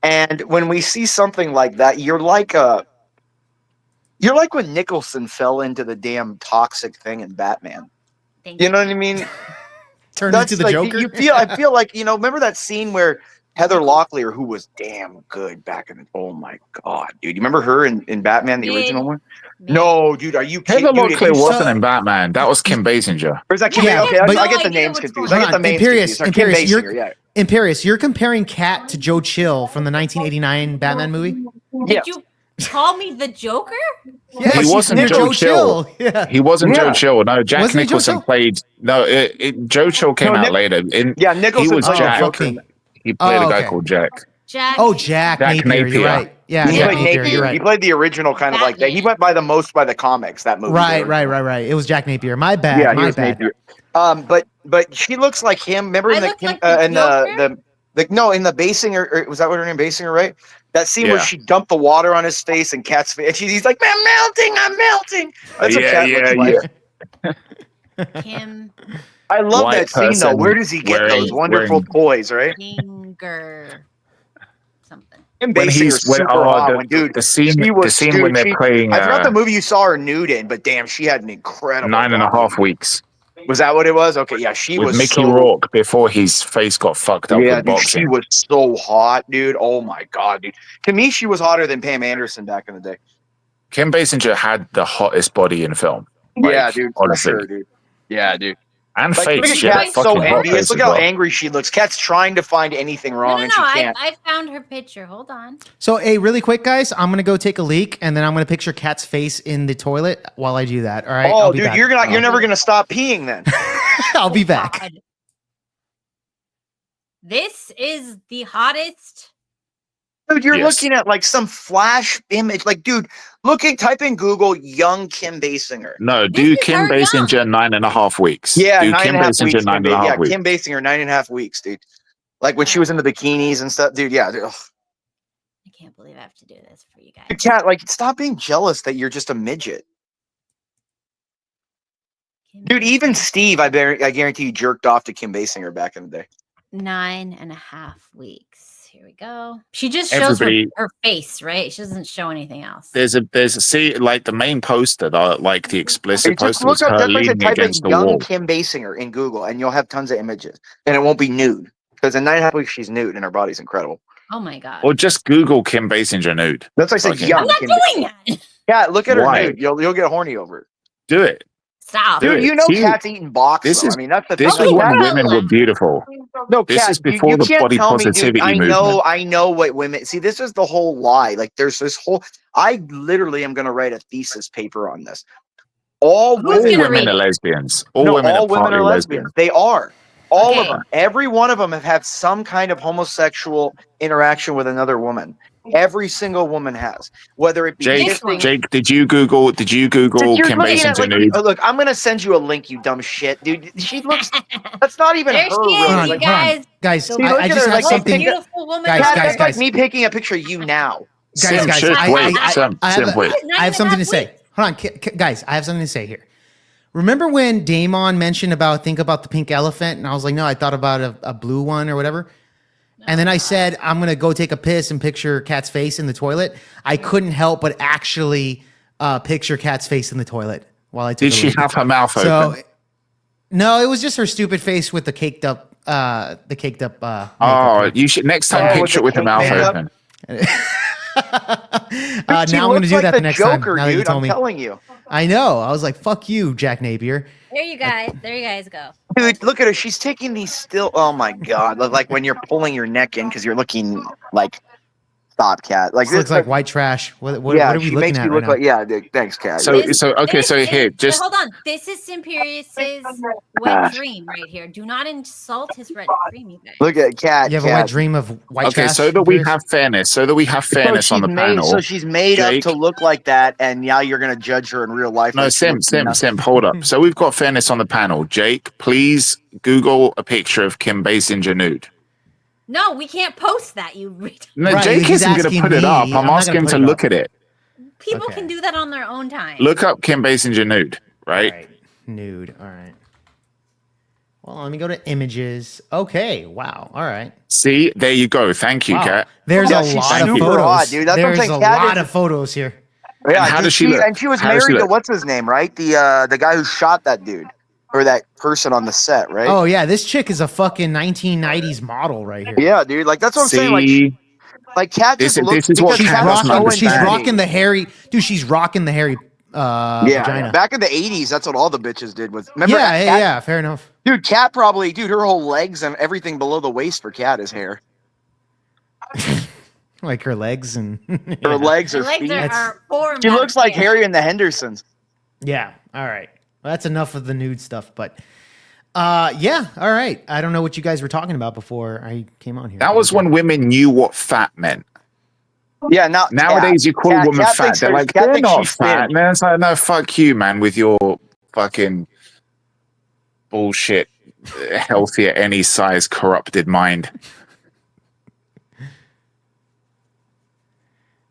And when we see something like that, you're like when Nicholson fell into the damn toxic thing in Batman. thank You know what I mean? Turned into the like, Joker. I feel like, remember that scene where Heather Locklear, who was damn good back in the, oh my God, dude. You remember her in Batman, the Mid. original one? Mid. No, dude, are you kidding? Heather Dude, if Locklear you saw- wasn't in Batman. That was Kim Basinger. Or is that Kim? Yeah, Okay, but- I get the No idea names what's confused. going I get the on. names Imperious, confused. Kim Imperious, Basinger, yeah. Imperious, you're comparing Kat to Joe Chill from the 1989 Batman movie. Yeah. Did you? Call me the Joker? Yeah, He she's wasn't near Joe Chill. Yeah. He wasn't Yeah. Joe Chill. No, Jack Wasn't he Joe Nicholson Chill? played. No, Joe Chill came No, out later. He Nicholson was played the Jack. Joker. okay. He played a guy okay. called Jack. Jack. Oh, Jack Jack Napier. You're Napier. right. Yeah, He Jack played Napier. Napier. You're He right. played the original kind of like that. He Batman. went by the most by the comics. That movie. Right, the right, original. right, right. It was Jack Napier. My bad. Yeah, he my was bad. Napier. But she looks like him. Remember I in the look like the in the Basinger, or was that what her name? Basinger, right? That scene where Yeah. she dumped the water on his face and Cat's face. And he's like, I'm melting. That's what Yeah, Cat yeah, looks like. Kim I love White that scene though. person Where does he get those wearing- wonderful toys, right? Finger. Something. Kim When Basinger's he's when super hot. the, When, dude, the scene she was, the scene dude, when they're she- playing I forgot the movie you saw her nude in, but damn, she had an incredible 9.5 body. weeks Was that what it was? Okay, yeah, she with was Mickey so, Rourke before his face got fucked up yeah, with dude, boxing. she was so hot, dude. Oh my god, dude. To me, she was hotter than Pam Anderson back in the day. Kim Basinger had the hottest body in film. Yeah, Like, dude, for honestly. sure, dude. Yeah, dude. And Like, face. look at She had a Cat, so fucking hot envious. face Look as how well. angry she looks. Cat's trying to find anything wrong, No. and she can't. I found her picture. Hold on. So, hey, really quick, guys, I'm gonna go take a leak, and then I'm gonna picture Cat's face in the toilet while I do that. All right. Oh, I'll be dude, back. you're never gonna stop peeing then. I'll be back. God. This is the hottest. Dude, you're Yes. looking at like some flash image. Like, dude, type in Google young Kim Basinger. No, This do is Kim her Basinger young. 9.5 weeks. Yeah, do 9.5 Kim Basinger weeks. 9.5 Yeah, weeks. Kim Basinger, 9.5 weeks, dude. Like when she was in the bikinis and stuff, dude. Yeah, dude. Ugh. I can't believe I have to do this for you guys. Cat, like, stop being jealous that you're just a midget, dude. Even Steve, I guarantee you, jerked off to Kim Basinger back in the day. 9.5 weeks. Here we go. She just shows Everybody- her face, right? She doesn't show anything else. There's a see like the main poster, like the explicit Hey, just poster was look up. her That's why I said leaning type in against the young wall. Kim Basinger in Google, and you'll have tons of images, and it won't be nude because in 9.5 weeks she's nude and her body's incredible. Oh my god. Or just Google Kim Basinger nude. That's why I said Okay. young. I'm not Kim doing that. Yeah, look at her Why? nude. You'll get horny over it. Do it. Stop. Do Dude, it. you know See, Cat's eating box. this Though. is- I mean, that's the This thing. is Okay, when no. women were beautiful. No, This Cat, is before the can't body tell me, dude. positivity I movement. know what women see. This is the whole lie. Like, there's this whole. I literally am going to write a thesis paper on this. All Who's All women, gonna women read are it? lesbians. All no, women all are women partly are lesbian. lesbians. They are. All of Okay. them. Every one of them have had some kind of homosexual interaction with another woman. Every single woman has, whether it be Jake, This one. kissing. Jake, did you Google Dude, Kim you're looking at, Basinger like, nude? look, I'm gonna send you a link, you dumb shit, dude. She looks. That's not even There her. she Really. is, Hold on, you Like, hold on. guys. Guys, The See, look I at just her, have like, most something. beautiful woman Guys, Cat, ever. that's like me taking a picture of you now. Guys, Sim, guys, shit, I wait, have Sim, a- wait. I have something to 9.5 say. weeks. Hold on, guys. I have something to say here. Remember when Daemon mentioned think about the pink elephant, and I was like, no, I thought about a blue one or whatever. And then I said, I'm gonna go take a piss and picture Cat's face in the toilet. I couldn't help but actually picture Cat's face in the toilet while I took. Did a she leak. have her mouth So, open? no, it was just her stupid face with the caked up. Oh, makeup. you should next time Oh, picture it with with the the mouth cake makeup? open. She Now I'm gonna looks do like that the next Joker, time. Now that you dude. told I'm me, telling you, I know. I was like, "Fuck you, Jack Napier." There you guys. There you guys go. dude. Look at her. She's taking these still. Oh my god! Like when you're pulling your neck in because you're looking like. Stop, Cat. Like This looks like white trash. What yeah, are we she looking makes at you right look now? like yeah. Dude, thanks, Cat. So You're- This here, is- just hold on. This is Simperious's wet dream right here. Do not insult his wet dream, you guys. look at Cat. You have a Cat. wet dream of white okay. trash. So that we Imperious? have fairness. So that we have fairness on the panel. So she's made Jake. up to look like that, and now you're gonna judge her in real life. No, like she Sim, looks Sim, nothing. Sim, hold up. So we've got fairness on the panel. Jake, please Google a picture of Kim Basinger nude. No, we can't post that. You read. No, Right, Jake he's isn't going to asking put it me. up. I'm I'm not asking gonna him put to it look up. at it. People Okay. can do that on their own time. Look up Kim Basinger nude, All right? right, nude. All right. Well, let me go to images. Okay. Wow. All right. See, there you go. Thank you, Wow. Kat. There's Yeah, a she's lot of super photos. hot, dude. That's what I'm There's saying. a Cat lot is- of photos here. Yeah, how dude, does she look? And she was How does she married to look? what's his name, right? The guy who shot that dude or that person on the set, right? Oh yeah, this chick is a fucking 1990s model right here. yeah, dude. Like that's what I'm saying. See, Like Cat This- just looks. this is what because She's Cat Cat is doesn't so rocking. She's understand. rocking the hairy. Dude, she's rocking the hairy Yeah, vagina. back in the '80s, that's what all the bitches did. With remember, Yeah, Cat, yeah, yeah. Fair enough. dude. Cat probably, dude. Her whole legs and everything below the waist for Cat is hair. Like her legs and Her legs Her are legs feet. are formed. She out looks of like hair. Harry and the Hendersons. Yeah. All right. Well, that's enough of the nude stuff. But yeah. All right. I don't know what you guys were talking about before I came on here. That was when women knew what fat meant. Yeah, now Nowadays, you call a woman Cat fat. thinks They're her- like, Cat they're thinks not she's fat. thin. Man, it's like, no, fuck you, man, with your fucking bullshit, healthy at any size, corrupted mind.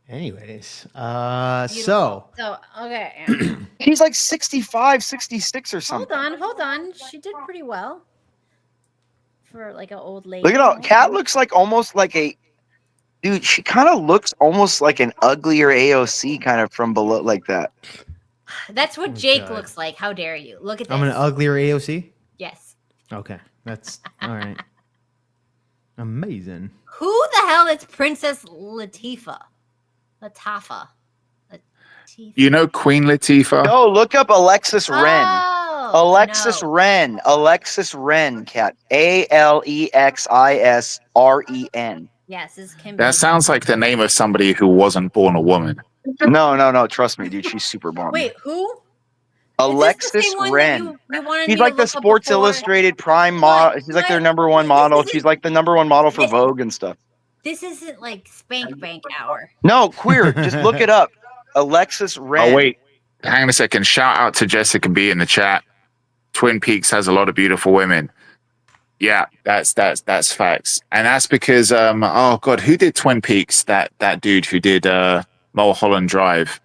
Anyways, Beautiful. So okay. He's like 65, 66 or something. Hold on. She did pretty well for like an old lady. Look at how Cat looks like almost like a dude. She kind of looks almost like an uglier AOC kind of from below like that. That's what Oh, Jake God. looks like. How dare you? Look at this. I'm an uglier AOC. Yes. Okay, that's all right. Amazing. Who the hell is Princess Latifah? Latifa. You know Queen Latifah? No, look up Alexis Wren. Oh, Alexis no. Wren. Alexis Wren, Cat. ALEXISREN. Yes, this is Kim. That sounds like the name of somebody who wasn't born a woman. No. Trust me, dude. She's super bomb. Wait, who? Alexis Wren. She's like the Sports Illustrated Prime model. She's like their number one model. She's like the number one model for Vogue and stuff. This isn't like Spank Bank hour. No, queer. Just look it up. Alexis Wren. Oh, wait. Hang on a second. Shout out to Jessica B in the chat. Twin Peaks has a lot of beautiful women. Yeah, that's facts. And that's because oh god, who did Twin Peaks? That dude who did Mulholland Drive.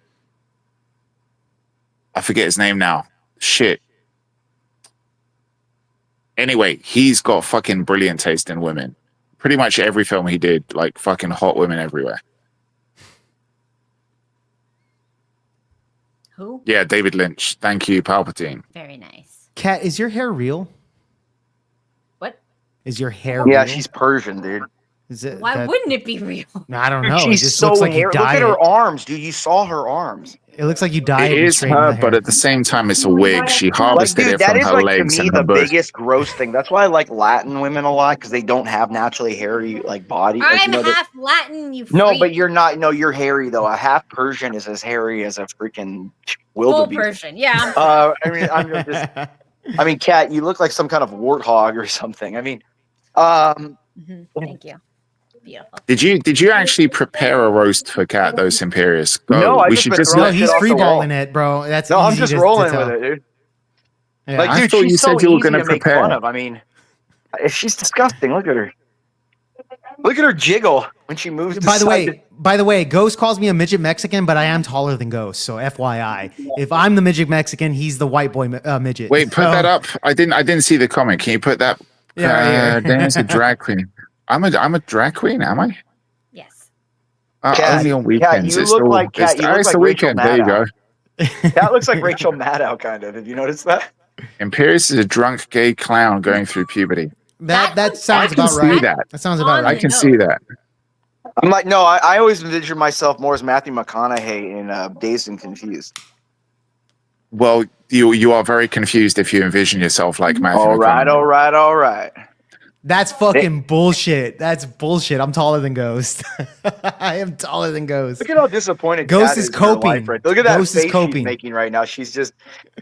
I forget his name now. Shit. Anyway, he's got fucking brilliant taste in women. Pretty much every film he did, like fucking hot women everywhere. Who? Yeah, David Lynch. Thank you, Palpatine. Very nice. Kat, is your hair real? What? Is your hair Yeah, real? she's Persian, dude. Is it Why wouldn't it be real? I don't know. She's it just so looks like you hairy. Look dyed at her it. arms, dude. You saw her arms. It looks like you dyed It and is straightened her, the hair. but at the same time, it's a wig. She Like, harvested dude, it that from is her like to legs me and her the bush. biggest gross thing. That's why I like Latin women a lot because they don't have naturally hairy like body. Like, I'm you know, half Latin, you no, freak. but you're not. No, you're hairy though. A half Persian is as hairy as a freaking Full wildebeest. Persian. Yeah. I mean, Kat, you look like some kind of warthog or something. I mean, Thank you. Beautiful. Did you actually prepare a roast for Cat though, Imperious? Go. No, I we just should been just throwing No, shit he's off the wall. freeballing it, bro. That's No, I'm easy just to rolling tell. with it, dude. Yeah. Like, I dude, thought she's you said so you were easy gonna to make prepare. fun of. I mean, she's disgusting. Look at her. Look at her jiggle when she moves. By the way, Ghost calls me a midget Mexican, but I am taller than Ghost. So FYI, if I'm the midget Mexican, he's the white boy midget. Wait, put So- that up. I didn't see the comment. Can you put that? Yeah, right here. Dan's a drag queen. I'm a drag queen, am I? Yes. Kat, Only on Kat, weekends. you It's look the- like it's- Kat. You oh, look it's like the Rachel weekend. There you go. Maddow. That looks like Rachel Maddow, kind of. Did you notice that? Imperious is a drunk gay clown going through puberty. that sounds I can about see right. that. That sounds about On I right. can see that. I'm like, no, I always envision myself more as Matthew McConaughey in Dazed and Confused. Well, you are very confused if you envision yourself like Matthew McConaughey. All right. That's fucking bullshit. That's bullshit. I'm taller than Ghost. I am taller than Ghost. Look at how disappointed Ghost Kat is in her coping. life right there. Look at that Ghost is face coping. she's making right now. She's just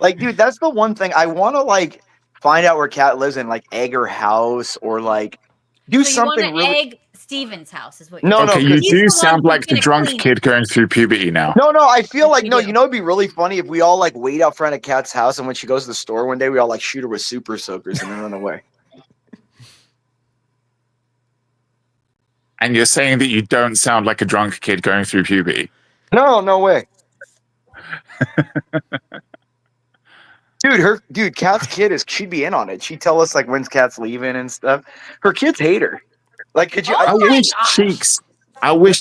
like, dude, that's the one thing I want to like find out where Kat lives in, like egg her house or like do So you something want to really. egg Steven's house is what you're No, Okay, no, you he's the do one sound who's like the gonna drunk clean kid going through puberty now. No, I feel like We no. do. You know, it'd be really funny if we all like wait out front of Kat's house, and when she goes to the store one day, we all like shoot her with super soakers and then run away. And you're saying that you don't sound like a drunk kid going through puberty. No way. Dude, Kat's kid she'd be in on it. She'd tell us like when's Kat's leaving and stuff. Her kids hate her. Like, could you? Oh, I my wish gosh.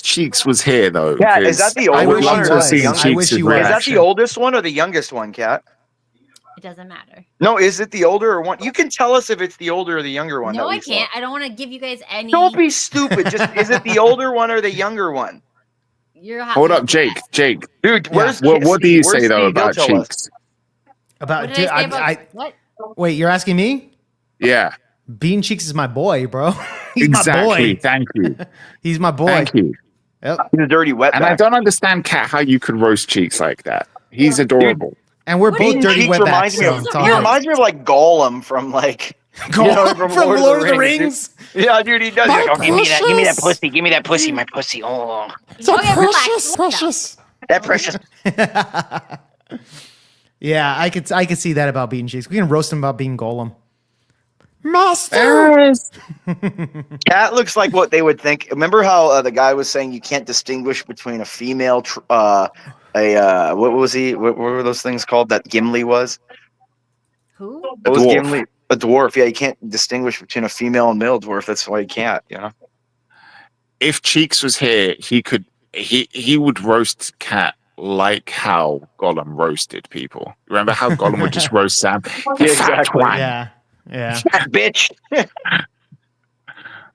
Cheeks was here though. Kat, is because that the I older would one love or to the have seen younger? I wish Cheeks' he was. Is that reaction. the oldest one or the youngest one, Kat? It doesn't matter. No, is it the older or one? You can tell us if it's the older or the younger one. No, that we I can't. saw. I don't want to give you guys any. Don't be stupid. Just is it the older one or the younger one? You're Hold you're up, Jake. guess. Jake, Dude, where's what do you Where's say though Steve? He'll about tell us. Cheeks? About What did dude, I say about what? wait, you're asking me? Yeah, Bean Cheeks is my boy, bro. He's exactly. my boy. Thank you. He's my boy. Thank you. Yep. He's a dirty wetback. And I don't understand, Cat, how you could roast Cheeks like that. He's adorable. And we're What both do you dirty Cheeks wetbacks. reminds me So of, it's He all he good. reminds me of like Gollum from like Gollum from Lord of the Rings. Dude. Yeah, dude, he does. My He's like, oh, give me that precious. pussy, give me that pussy, my pussy. Oh, So Okay, relax. precious. that precious. Yeah, I could see that about being Cheeks. We can roast him about being Golem. Master. Cat looks like what they would think. Remember how the guy was saying you can't distinguish between a female, what was he? What were those things called that Gimli was? Who? What was dwarf. Gimli? A dwarf. Yeah, you can't distinguish between a female and male dwarf. That's why you can't. You know. If Cheeks was here, he would roast Cat like how Gollum roasted people. Remember how Gollum would just roast Sam? Yeah, Fat exactly. twang. Yeah. Yeah. Fat bitch.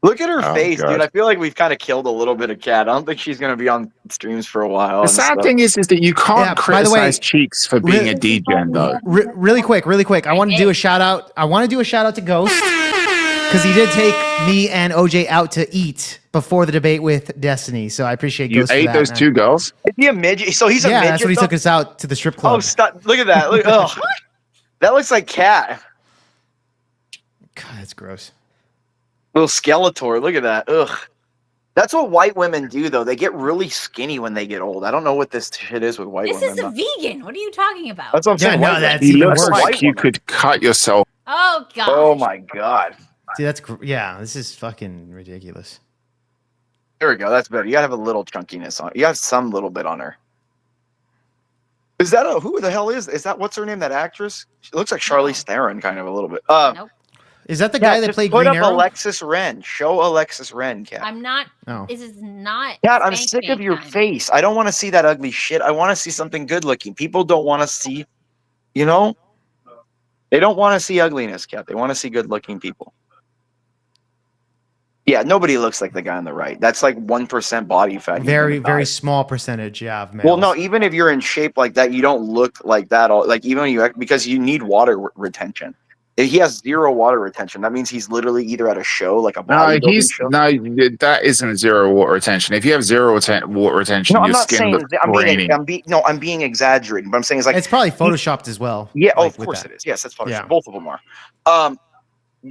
Look at her Oh, face, God. dude. I feel like we've kind of killed a little bit of Cat. I don't think she's gonna be on streams for a while. The and sad stuff. thing is that you can't Yeah, by the way, criticize Cheeks for being a degen, though. Really quick. I want to do a shout out. to Ghost because he did take me and OJ out to eat before the debate with Destiny. So I appreciate You Ghost for ate that, those man. two girls? Is he a midget? So he's a Yeah, midget. that's what he though? took us out to the strip club. Oh, stop! Look at that. Look, oh, that looks like Cat. God, that's gross. Little Skeletor. Look at that. Ugh. That's what white women do, though. They get really skinny when they get old. I don't know what this shit is with white This women. is a though. vegan. What are you talking about? That's what I'm Yeah, saying. no, white that's women. He even looks worse. like White you woman. could cut yourself. Oh god. Oh my god. See, that's yeah. This is fucking ridiculous. There we go. That's better. You gotta have a little chunkiness on. You have some little bit on her. Is that who the hell is that? What's her name? That actress? She looks like Charlize Theron, kind of a little bit. Nope. Is that the Yeah, guy that just played put Green up Arrow? Alexis Wren. Show Alexis Wren, Cat. I'm not. Oh. This is not. Cat, I'm spank sick of bank your time. face. I don't want to see that ugly shit. I want to see something good looking. People don't want to see, you know, they don't want to see ugliness, Cat. They want to see good looking people. Yeah, nobody looks like the guy on the right. That's like 1% body fat. Very, You're gonna very die. small percentage. Yeah. Of males. Well, no, even if you're in shape like that, you don't look like that. All like even when you because you need water retention. If he has zero water retention, that means he's literally either at a show like a No, bodybuilding show. that isn't zero water retention. If you have zero water retention, No, I'm your not skin saying looks grainy. I'm being exaggerating, but I'm saying it's like it's probably photoshopped as well. yeah, like, of with course that. it is. Yes, that's Photoshop. Yeah. Both of them are.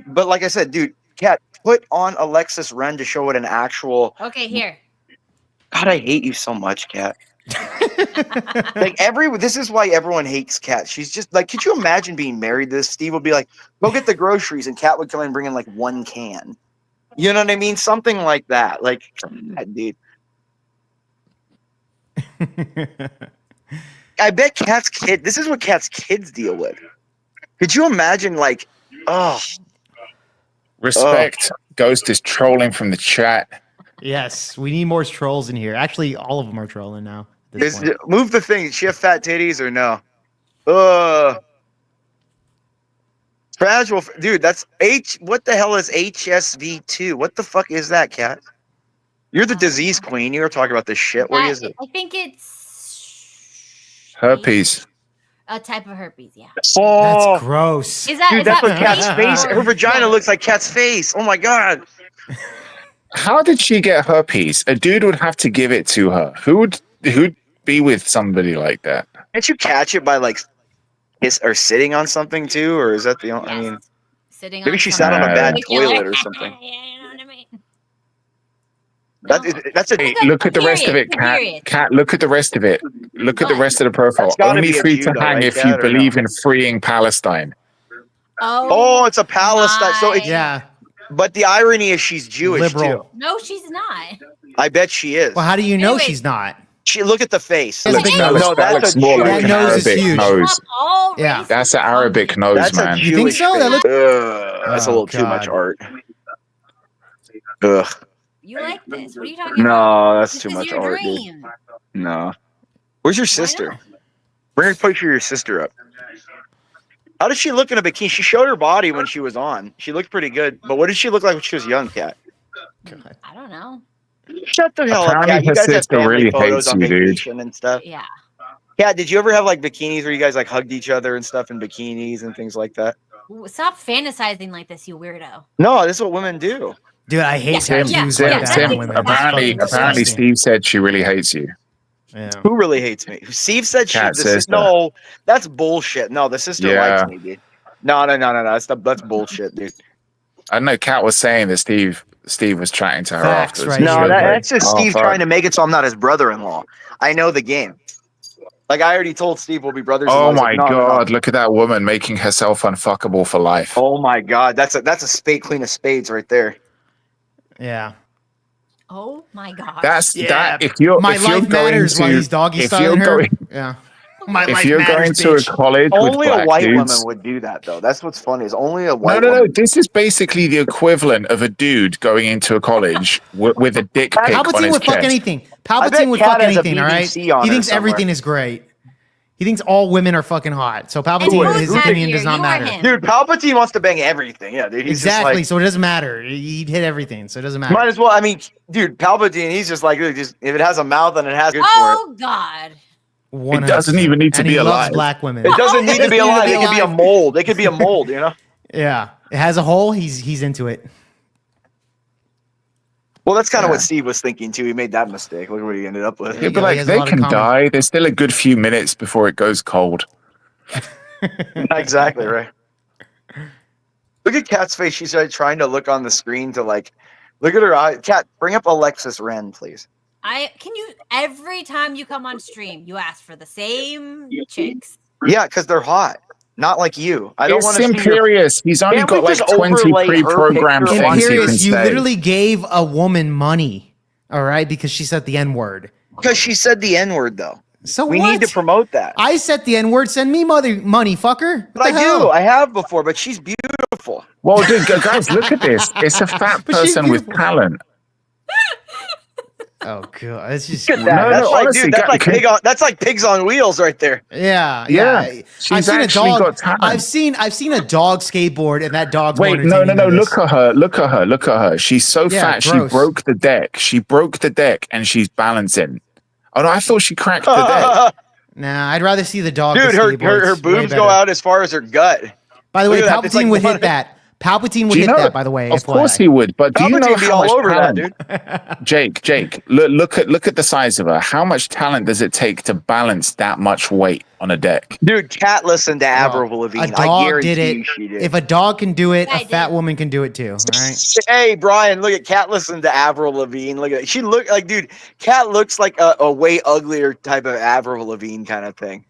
But like I said, dude, Cat, put on Alexis Wren to show it an actual. Okay, here. God, I hate you so much, Cat. Like this is why everyone hates Cat. She's just like, could you imagine being married to this? Steve would be like, go get the groceries, and Cat would come in and bring in like one can. You know what I mean? Something like that. Like, dude. I bet Cat's kid. This is what Cat's kids deal with. Could you imagine, like, oh, Respect. Ghost is trolling from the chat. Yes, we need more trolls in here. Actually, all of them are trolling now. at this point. move the thing. Does she have fat titties or no? Fragile, dude. That's H. What the hell is HSV2? What the fuck is that, Cat? You're the disease queen. You were talking about this shit. What is it? I think it's Herpes. a type of herpes. Yeah. Oh, That's gross. Is that? dude, is that's that what Cat's fake face. or- Her vagina Yeah. looks like Cat's face. Oh my god. How did she get herpes? A dude would have to give it to her. Who'd be with somebody like that? Can't you catch it by like sitting on something too, or is that the only? I Yes. mean, Sitting maybe on she sat on a something. bad Like, you're toilet like, or something. You know what I mean? That No. is, that's a Hey, look at the rest of it, Cat. Period. Cat, look at the rest of it. Look at the What? rest of the profile. That's gotta Only be a free judo, to hang right, if Cat, you or believe no? in freeing Palestine. Oh, it's a Palestine. So it's Yeah. But the irony is she's Jewish Liberal. too. No, she's not. I bet she is. Well, how do you know Anyway. she's not? She look at the face. That looks- that no, that's a more Jewish. like That an nose is Arabic huge. nose. All Yeah. races That's an come Arabic in. nose, That's a man. You think Jewish so? That face. looks- That's a Oh, little too much God. art. Ugh. You like this? What are you talking about? No, that's This too is much your art, dude. dream. No. Where's your Why sister? not? Bring a picture of your sister up. How does she look in a bikini? She showed her body when she was on. She looked pretty good. But what did she look like when she was young, Cat? God. I don't know. Shut the hell up, Apparently Cat. You her guys have sister family really photos hates on you, dude. vacation and stuff. Yeah. Cat, did you ever have like bikinis where you guys like hugged each other and stuff in bikinis and things like that? Stop fantasizing like this, you weirdo. No, this is what women do. Dude, I hate Yeah, tattoos yeah, like yeah, that that's on women. It's apparently, fucking apparently, disgusting. Steve said she really hates you. Yeah. Who really hates me? Steve said she. Kat says that. No, that's bullshit. No, the sister likes Yeah. me, dude. No. That's bullshit, dude. I know Kat was saying that Steve was chatting to her Facts, afterwards. right? No, Yeah, that's just Oh, Steve fuck. trying to make it so I'm not his brother-in-law. I know the game. Like I already told Steve we'll be brothers-in-law. Oh He's my like, no. god! Look at that woman making herself unfuckable for life. Oh my god, that's a spade clean of spades right there. Yeah. Oh my gosh. That's Yeah. that. If you're My if you're life going matters to while he's doggy if styling you're her. going Yeah. My if life you're matters, going to bitch. a college with Only a black white dudes, woman would do that, though. That's what's funny. Is only a no, white no, no. woman. This is basically the equivalent of a dude going into a college with a dick pic on Palpatine his would fuck chest. anything. I bet Palpatine would Kat fuck has a anything, all right? BBC on He her thinks somewhere. everything is great. He thinks all women are fucking hot. So And Palpatine, who's his opinion happier, does not you or matter. him? Dude, Palpatine wants to bang everything. Yeah, dude. He's Exactly. Just So it doesn't matter. He'd hit everything. So it doesn't like, matter. might as well. I mean, dude, Palpatine. He's just like, look, just if it has a mouth and it has good for Oh God. 100%. It doesn't even need to And be he loves alive. black women. it. It doesn't need to be alive. It could be a alive. mold. It could be a mold. You know. Yeah. It has a hole. He's into it. Well, that's kind of Yeah. what Steve was thinking too. He made that mistake. Look what he ended up with. Yeah, Yeah, He but like has a they lot in can common. die. There's still a good few minutes before it goes cold. Exactly right. Look at Kat's face. She's like trying to look on the screen to like look at her eye. Kat, bring up Alexis Wren, please. Can you every time you come on stream, you ask for the same chicks. Yeah, because they're hot. Not like you. I don't It's want to see your. Imperious. He's only Can't we got like just 20 overlay her pre-programmed picture things he can Imperious, you say. literally gave a woman money. All right. Because she said the N word. Because she said the N word though. So We what? need to promote that. I said the N word. Send me money, fucker. What But the I hell? do. I have before, but she's beautiful. Well, dude, guys, look at this. It's a fat But she's person with beautiful. talent. Oh god, it's just Look at that. No, That's no, like, honestly, dude, that's like can- that's like pigs on wheels right there. yeah. Yeah, she's I've seen a actually dog. got talent. I've seen a dog skateboard, and that dog's more Wait, no, entertaining than look this. at her. Look at her. Look at her. She's so Yeah, fat. She gross. broke the deck. She broke the deck and she's balancing. Oh, no, I thought she cracked the deck. Nah, I'd rather see the dog. Dude, with her skateboards. Way boobs go better. out as far as her gut. By the way, Look at that. It's Palpatine like would one- hit that. Palpatine would Do you hit know- that. By the way, Of course FYI. he would, but do you know Palpatine be how all much over that, talent? dude. Jake, look at the size of her. How much talent does it take to balance that much weight on a deck? Dude, Kat listened to Bro, Avril Lavigne. a dog I guarantee did you it. she did. If a dog can do it, Yeah, a I fat did. woman can do it too. All right. Hey, Brian, look at Kat listened to Avril Lavigne. Look at she look like, dude, Kat looks like a way uglier type of Avril Lavigne kind of thing.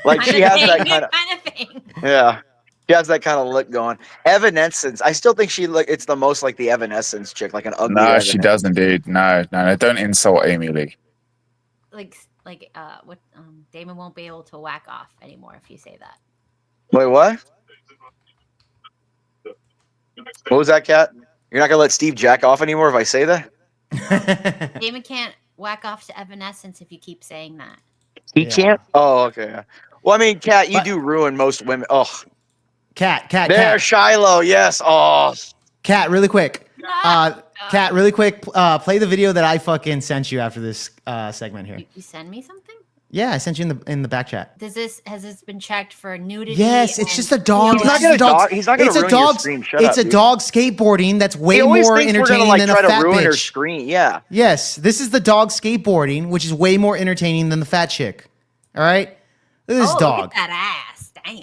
Like she has that kind of thing. yeah. She has that kind of look going. Evanescence. I still think it's the most like the Evanescence chick, like an ugly. No, she Evanescence. doesn't, dude. No. Don't insult Amy Lee. Like what Daemon won't be able to whack off anymore if you say that. Wait, what? What was that, Kat? You're not gonna let Steve jack off anymore if I say that? Daemon can't whack off to Evanescence if you keep saying that. He Yeah. can't. Oh, okay. Yeah. Well, I mean, Kat, you But- do ruin most women. Oh, Cat, there, Shiloh. Yes. Oh, Cat, really quick. Cat, really quick. Play the video that I fucking sent you after this segment here. You send me something? Yeah, I sent you in the back chat. Has this been checked for nudity? Yes, it's and just a dog. He's not It's gonna a dog. dog- he's not gonna It's a ruin your dog. stream. Shut It's up, a dude. dog skateboarding that's way he always more thinks we're entertaining gonna like than try a to fat ruin her bitch. screen. Yeah. Yes, this is the dog skateboarding, which is way more entertaining than the fat chick. All right, look at this oh, dog. Look at that ass. Damn.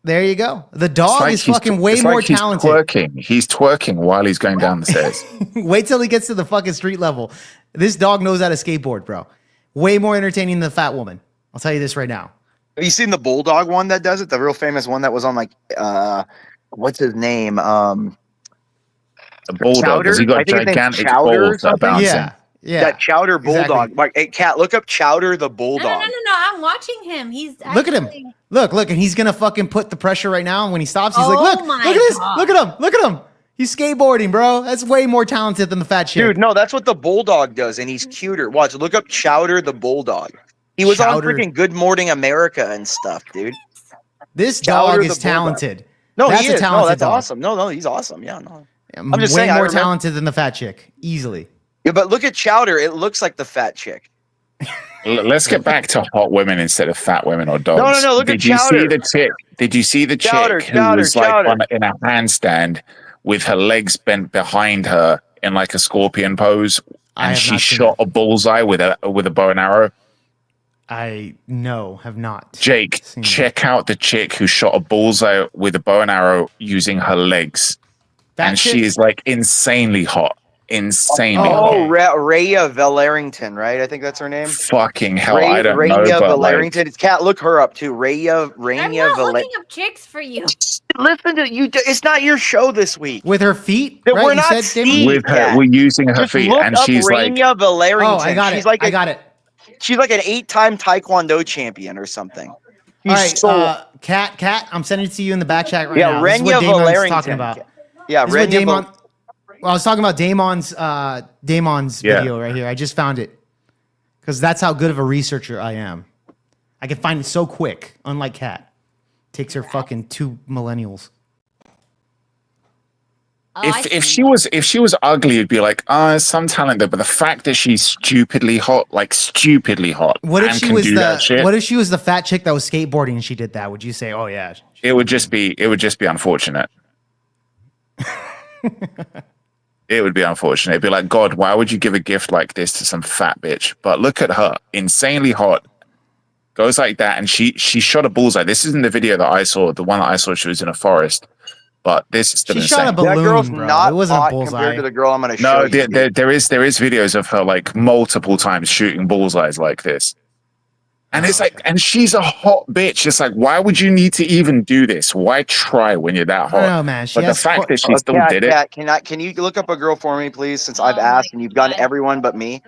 There you go. The It's dog like is he's- fucking way it's more like he's talented. Twerking. He's twerking while he's going down the stairs. Wait till he gets to the fucking street level. This dog knows how to skateboard, bro. Way more entertaining than the fat woman. I'll tell you this right now. Have you seen the bulldog one that does it? The real famous one that was on like what's his name? The bulldog, Chowder? has he I got think his name's gigantic Chowder or balls that are something? bouncing? Yeah, yeah. That Chowder bulldog. exactly. Like, hey, Kat, look up Chowder the No, bulldog. no. I'm watching him. He's Look at him. actually- Look, and he's gonna fucking put the pressure right now. And when he stops, he's Oh like, look my at this. God. Look at him. Look at him. He's skateboarding, bro. That's way more talented than the fat chick. Dude, no, that's what the bulldog does, and he's cuter. Watch, look up Chowder the bulldog. He was Chowder. on freaking Good Morning America and stuff, dude. this Chowder dog the is bulldog. talented. No, That's he a is. No, talented that's dog. awesome. No, he's awesome. Yeah, no. I'm just way saying, I more remember- talented than the fat chick, easily. Yeah, but look at Chowder. It looks like the fat chick. Let's get back to hot women instead of fat women or dogs. No, look at Did you see Chowder. the chick? Did you see the chick Chowder, who was like Chowder. in a handstand with her legs bent behind her in like a scorpion pose, I and have she not seen shot that. a bullseye with a bow and arrow. I have not. Jake, seen check out the chick who shot a bullseye with a bow and arrow using her legs, that and chick? she is like insanely hot. Insanely Oh, hot. okay. Raya Valerington, right? I think that's her name. Fucking hell, I don't know, Raya but like, Valerington. It's cat. Look her up too. I'm Raya not Valer. looking up chicks for you. Listen to you. It's not your show this week. With her feet, That right? we're You not said, Daemon? Steve. with her, Cat. we're using her Just feet, look and up she's like, Raya Valerington. Oh, I got She's it. like I got it. She's like an 8-time Taekwondo champion or something. All right, so, Cat, I'm sending it to you in the back chat right yeah, now. This is what Renya Daemon's Valerington. talking about. Yeah, This is what Renya Daemon. Well, I was talking about Daemon's Yeah. video right here. I just found it because that's how good of a researcher I am. I can find it so quick, unlike Cat. Takes her fucking 2 millennials. Oh, I if see. she was ugly, it'd be like, some talent there. But the fact that she's stupidly hot, like stupidly hot, What if and she can was do that shit, What if she was the fat chick that was skateboarding and she did that? Would you say, oh yeah? it would just be unfortunate. It would be unfortunate. It'd be like, God, why would you give a gift like this to some fat bitch? But look at her, insanely hot, goes like that, and she shot a bullseye. This isn't the video that I saw. The one that I saw, she was in a forest. But this is still She insane. shot a that girl's balloon, bro. not It wasn't a hot bullseye. compared to the girl I'm going to show No, you. there is videos of her like multiple times shooting bullseyes like this. And it's like, and she's a hot bitch. It's like, why would you need to even do this? Why try when you're that I hot? don't know, man. She But the has fact that she still Cat, did it, Cat, can you look up a girl for me, please? Since I've Oh asked my and you've done God. everyone but me.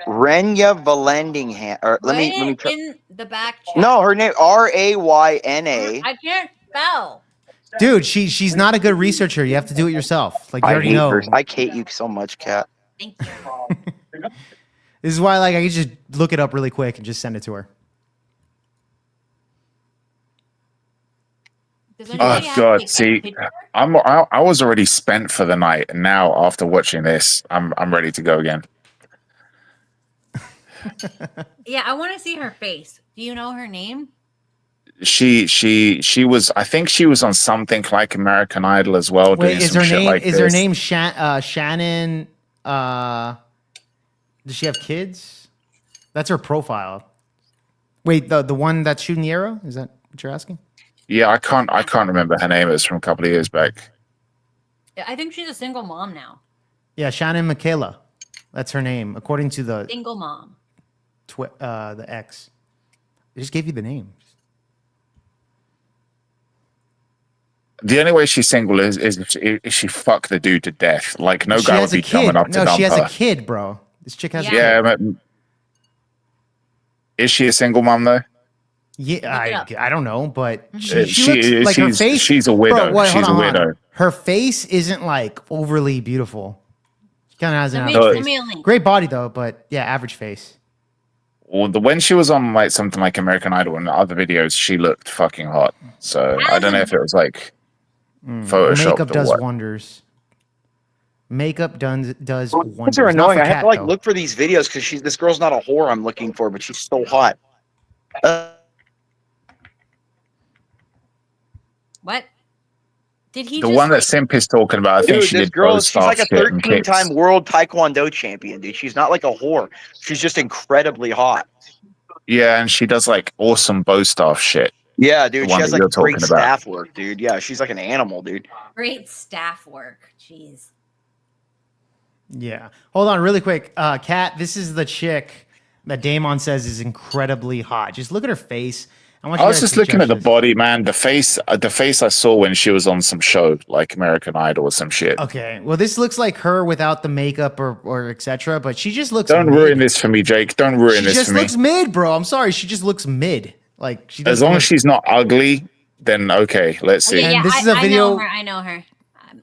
Renya Valendingham. Or Put let me it try. in the back chat. No, her name Rayna. I can't spell. Dude, she's not a good researcher. You have to do it yourself. Like you already know. I hate you so much, Cat. Thank you. This is why like I can just look it up really quick and just send it to her. Does oh anybody have, God, like, a see, picture? I was already spent for the night, and now after watching this, I'm ready to go again. Yeah, I want to see her face. Do you know her name? She was, I think she was on something like American Idol as well. Wait, doing is some her shit name like is her this. name Shannon? Does she have kids? That's her profile. Wait, the one that's shooting the arrow? Is that what you're asking? Yeah, I can't remember her name. It was from a couple of years back. I think she's a single mom now. Yeah, Shannon Michaela. That's her name, according to the Single mom. the X. I just gave you the name. The only way she's single is if she fuck the dude to death. Like no She guy would has a be dumb kid. enough to No, dump she has her. a kid, bro. This chick has a Yeah. kid. Yeah, but is she a single mom though? Yeah, Look it I don't know, but She she looks is- like her she's- face. she's a widow. Bro, She's a hold on. widow. Her face isn't like overly beautiful. She kind of has an Let me, average send me face. a link. Great body though, but yeah, average face. Well, when she was on like something like American Idol and other videos, she looked fucking hot. So I don't know if it was like Photoshop Makeup or does what. wonders. Makeup does These wonders. are Not annoying. for I have Kat, to like though. look for these videos because this girl's not a whore I'm looking for, but she's so hot. What? Did he The just, one that like, Simp is talking about, I think Dude, she this did girl, both she's like a staff shit and kicks. 13-time world Taekwondo champion, dude. She's not like a whore. She's just incredibly hot. Yeah, and she does like awesome bow staff shit. Yeah, dude. The She one has that like you're great talking about. staff work, dude. Yeah, she's like an animal, dude. great staff work? Jeez. Yeah. Hold on, really quick. Kat, this is the chick that Daemon says is incredibly hot. Just look at her face. I was just looking at the body, man. The face I saw when she was on some show like American Idol or some shit. Okay. Well, this looks like her without the makeup or etc. But she just looks. Don't mid. ruin this for me, Jake. Don't ruin She this just for me. looks mid, bro. I'm sorry. She just looks mid. Like she. As doesn't long look- as she's not ugly, then okay. Let's see. Okay, And yeah, this is a video- I know her.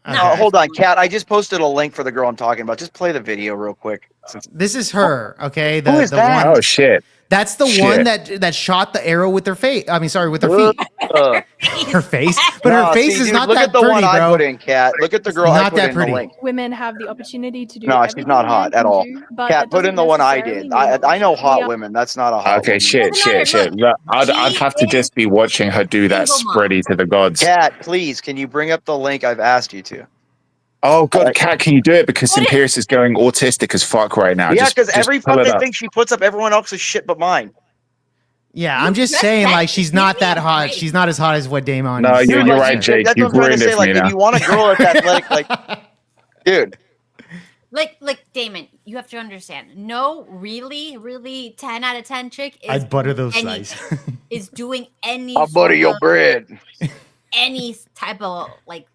Okay. Hold on, Kat. I just posted a link for the girl I'm talking about. Just play the video real quick. This is her. Okay. Who is that? One, Oh shit. that's the Shit. one that shot the arrow with her face. I mean, sorry, with her feet. Uh, Her face, but her no, face see, is dude, not look that at the pretty, one I bro. put in, Kat. Look at the girl I Not put that in pretty. the link. Women have the opportunity to do No, she's everything not a hot man at can all. do, but Kat, that put in doesn't the one I necessarily did. mean I know hot we women. That's not a hot Okay, woman. shit. Look, Look, I'd have to she just be watching her do that single mom. spready to the gods. Kat, please, can you bring up the link I've asked you to? Oh god, Cat, can you do it? Because Simperious is going autistic as fuck right now. Yeah, because Just every pull it fucking up. thing she puts up, everyone else's shit but mine. Yeah, You I'm just just saying, said like, it. she's Give not me that a hot. break. She's not as hot as what Daemon No, is. you're Dude, like, right, Jake. That's what You've I'm trying to ruined it say. for Like, me if now. you want a girl that's athletic, like, dude, Like Damon, you have to understand. No, really 10 out of 10 chick is I'd butter those any- slices. is doing any I'll butter sort your of- bread. any type of like.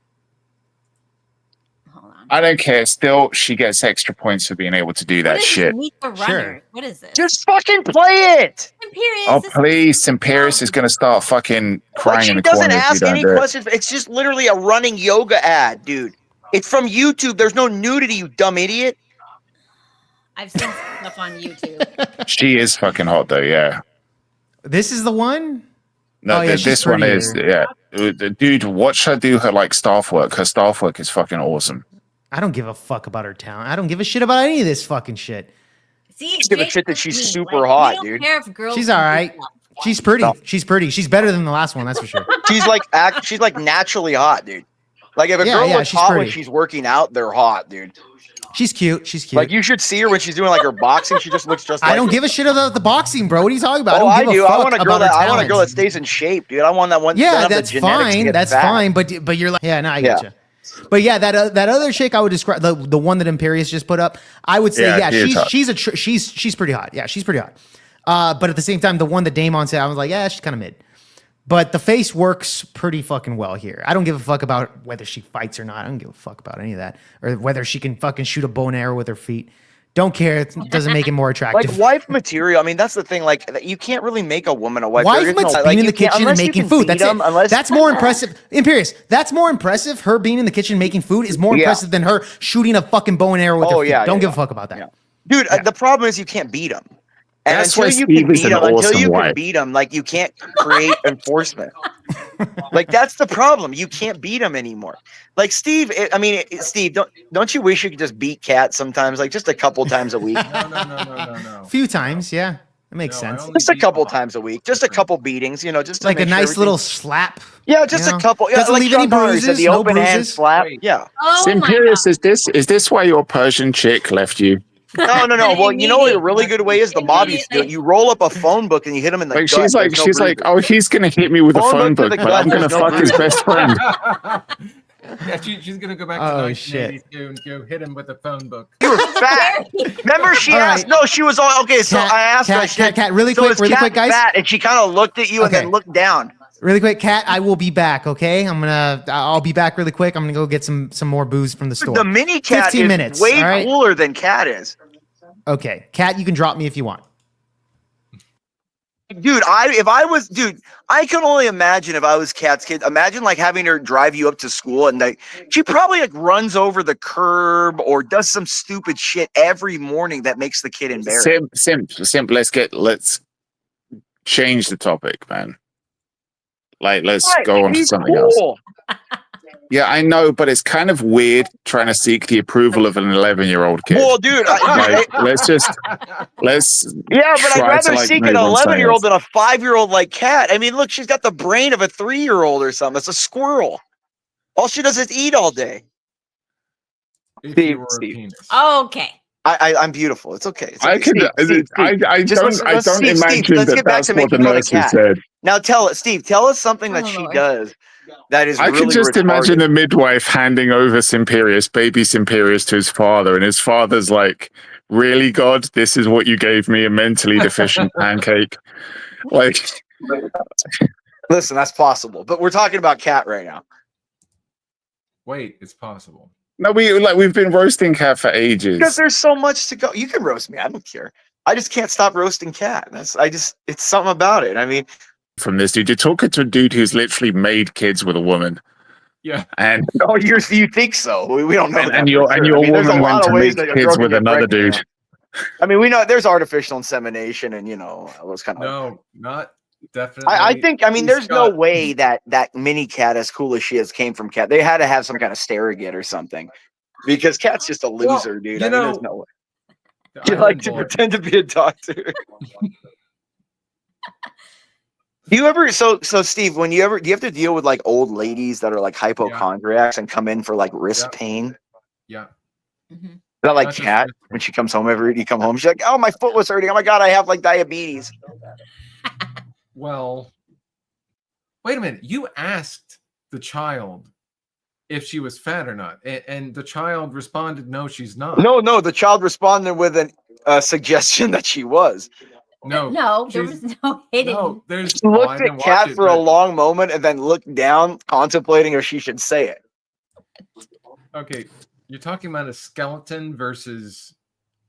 Hold on. I don't care. Still, she gets extra points for being able to do What that is shit. this Meet the Runner? Sure. What is this? Just fucking play it. Imperious. Oh, this is- please. Imperious is going to start fucking Like, crying she in the doesn't corner if you ask don't any do it. questions. It's just literally a running yoga ad, dude. It's from YouTube. There's no nudity, you dumb idiot. I've seen stuff on YouTube. She is fucking hot, though, yeah. This is the one? No, Oh, yeah, she's this one is, prettier. yeah. Dude, watch her do her, like, staff work. Her staff work is fucking awesome. I don't give a fuck about her talent. I don't give a shit about any of this fucking shit. See, Give a Jake shit that is she's me. super Like, hot, we don't dude. care if girls She's can all do right. stuff. She's pretty. No. She's pretty. She's better than the last one, that's for sure. She's like she's like naturally hot, dude. Like if a Yeah, girl yeah, looks she's hot when pretty. she's working out, they're hot, dude. She's cute. She's cute. Like you should see her when she's doing like her boxing. She just looks just. I like don't her. give a shit about the boxing, bro. What are you talking about? Oh, I don't give do. a fuck I want a girl about her that I want a girl that talents. stays in shape, dude. I want that one. Yeah, that have the that's genetics to fine. get That's fat. fine. But you're like, yeah, no, I Yeah. get you. But yeah, that other chick I would describe the one that Imperious just put up. I would say Yeah, she is hot. she's pretty hot. Yeah, she's pretty hot. But at the same time, the one that Daemon said, I was like, yeah, she's kind of mid. But the face works pretty fucking well here. I don't give a fuck about whether she fights or not. I don't give a fuck about any of that, or whether she can fucking shoot a bow and arrow with her feet. Don't care. It doesn't make it more Like attractive. wife material. I mean, that's the thing. Like you can't really make a woman a wife. Wife There is no- being like, in you the can't- kitchen and unless you making can food. beat That's them, it. unless- That's more impressive. Imperious. That's more impressive. Her being in the kitchen making food is more Yeah. impressive than her shooting a fucking bow and arrow with her feet. yeah, Don't yeah, give a yeah. fuck about that. Yeah. Dude. Yeah. The problem is you can't beat them. And That's until why you Steve can is beat an them, until awesome you can wife. beat them, like you can't create enforcement. Like that's the problem. You can't beat them anymore. Like Steve, Steve, don't you wish you could just beat Cat sometimes, like just a couple times a week? A few times, yeah. That makes sense. Just a couple times a week, just a couple beatings, just to Like a make sure nice everything- little slap. yeah, just you a know? couple. Yeah, Doesn't like leave any Sean Connery said, bruises, the no open hand bruises. slap. Yeah. Oh my Simperious, god. is this why your Persian chick left you? No. Well, you know what a really good way is the mob used to do it. Immediately. You roll up a phone book and you hit him in the Like gut. she's like There's no she's like, bruises. oh, he's gonna hit me with a Phone phone book to book, the but gut, I'm gonna there's no fuck his bruises. best friend. Yeah, she's gonna go back Oh, to shit. 1982 and go hit him with a phone book. You were fat. Remember, she All asked. right. No, she was all okay. So Cat, I asked her. I said, Cat, really so quick, is really Cat quick, guys. Fat? And she kind of looked at you and Okay. then looked down. Really quick, Cat, I will be back, okay? I'll be back really quick. I'm gonna go get some more booze from the store. The mini Cat 15 is minutes, way all right? cooler than Cat is. Okay. Cat, you can drop me if you want. Dude, I can only imagine if I was Cat's kid. Imagine like having her drive you up to school and she probably like runs over the curb or does some stupid shit every morning that makes the kid embarrassed. Simp. Let's change the topic, man. Like, let's Right, go on to she's something else. cool. Yeah, I know, but it's kind of weird trying to seek the approval of an 11-year-old kid. Well, dude, Like, let's yeah, but I'd try rather to, like, seek an move on something 11-year-old than a 5-year-old like Cat. I mean, look, she's got the brain of a 3-year-old or something. It's a squirrel. All she does is eat all day. If Steve, you were a Steve. penis. Okay. I'm beautiful. It's okay. It's I okay. can. Steve, I just don't. I let's- don't Steve, imagine let's that get back that's to what the making fun of nurses Cat. said. Now tell us something that Oh, she Lord. does that is I really can just retarded. imagine the midwife handing over Simperious, baby Simperious, to his father, and his father's like, "Really, God, this is what you gave me, a mentally deficient pancake." Like, Listen, that's possible, but we're talking about Cat right now. Wait, it's possible. no, we've been roasting Cat for ages. Because there's so much to go. You can roast me. I don't care. I just can't stop roasting Cat. It's something about it. I mean, From this dude, you're talking to a dude who's literally made kids with a woman, Yeah. and oh, you think so? We don't know. and, that and your for and sure. your I mean, there's a woman lot went of to ways make that a girl kids can with get another pregnant, dude. I mean, we know there's artificial insemination and those kind of. No, not definitely. I think. I mean, He's there's no got- way that mini Cat, as cool as she is, came from Cat. They had to have some kind of surrogate or something, because Cat's just a loser, dude. you I mean, know, there's no way. the You island like to boy. pretend to be a doctor. Do you ever so Steve, do you have to deal with like old ladies that are like hypochondriacs and come in for like wrist Yeah. pain? Yeah. Mhm. Is that like Not just Kat when she comes home you come home, she's like, "Oh, my foot was hurting. Oh my god, I have like diabetes." Well, wait a minute. You asked the child if she was fat or not, and the child responded, "No, she's not." No, the child responded with a suggestion that she was. No, No, there she's- was no hidden. No, there's. She Oh, looked I at didn't watch Kat it, for a but- long moment and then looked down, contemplating if she should say it. Okay, you're talking about a skeleton versus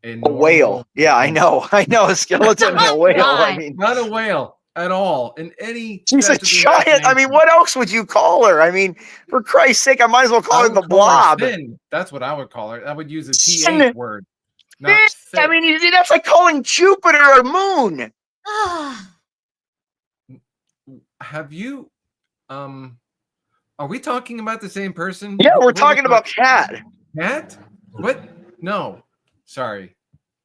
a A normal, whale. Yeah, I know. A skeleton and a Oh, whale. I God. mean, not a whale at all in any. she's a stretch of the giant. I mean, imagination. what else would you call her? I mean, for Christ's sake, I might as well call I her would the call her blob. thin. That's what I would call her. I would use a Thin. th word, not I thick. mean, that's like calling Jupiter a moon. Have you? Are we talking about the same person? Yeah, we're What talking about Kat. Cat? What? No, sorry.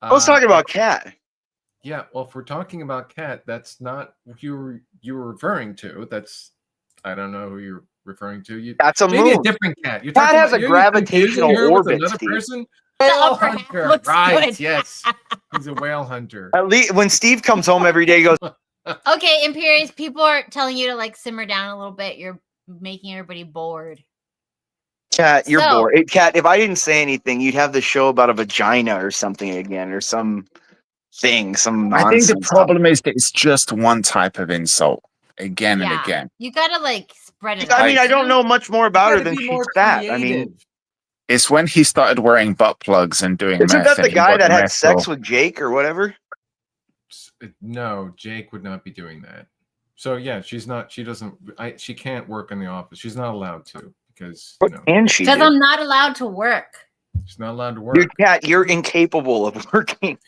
I was talking about Kat. Yeah, well, if we're talking about Cat, that's not what you were referring to. That's I don't know who you're referring to. That's a maybe moon. a different cat. You're Cat talking has about, a you're gravitational confusing her with orbit, another Steve. person. The Whale upper half hunter, looks right? good. Yes, he's a whale hunter. At least when Steve comes home every day, he goes, Okay, Imperious, people are telling you to like simmer down a little bit. You're making everybody bored. "Kat, you're So- bored." Hey, Kat, if I didn't say anything, you'd have the show about a vagina or something again, or some thing, some I think nonsense. the problem is that it's just one type of insult again and Yeah. again. You gotta like spread it I out. mean, I you don't know much more about her than be she's more fat. I mean, creative. It's when he started wearing butt plugs and doing isn't meth. that the and he guy got that the had meth sex bill. with Jake or whatever? No, Jake would not be doing that. So yeah, she's not. She doesn't. She can't work in the office. She's not allowed to because What can she Because do? I'm not allowed to work. she's not allowed to work. Dude, Kat, you're incapable of working.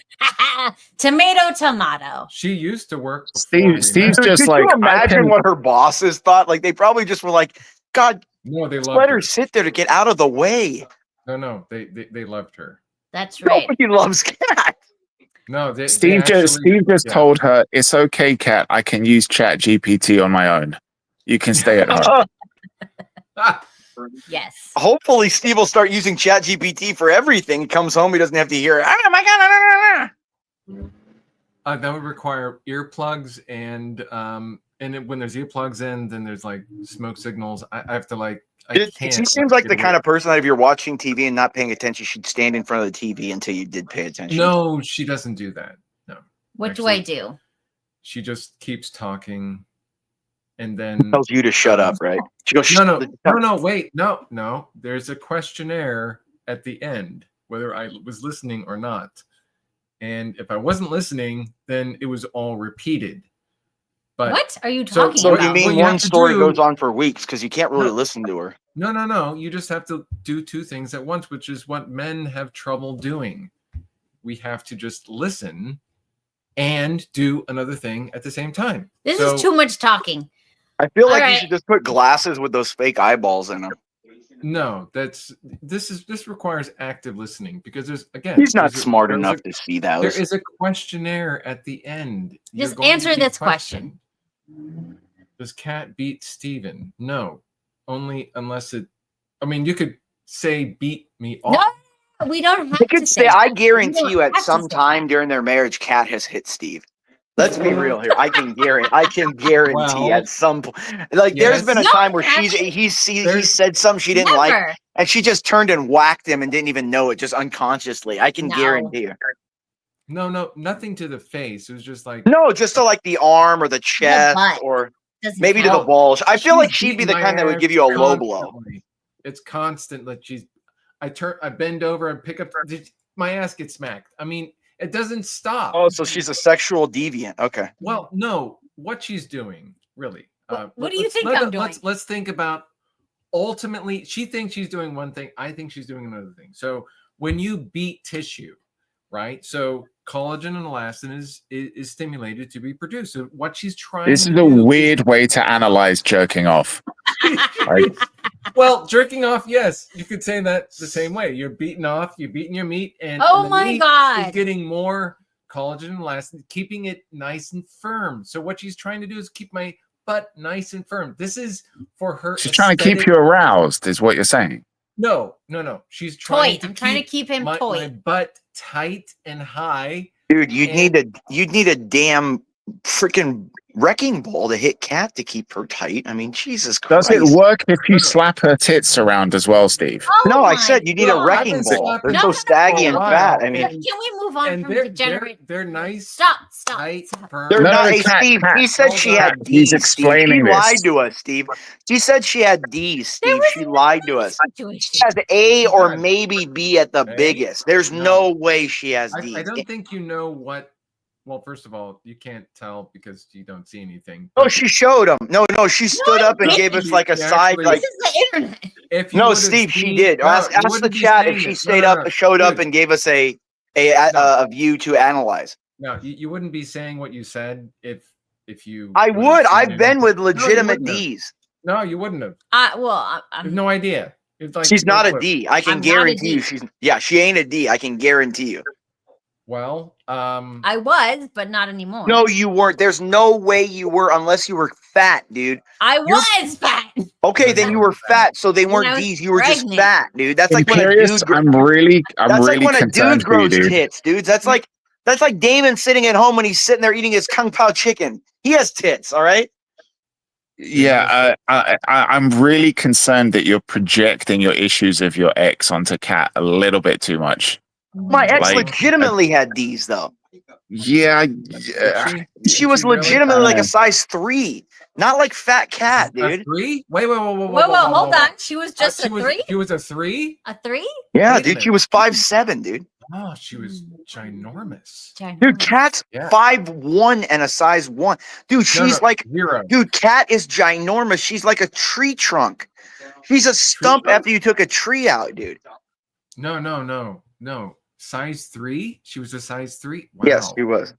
Tomato, tomato. She used to work. Before we Steve's met. Dude, just could like, you I imagine can- what her bosses thought? Like, they probably just were like, "God, No, they just loved let her. her sit there to get out of the way." No, they loved her. That's right. Nobody loves Kat. No, they Steve actually, just yeah. told her, "It's okay, Kat. I can use Chat GPT on my own. You can stay at home." Ah, Yes. Hopefully, Steve will start using ChatGPT for everything. He comes home, he doesn't have to hear, "Oh my god!" that would require earplugs and when there's earplugs in, then there's like smoke signals. I have to like. I can't. She seems like the get kind away. of person that if you're watching TV and not paying attention, she'd stand in front of the TV until you did pay attention. No, she doesn't do that. No. What do I do? She just keeps talking, and then Tells you to shut up, right? She goes, no, wait, no. There's a questionnaire at the end, whether I was listening or not. And if I wasn't listening, then it was all repeated. But What are you talking So about? you mean What you one have to story do- goes on for weeks because you can't really No. listen to her. No. You just have to do two things at once, which is what men have trouble doing. We have to just listen and do another thing at the same time. This So- is too much talking. I feel like you Alright. should just put glasses with those fake eyeballs in them. No, this requires active listening because there's He's not there's a- smart there's enough a- to see There those. is a questionnaire at the end. You're Just going to answer be this question. questioned. Does Cat beat Steven? No. Only unless it I mean you could say beat me off. No, we don't have I to could say, that. I We guarantee don't you at have to some say time during their marriage, Kat has hit Steve. Let's be real here. I can guarantee Well, at some point. Like there's yes. been a No, time where actually, he there's- said something she that. didn't like, Never. and she just turned and whacked him and didn't even know it, just unconsciously. I can No. guarantee you. No, nothing to the face. It was just like No, just to like the arm or the chest butt. or Doesn't maybe to the count. balls. I feel like she's she'd be beating the my kind that would ass give you a low blow. constantly. It's constant that she's I bend over and pick up my ass gets smacked. I mean, it doesn't stop. Oh, so she's a sexual deviant. Okay. Well, no, what she's doing, really. What do you think I'm doing? Let's think about ultimately, she thinks she's doing one thing. I think she's doing another thing. So when you beat tissue, right? So collagen and elastin is stimulated to be produced. So what she's trying This to is a do weird way to analyze jerking off. Right? well, jerking off, yes, you could say that the same way. You're beating off, you're beating your meat, and Oh the my meat God. is getting more collagen and elastin, keeping it nice and firm. So what she's trying to do is keep my butt nice and firm. This is for her. She's trying to keep you aroused, is what you're saying. No. She's trying Toit. I'm trying to keep him my toit. butt tight and high. Dude, you'd And- need a damn freaking wrecking ball to hit Cat to keep her tight. I mean, Jesus Christ. Does it work if you slap her tits around as well, Steve? Oh No, I my said you need a God. wrecking I've been ball. They're slapping so saggy and for a fat. while. I mean, Can we move on And from they're degenerate? they're nice, Stop. tight, firm. they're No, not. no, Hey, Cat, Steve, Cat. she said she had Cat, D's. he's Steve. She explaining this. lied to us, Steve. She said she had D's, There Steve. was She lied to no us. situation. She has A or God. maybe B at the A? biggest. There's No. no way she has D's. I don't think you know what. Well, first of all, you can't tell because you don't see anything. Oh, but she showed him. No, she stood up and didn't. gave us like a She side. actually- Like, This is the internet. if you no, would've Steve, she seen- did. no, Ask you the wouldn't be chat if saying she this. stayed No, up, showed up, dude. and gave us a view to analyze. No, you wouldn't be saying what you said if you. I would've would. seen I've been anything. with No, you legitimate wouldn't have. D's. No, you wouldn't have. You I'm have no idea. It's like She's no not a clue. D. I can I'm not a guarantee you. D. She ain't a D. I can guarantee you. Well, I was, but not anymore. No, you weren't. There's no way you were unless you were fat, dude. I was fat. Okay, No, then you you were were fat, so they When I weren't was D's. You were just pregnant. fat, dude. That's like when a Imperious, dude. I'm really That's like when a concerned dude for you, grows dude. tits, dudes. That's like Daemon sitting at home when he's sitting there eating his kung pao chicken. He has tits, all right. Yeah, I'm really concerned that you're projecting your issues of your ex onto Cat a little bit too much. My ex Like, legitimately had D's though. Yeah, She was really? legitimately like a size 3, not like fat Cat, A dude. 3? Wait, Whoa, hold on. She was just a She was 3? She was a 3? A 3? Yeah, Wait a dude. She minute. was 5'7", dude. Oh, she was ginormous. Dude, Cat's Yeah. 5'1" and a size 1. Dude, she's like, 0. dude, Cat is ginormous. She's like a tree trunk. She's a stump trunk? after you took a tree out, dude. No. Size 3? She was a size 3? Wow. Yes, she was.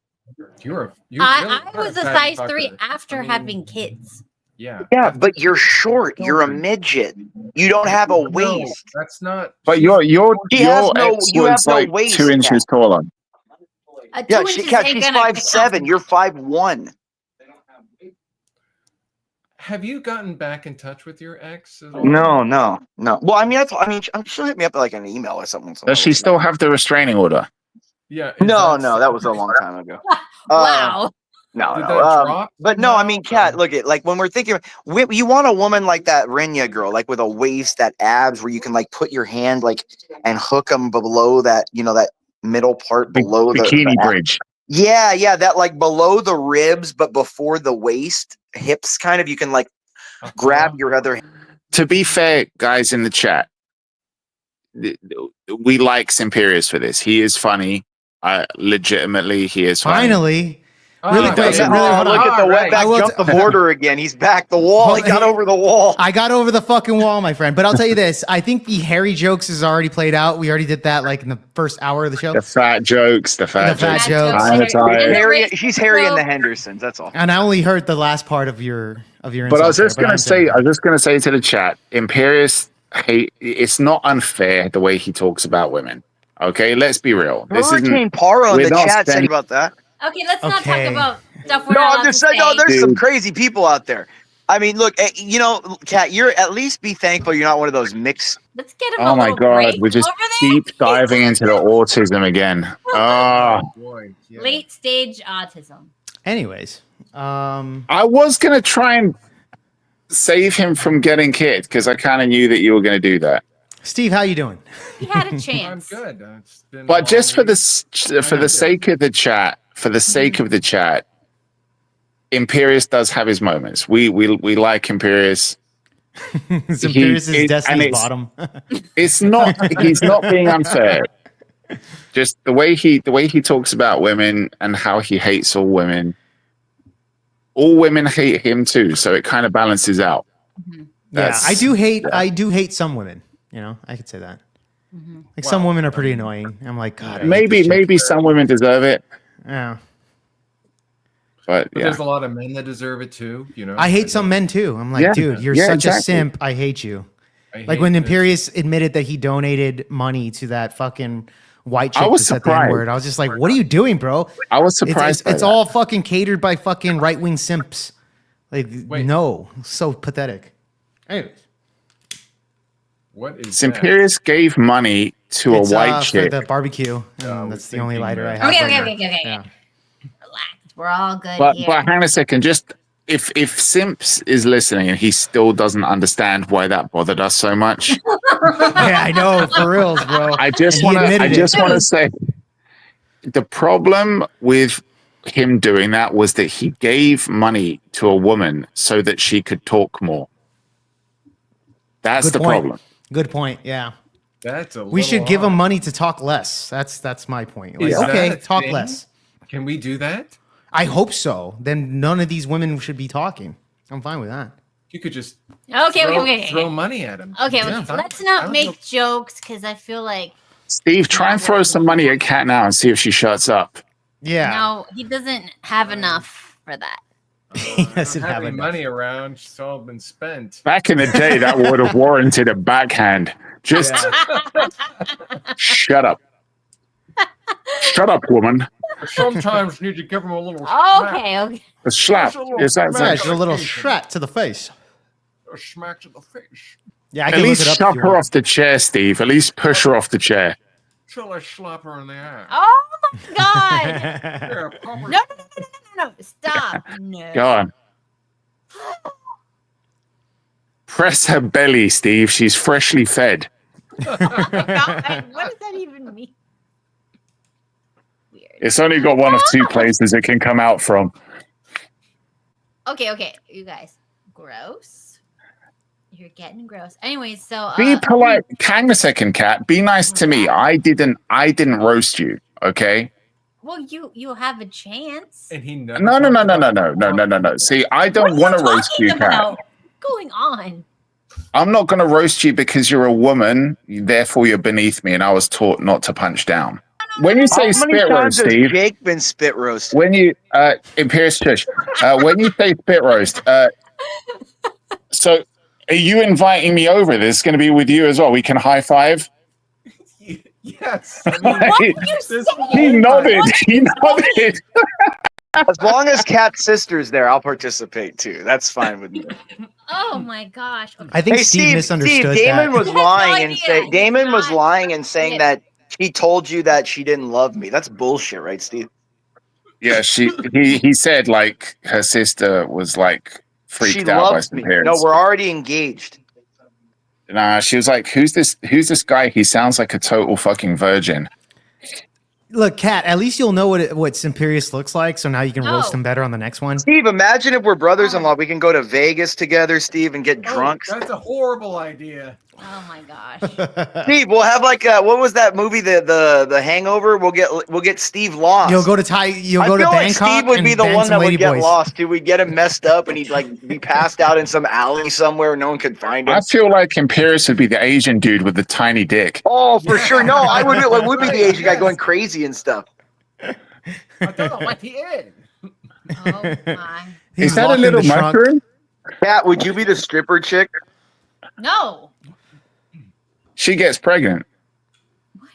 You're I really was a fat size fucker. 3 after I mean, having kids. Yeah. Yeah, but you're short. You're a midget. You don't have a No, waist. that's not. but she's- your She has your no- ex you have was no like waist, 2 inches Cat. taller. 2 Yeah, inches Cat, ain't she's gonna 5'7". You're 5'1". Have you gotten back in touch with your ex? At all? No. Well, I mean, she'll hit me up like an email or something. Does she still have the restraining order? Yeah. No, that was a long time ago. Wow. No. Did that drop But no, I somehow? mean, Cat, look at like when we're thinking, you want a woman like that Renya girl, like with a waist, that abs, where you can like put your hand like and hook them below that, that middle part below Bikini the bridge. Yeah, that like below the ribs, but before the waist, hips, kind of. You can like grab your other. To be fair, guys in the chat, we like Simperious for this. He is funny. Legitimately, he is funny. Finally. Ah, Really He quick, doesn't- really, hold on. Look at the Alright. wetback I will jump t- the border again. He's back the wall. He got over the wall. I got over the fucking wall, my friend. But I'll tell you this: I think the hairy jokes is already played out. We already did that like in the first hour of the show. The fat jokes. The fat jokes. I'm tired. She's Harry and the Hendersons. That's all. And I only heard the last part of your But I insult was just there, gonna I'm say, saying- to the chat, Imperious. It's not unfair the way he talks about women. Okay, let's be real. This isn't. Hurricane Paro in we're the not chat said spending- about that. Okay, let's not talk Okay. about stuff we're No, not I'm allowed just to saying. No, say. there's some Dude. crazy people out there. I mean, look, Kat, you're at least be thankful you're not one of those mixed. Let's get him Oh a my little god, break we're just over there. deep diving into the autism again. Ah. boy. Yeah. Late stage autism. Anyways, I was gonna try and save him from getting kicked because I kind of knew that you were gonna do that. Steve, how you doing? He had a I'm chance. good. It's been a But just for long the know. sake of the chat, Imperious does have his moments. We like Imperious. Simperious is and Destiny's it's- bottom. It's not. He's not being unfair. Just the way he talks about women and how he hates all women. All women hate him too, so it kind of balances out. Yeah, That's- I do hate some women. I could say that. Like some women are pretty annoying. I'm like, God. I hate Maybe this chick. maybe some women deserve it, Yeah. but But yeah. there's a lot of men that deserve it too. I hate some men too. I'm like, Yeah. dude, you're Yeah, such exactly. a simp. I hate you. I Like hate when this. Imperious admitted that he donated money to that fucking white chick I was that said the surprised. N-word. I was just like, what are you doing, bro? I was It's, surprised. it's all fucking catered by fucking right-wing simps. Like, Wait. no. So pathetic. Anyways. What is that? Imperious gave money to It's a white for chick. the barbecue. I was That's the only thinking lighter I that. have. Okay, right okay, now. okay. Yeah. Relax. We're all good But here. hang on a second. Just if Simps is listening and he still doesn't understand why that bothered us so much, Yeah, I know, for reals, bro. I just And he want to. I admitted just it. want to say the problem with him doing that was that he gave money to a woman so that she could talk more. That's Good the point. problem. Good point. Yeah. That's a We should little give odd. him money to talk less. That's my point. Like, Is that okay, a talk thing? less. Can we do that? I hope so. Then none of these women should be talking. I'm fine with that. You could just Okay. throw money at him. Okay, Yeah. let's I not don't make know. jokes because I feel like Steve, try and throw some money at Kat now and see if she shuts up. Yeah. no, he doesn't have enough for that. He I doesn't don't have have any enough. money around. It's all been spent. Back in the day, that would have warranted a backhand. Just shut up. Shut up, woman. Sometimes need to give him a little Okay. A slap. Is that Yeah, just a little shot to the face. a smack to the face. Yeah, I At can look least it up. shove if you her want. off the chair, Steve. At least push her off the chair. Till I slap her in the eye. Oh my god! Yeah, pop her- No! Stop! No. Go on. Press her belly, Steve. She's freshly fed. God, what does that even mean? Weird. It's only got one of two places it can come out from. Okay, you guys. Gross. You're getting gross. Anyways, so Be polite. Hang a second, Kat. Be nice to me. I didn't roast you, okay? well, you have a chance. And he never No. talked about- See, I What don't are want to you roast you, talking Kat. about? What's going on? I'm not going to roast you because you're a woman. Therefore, you're beneath me, and I was taught not to punch down. When you say How many spit roast, times has Steve, Jake been spit roasted? when you Imperious Church, when you say spit roast, so are you inviting me over? This is going to be with you as well. We can high five. Yes. I mean, What did you this say? He nodded. He nodded. As long as Cat's sister's there, I'll participate too. That's fine with me. Oh my gosh. Okay. I think Hey, Steve misunderstood Damon that. was He has no lying and idea. say He's Damon was not- lying and saying Yeah. that he told you that she didn't love me. That's bullshit, right, Steve? Yeah, he said like her sister was like freaked She out by loves some me. parents. No, we're already engaged. Nah, she was like, who's this guy? He sounds like a total fucking virgin. Look, Kat, at least you'll know what Simperious looks like, so now you can roast No. him better on the next one. Steve, imagine if we're brothers-in-law. We can go to Vegas together, Steve, and get drunk. That's a horrible idea. Oh my gosh. Steve, we'll have like what was that movie? The Hangover. We'll get Steve lost. You'll go to You'll I go to feel like Bangkok Steve would be and the bang one some that would get ladyboys. lost. Dude, we'd get him messed up, and he'd like be passed out in some alley somewhere, no one could find him. I feel like Imperious would be the Asian dude with the tiny dick. Oh, for sure. No, I would be the Asian guy going crazy and stuff. I don't know what he is. Oh my. He's Is that a locked in little the trunk. mushroom? Pat, would you be the stripper chick? No. She gets pregnant. What?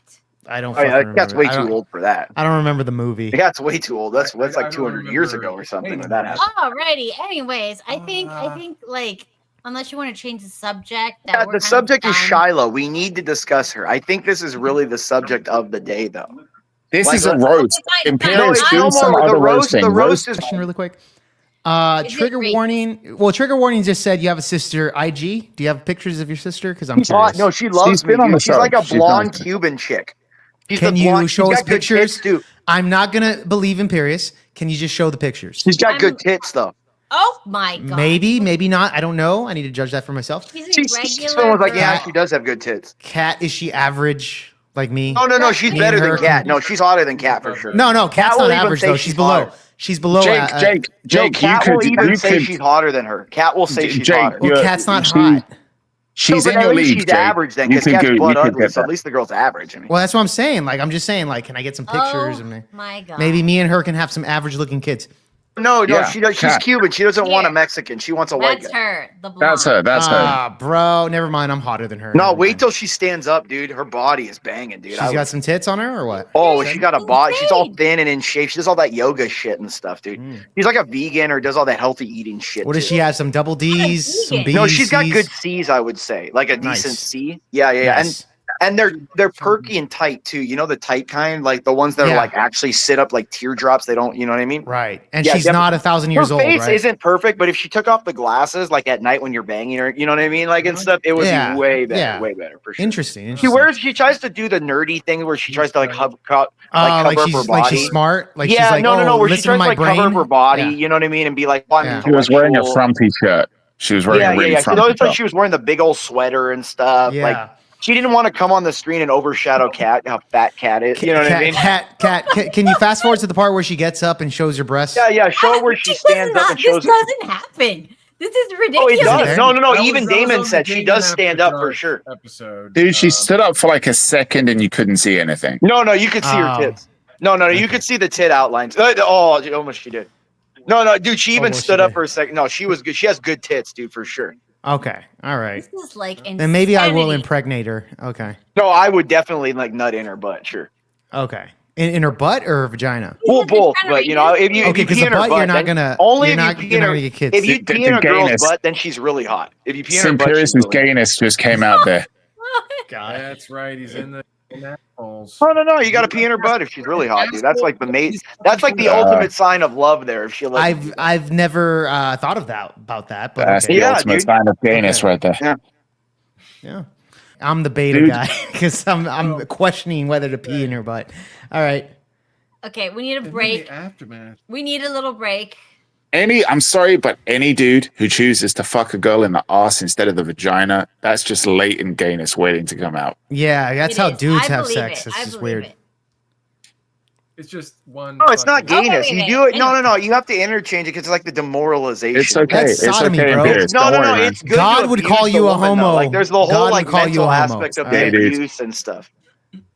I don't. Oh yeah, fucking that's remember. way I don't- too old for that. I don't remember the movie. Yeah, it's way too old. That's I like don't 200 years remember. ago or something Wait a when that minute. happened. Alrighty. Anyways, I think like unless you want to change the subject, that Yeah, we're the kind of subject is done. Shiloh. We need to discuss her. I think this is really the subject of the day, though. This Like, is a let's- roast. Fine, Imperious, it's do no some more other the roast. roasting. The roast is Question really quick. Is it Trigger racist? warning. Well, trigger warning just said you have a sister. IG. Do you have pictures of your sister? Because I'm She's hot. curious. No, she loves She's me. been on Dude. the She's show. like a She's been blonde on the show. Cuban chick. She's Can the you blonde, show she's us got good pictures? tits, too. I'm not gonna believe Imperious. Can you just show the pictures? She's got good tits, though. Oh my god. Maybe, maybe not. I don't know. I need to judge that for myself. She's a She's regular. someone's like, yeah, girl. she does have good tits. Kat, is she average like me? No, she's Me better and than her Cat. can- No, she's hotter than Cat for sure. No, Kat's will not even average say though. she's She's below. hotter. She's below. Jake, No, you Cat will could, even you say could, she's hotter than her. Cat will say she's Jake, hotter. Well, you're- Kat's not she- hot. She's No, but in your at least league, she's Jake. average then, You because could Cat's go- you blood could ugly, get so at that. least the girl's average. I mean, Well, that's what I'm saying. Like, I'm just saying. Like, can I get some pictures? Oh And my god. maybe me and her can have some average-looking kids. No, Yeah, she does. She's Kat. Cuban. She doesn't want a Here. Mexican. She wants a white That's guy. her, the blonde. That's her. That's her. Ah, bro, never mind. I'm hotter than her. No, Never wait mind. till she stands up, dude. Her body is banging, dude. She's I got would- some tits on her or what? Oh, she got a body. She's all Insane. thin and in shape. She does all that yoga shit and stuff, dude. She's like a vegan or does all that healthy eating shit. What does too. she have? Some double D's, some vegan. B's. No, she's got C's? good C's, I would say, like a Nice. decent C. Yeah. Nice. And they're perky and tight too. You know the tight kind, like the ones that Yeah. are like actually sit up like teardrops. They don't, you know what I mean? Right. And Yeah, she's definitely. not 1,000 years Her old, face right? isn't perfect, but if she took off the glasses, like at night when you're banging her, you know what I mean, like and stuff, it would Yeah, be way better, yeah. way better for sure. Interesting. She tries to do the nerdy thing where she tries to like cover up her she's body. like she's smart. Like yeah, she's like, no, where she listen to tries to my like brain. cover up her body, Yeah. you know what I mean, and be like, well, I'm Yeah. She was wearing a intellectual. frumpy shirt. She was wearing a really She frumpy always like top. she was wearing the big old sweater and stuff. Yeah. Like she didn't want to come on the screen and overshadow Cat, how fat Cat is. You know what I mean? Cat, can you fast forward to the part where she gets up and shows her breasts? Yeah. Show her where she This does stands up not- and shows This it. doesn't happen. This is Oh, ridiculous. it does. No. That Even was Daemon on the said she Daemon does After stand up for Dark sure. Episode. Dude, she stood up for like a second and you couldn't see anything. No, you could see her Oh. tits. No, you could see the tit outlines. Almost she did. No, dude, she even Almost stood she up did. for a second. No, she was good. She has good tits, dude, for sure. Okay. All right. This is like Then maybe I will insanity. impregnate her. Okay. No, I would definitely like nut in her butt, sure. Okay. In her butt or her vagina? Well, both, but you know, if you Okay, if because you pee the in her butt, butt, you're not then- gonna. only you're if not, you pee you're in not her. gonna get kids. If you The- pee the in a girl's gayness. butt, then she's really hot. If you pee in her butt, Simperious' she's really hot. gayness just came out there. God. That's right. He's in the assholes. Oh no, you got to pee in her butt if she's really hot, dude. That's like the mate. That's like the ultimate sign of love. There, if she like. I've never thought of that about that, but That's okay. the Yeah, ultimate dude. sign of gayness right there. Yeah. I'm the beta Dude. guy because I'm questioning whether to pee in her butt. All right. Okay, we need a And then break. the aftermath. We need a little break. I'm sorry, but any dude who chooses to fuck a girl in the ass instead of the vagina, that's just latent gayness waiting to come out. Yeah, that's It how is. dudes I have believe sex. it. It's I just believe weird. it. It's just one. No, it's not fucking- gayness. believe You it. do it. I know. No. You have to interchange it because it's like the demoralization. It's okay. That's It's sodomy, okay, bro. Imperious. No, Don't worry, man. it's good. God to would abuse call the you a woman, though. homo. Like there's the whole God like would call you mental a homo. aspect of All the right. dude. abuse and stuff.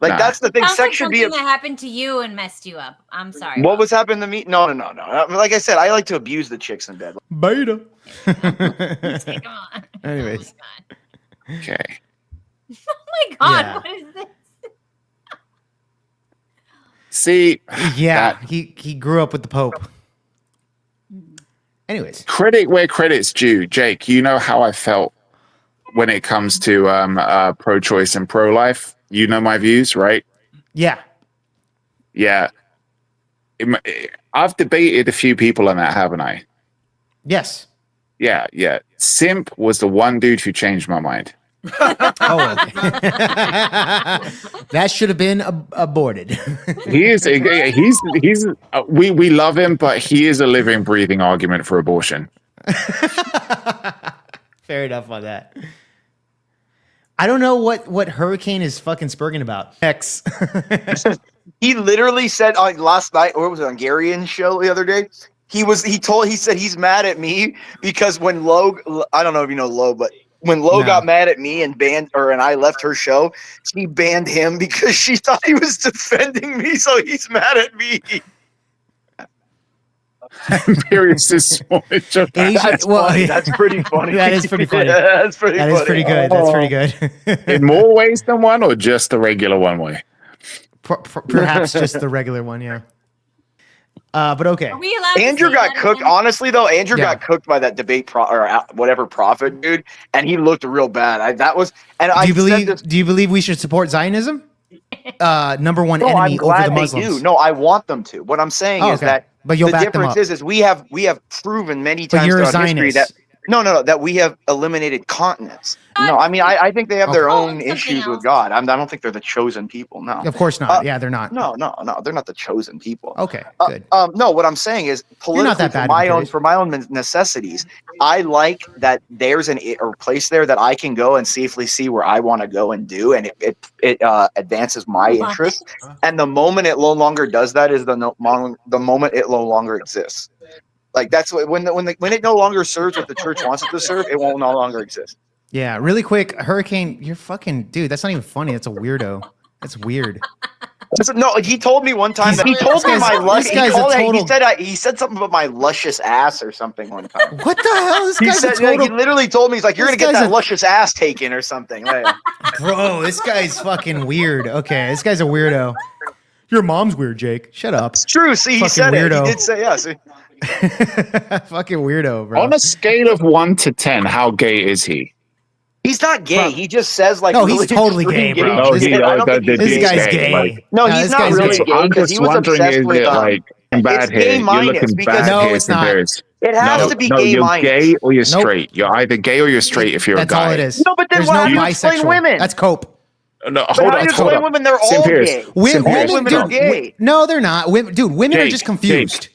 Like Nah. that's the thing. Sounds Sex like should be. something that happened to you and messed you up. I'm sorry. What Rob. was happening to me? No. I mean, like I said, I like to abuse the chicks in bed. Beta. Okay, come on. Anyways. Okay. Oh my god, Yeah. what is this? See, Yeah, that- he grew up with the Pope. Anyways. credit where credit's due. Jake, you know how I felt when it comes to pro-choice and pro-life. You know my views, right? Yeah. Yeah. I've debated a few people on that, haven't I? Yes. Yeah. Simp was the one dude who changed my mind. Oh, okay. That should have been aborted. He is. He's. We love him, but he is a living, breathing argument for abortion. Fair enough on that. I don't know what Hurricane is fucking spurging about. X. He literally said on last night, or was it on Gary's show the other day? He said he's mad at me because when Lowe, I don't know if you know Lowe, but when Lowe No. got mad at me and I left her show, she banned him because she thought he was defending me, so he's mad at me. Imperious is small. Asian- That's well, funny. yeah. That's pretty funny. That is pretty funny. That's pretty That funny. is pretty good. That's pretty good. In more ways than one, or just the regular one way? Perhaps just the regular one, yeah. But okay. Are we allowed to Andrew say got that cooked. again? Honestly, though, Andrew Yeah. got cooked by that debate whatever prophet dude, and he looked real bad. Do you believe we should support Zionism? Number one No, I'm enemy over the glad they Muslims. do. No, I want them to. What I'm saying Oh, is okay. that But you'll the back them difference up. is we have proven many But times you're a throughout history Zionist. that that we have eliminated continents. No, I mean I think they have their Okay. own Something issues with else. God. I don't think they're the chosen people. No, Of course not. Yeah, they're not. no, they're not the chosen people. Okay, good. No, what I'm saying is not politically that bad, for my own necessities, I like that there's a place there that I can go and safely see where I want to go and do, and it advances my interest. And the moment it no longer does that is the moment it no longer exists. Like that's when it no longer serves what the church wants it to serve, it will no longer exist. Yeah, really quick, Hurricane, you're fucking dude. That's not even funny. That's a weirdo. That's weird. No, he told me one time He's- that he told me this my guy's- lush. this He, guy's a called it- total- he said something about my luscious ass or something one time. What the hell? This He guy's said a total. he literally told me he's like, "You're This gonna get guy's that a- luscious ass taken or something." Like, Bro, this guy's fucking weird. Okay, this guy's a weirdo. Your mom's weird, Jake. Shut up. it's true. See, he Fucking said it. weirdo. He did say yes. Fucking weirdo, bro. On a scale of 1 to 10, how gay is he? He's not gay. He just says like No, he's really totally extreme gay, bro. No, This- shit. I don't think This he's guy's gay. gay. Like, No, No, he's this not guy's really gay. gay I'm because just he was wondering, obsessed is with. it like I'm bad it's here? You're gay-minded looking because- bad No, here, it's not. Simperious. It has No, to be no, gay you're minded. gay or you're Nope. straight. You're either gay or you're straight if you're That's a guy. all it is. No, but then There's why no do you explain bisexual. women? That's cope. No, But hold how on, do you hold explain on. women? They're all Simperious. gay. Simperious, women no. are gay. No, they're not. Dude, women are Jake, just confused.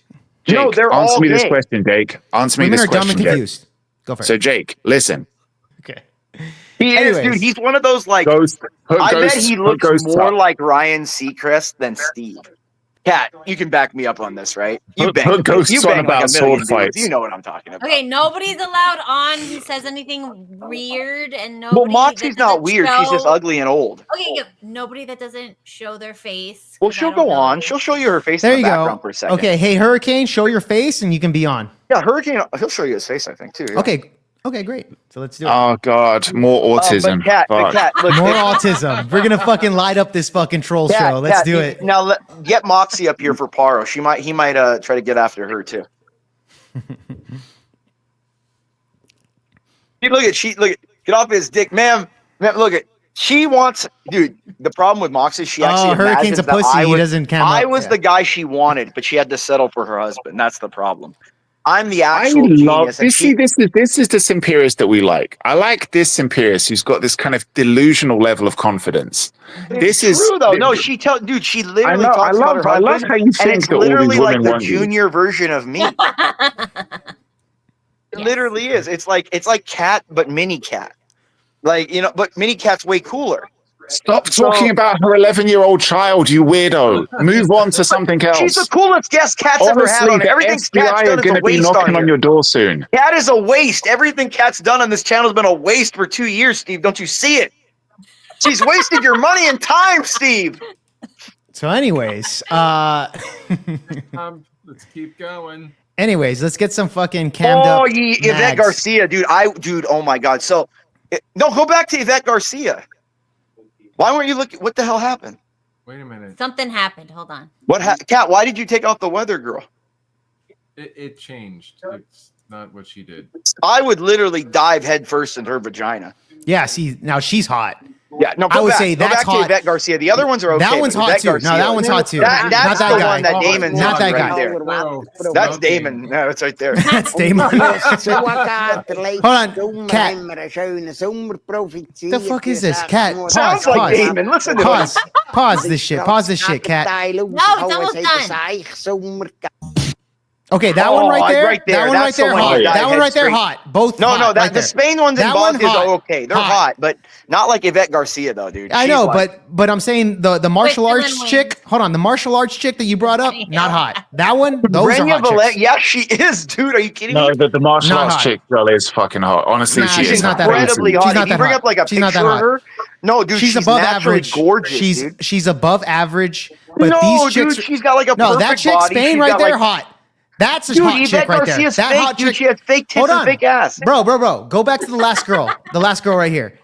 Jake, No, they're answer all me this gay. question, Jake. Answer me Women this are dumb question, and Jake. confused. Go for it. So, Jake, listen. Okay. He Anyways. is, dude. He's one of those like. Ghost, I bet ghost, he looks ghost more up. like Ryan Seacrest than Steve. Kat, you can back me up on this, right? You Put bang, ghosts you on bang like about a million sword dudes. fights. You know what I'm talking about. Okay, nobody's allowed on who says anything weird, and nobody. Well, Moxie's that not doesn't weird. She's just show- ugly and old. Okay, yeah, nobody that doesn't show their face. Well, 'cause I she'll don't go know. on. She'll show you her face There in the you background go. for a second. Okay, hey Hurricane, show your face and you can be on. Yeah, Hurricane. He'll show you his face, I think, too. Yeah. Okay. Okay, great. So let's do it. Oh, God. More autism. But Kat, look, More autism. We're gonna fucking light up this fucking troll Kat, show. Let's Kat, do it. Now get Moxie up here for Paro. He might try to get after her too. Look at get off his dick, ma'am. Look at she wants, dude. The problem with Moxie, is she actually Hurricane's a imagines that pussy. I He was, doesn't count I up. was the guy she wanted, but she had to settle for her husband. That's the problem. I'm the I actual love genius. and this. See, this is the Simperious that we like. I like this Simperious who's got this kind of delusional level of confidence. This is true though. No, she literally I talks about her love husband, how you and think it's that all these literally like women the want you. junior version of me. It literally is. It's like Cat, but mini Cat. Like, you know, but mini Cat's way cooler. Stop talking about her 11-year-old child, you weirdo. Move on to something else. She's the coolest guest Cat's ever had Honestly, on the it. Everything FBI Cat's are done is going a to be waste knocking on on here. your door soon. Cat is a waste. Everything Cat's done on this channel has been a waste for 2 years, Steve. Don't you see it? She's wasted your money and time, Steve. So, anyways, Let's keep going. let's get some fucking cammed up. Oh, Yvette nads. Garcia, dude. Oh my God. So, no, go back to Yvette Garcia. Why weren't you looking? What the hell happened? Wait a minute. Something happened. Hold on. Cat? Why did you take off the weather girl? It changed. It's not what she did. I would literally dive headfirst in her vagina. Yeah, see, now she's hot. Yeah, no, I would say go that's back hot. to Yvette Garcia. The other ones are okay. That one's but hot Yvette too. No, Garcia, that one's hot too. That's Not that the guy. one that Daemon's Not on that right guy. there. Bro, That's Daemon. No, it's right there. That's Daemon. Hold on, Cat. The fuck is this? Cat, pause, Sounds like pause. Daemon. Listen to Pause. him. Pause this shit. Pause this shit, Cat. No, it's almost done. Okay, that one right there. right there. That one right That's the there one hot. you dive That one right there head straight. hot. Both No, hot no, right the there. Spain ones and That one Bosnians hot. are okay. They're hot, but not like Yvette Garcia though, dude. I She's know, like- but I'm saying the martial Dylan arts wins. chick. Hold on, the martial arts chick that you brought up, not hot. That one, those are Renya hot Valet- chicks. yeah, she is, dude. Are you kidding No, me? the martial Not arts hot. chick girl is fucking hot. Honestly, Nah, she she's is not that hot. Incredibly She's hot. not If you that bring hot. up like a She's not picture that of hot. her, no, dude, she's above naturally average. gorgeous, She's dude. she's above average. But No, these dude, chicks, she's got like a no, perfect that chick body. Spain She's right got, there, like- hot. That's a Dude, hot chick Yvette right there. Garcia's That fake, hot dude. chick. She has fake tits Hold and on, fake ass. bro. Go back to the last girl. The last girl right here.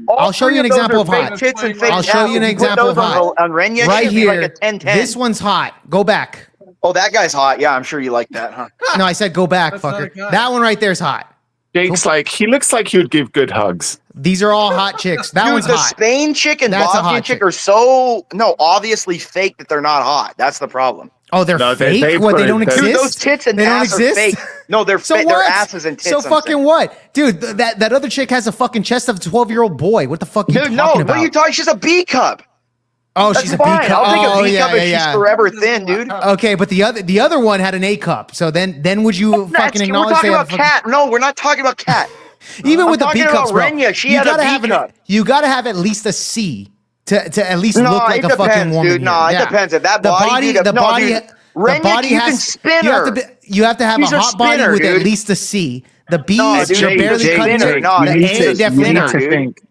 All I'll show three you an of those example are of fake hot. tits and fake I'll show ass. you an If put example those of hot. on Renya, Right she'd be here. like a 10-10. This one's hot. Go back. Oh, that guy's hot. Yeah, I'm sure you like that, huh? No, I said go back, That's not fucker. a guy. That one right there is hot. Jake's like, he looks like he would give good hugs. These are all hot chicks. That Dude, one's the hot. Spain chick and That's a Bosnian hot chick chick. are so obviously fake that they're not hot. That's the problem. Oh, they're No, fake? they What, put they it- don't Dude, exist? Dude, those tits and They don't ass are exist? fake. No, they're So fake. what? Their asses and tits. So I'm fucking saying. what? Dude, that other chick has a fucking chest of a 12-year-old boy. What the fuck are you Dude, talking no, about? what are you talking? She's a B cup. Oh, That's she's a fine. B cup. I'll take Oh, a B yeah, cup if yeah, she's yeah. forever thin, dude. Okay, but the other one had an A cup. So then would you fucking We're acknowledge talking they about have a fucking- Cat. No, we're not talking about Cat. Even I'm with the B talking about cups, bro. Renya. She you had a gotta B have cup. you gotta have at least a C to at least No, look like it a fucking depends, woman. dude. No, here. it depends. If that the body, body, dude, the no, body, dude. the Renya, body you has can spin you have her. you have to have She's a a hot body spinner, with at dude. least a C. The B No, is dude, you're Jake, barely Jake, cutting Jake, it. no, The you need A to- you definitely need not. to think.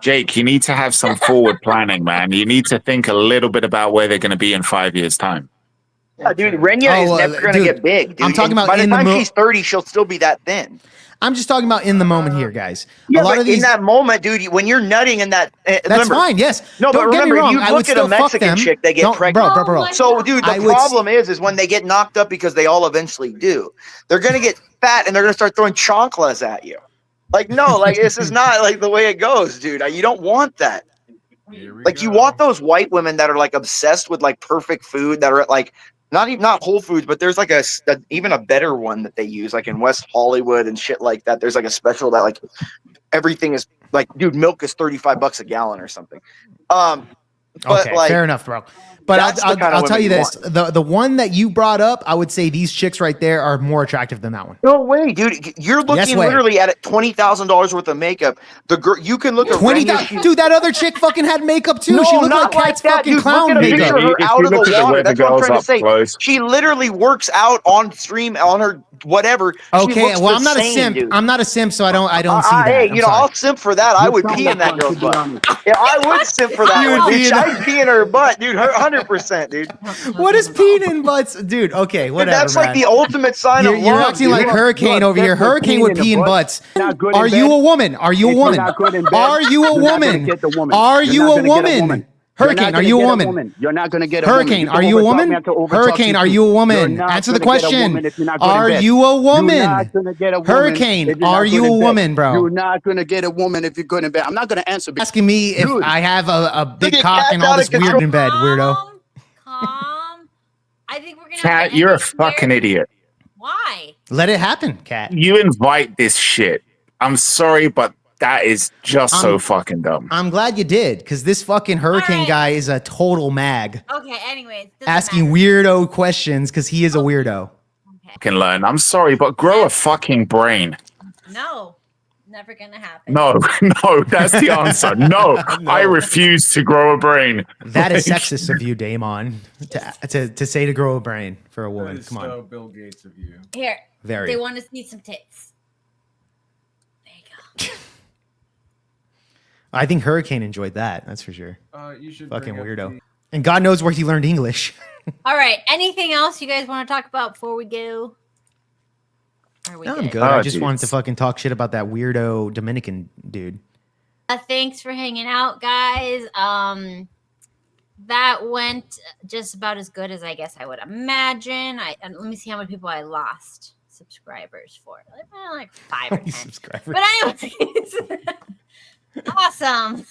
Jake, you need to have some forward planning, man. You need to think a little bit about where they're going to be in 5 years' time. Yeah, dude, Renya is never going to get big. Dude. I'm talking about by the in the time she's 30, she'll still be that thin. I'm just talking about in the moment here, guys. Yeah, a lot but of these, in that moment, dude, when you're nutting in that, that's fine. Yes. No, Don't but get me remember, wrong, you I would look at still a fuck Mexican them. chick, they get Don't- pregnant. bro. So, dude, the I would problem is when they get knocked up, because they all eventually do, they're gonna get fat and they're gonna start throwing chanclas at you. Like, no, like this is not like the way it goes, dude. You don't want that. Like, you want those white women that are like obsessed with like perfect food, that are at like not Whole Foods, but there's like even a better one that they use, like in West Hollywood and shit like that. There's like a special that like everything is like, dude, milk is $35 a gallon or something. But okay, like, fair enough, bro. But that's the kind of I'll tell women you you this: the one that you brought up, I would say these chicks right there are more attractive than that one. no way, dude. You're looking way. literally at $20,000 worth of makeup. The girl, you can look at Renya. Dude, that other chick fucking had makeup too. No, she looked not like Cat's that, fucking dude. clown Look at a makeup. picture of her If out you of the look at the water. way the That's what I'm girls trying to up say. close. She literally works out on stream on her whatever. She Okay, looks well, the I'm not same, a simp. dude. I'm not a simp, so I don't see that. Hey, I'm you know, sorry. I'll simp for that. I would pee in that girl's butt. Yeah, I would simp for that You would one, pee dude. in- I'd pee in her butt, dude. 100%, dude. What is peeing in butts, dude? Okay, Dude, whatever. that's like man. the ultimate sign You're, of you're love, acting dude. like Hurricane over here. Hurricane would pee in butts. Not good in Are you bed. a woman? Are you a If you're woman? not good in bed, Are you a you're not gonna woman? get the woman. Are You're you not a gonna get a woman? woman. Hurricane, are you a woman? You're not going to get a woman. Hurricane, You are can you a overtalk me, I woman? have to overtalk Hurricane, you are too. you a You're woman? not Answer the gonna get a question. woman if you're not good in Are bed. you a woman? You're not going to get a woman. Hurricane, if you're are not you good a in bed. woman, bro? You're not going to get a woman if you're good in bed. I'm not going to answer. Asking me if Dude. I have a big Look at cock Cat and all out this of control. weird in bed, weirdo. Calm. I think we're gonna. have Cat, to you're a end this fucking here. idiot. Why? Let it happen, Cat. You invite this shit. I'm sorry, but that is just so fucking dumb. I'm glad you did, because this fucking Hurricane right. guy is a total mag. Okay. Anyways, doesn't Asking matter. weirdo questions because he is a weirdo. Can learn. I'm sorry, but grow a fucking brain. No, never gonna happen. No, no, that's the answer. No, I refuse to grow a brain. That is Like, sexist of you, Daemon, to say to grow a brain for a That woman. is Come on. so Bill Gates of you. Here, Very. they want to see some tits. There you go. I think Hurricane enjoyed that. That's for sure. You should Fucking bring up weirdo. the- And God knows where he learned English. All right. Anything else you guys want to talk about before we go? Are we No, I'm good? good. I Oh, just geez. wanted to fucking talk shit about that weirdo Dominican dude. Thanks for hanging out, guys. That went just about as good as I guess I would imagine. And let me see how many people I lost subscribers for. Like 5 or 10. Subscriber. But anyways, awesome.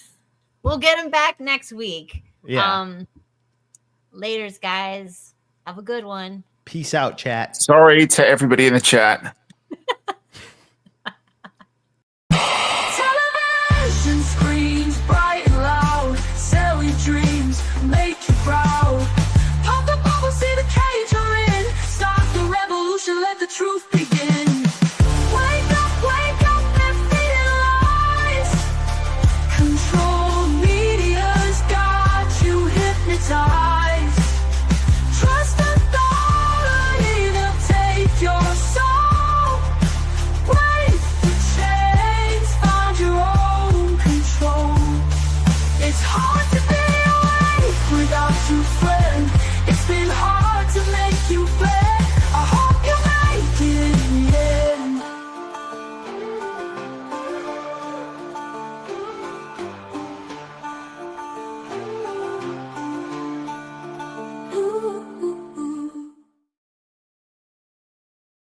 We'll get him back next week. Yeah. Laters, guys. Have a good one. Peace out, chat. Sorry to everybody in the chat. Television screens bright and loud, sell your dreams, make you proud. Pop the bubble, see the cage you're in. Start the revolution, let the truth begin.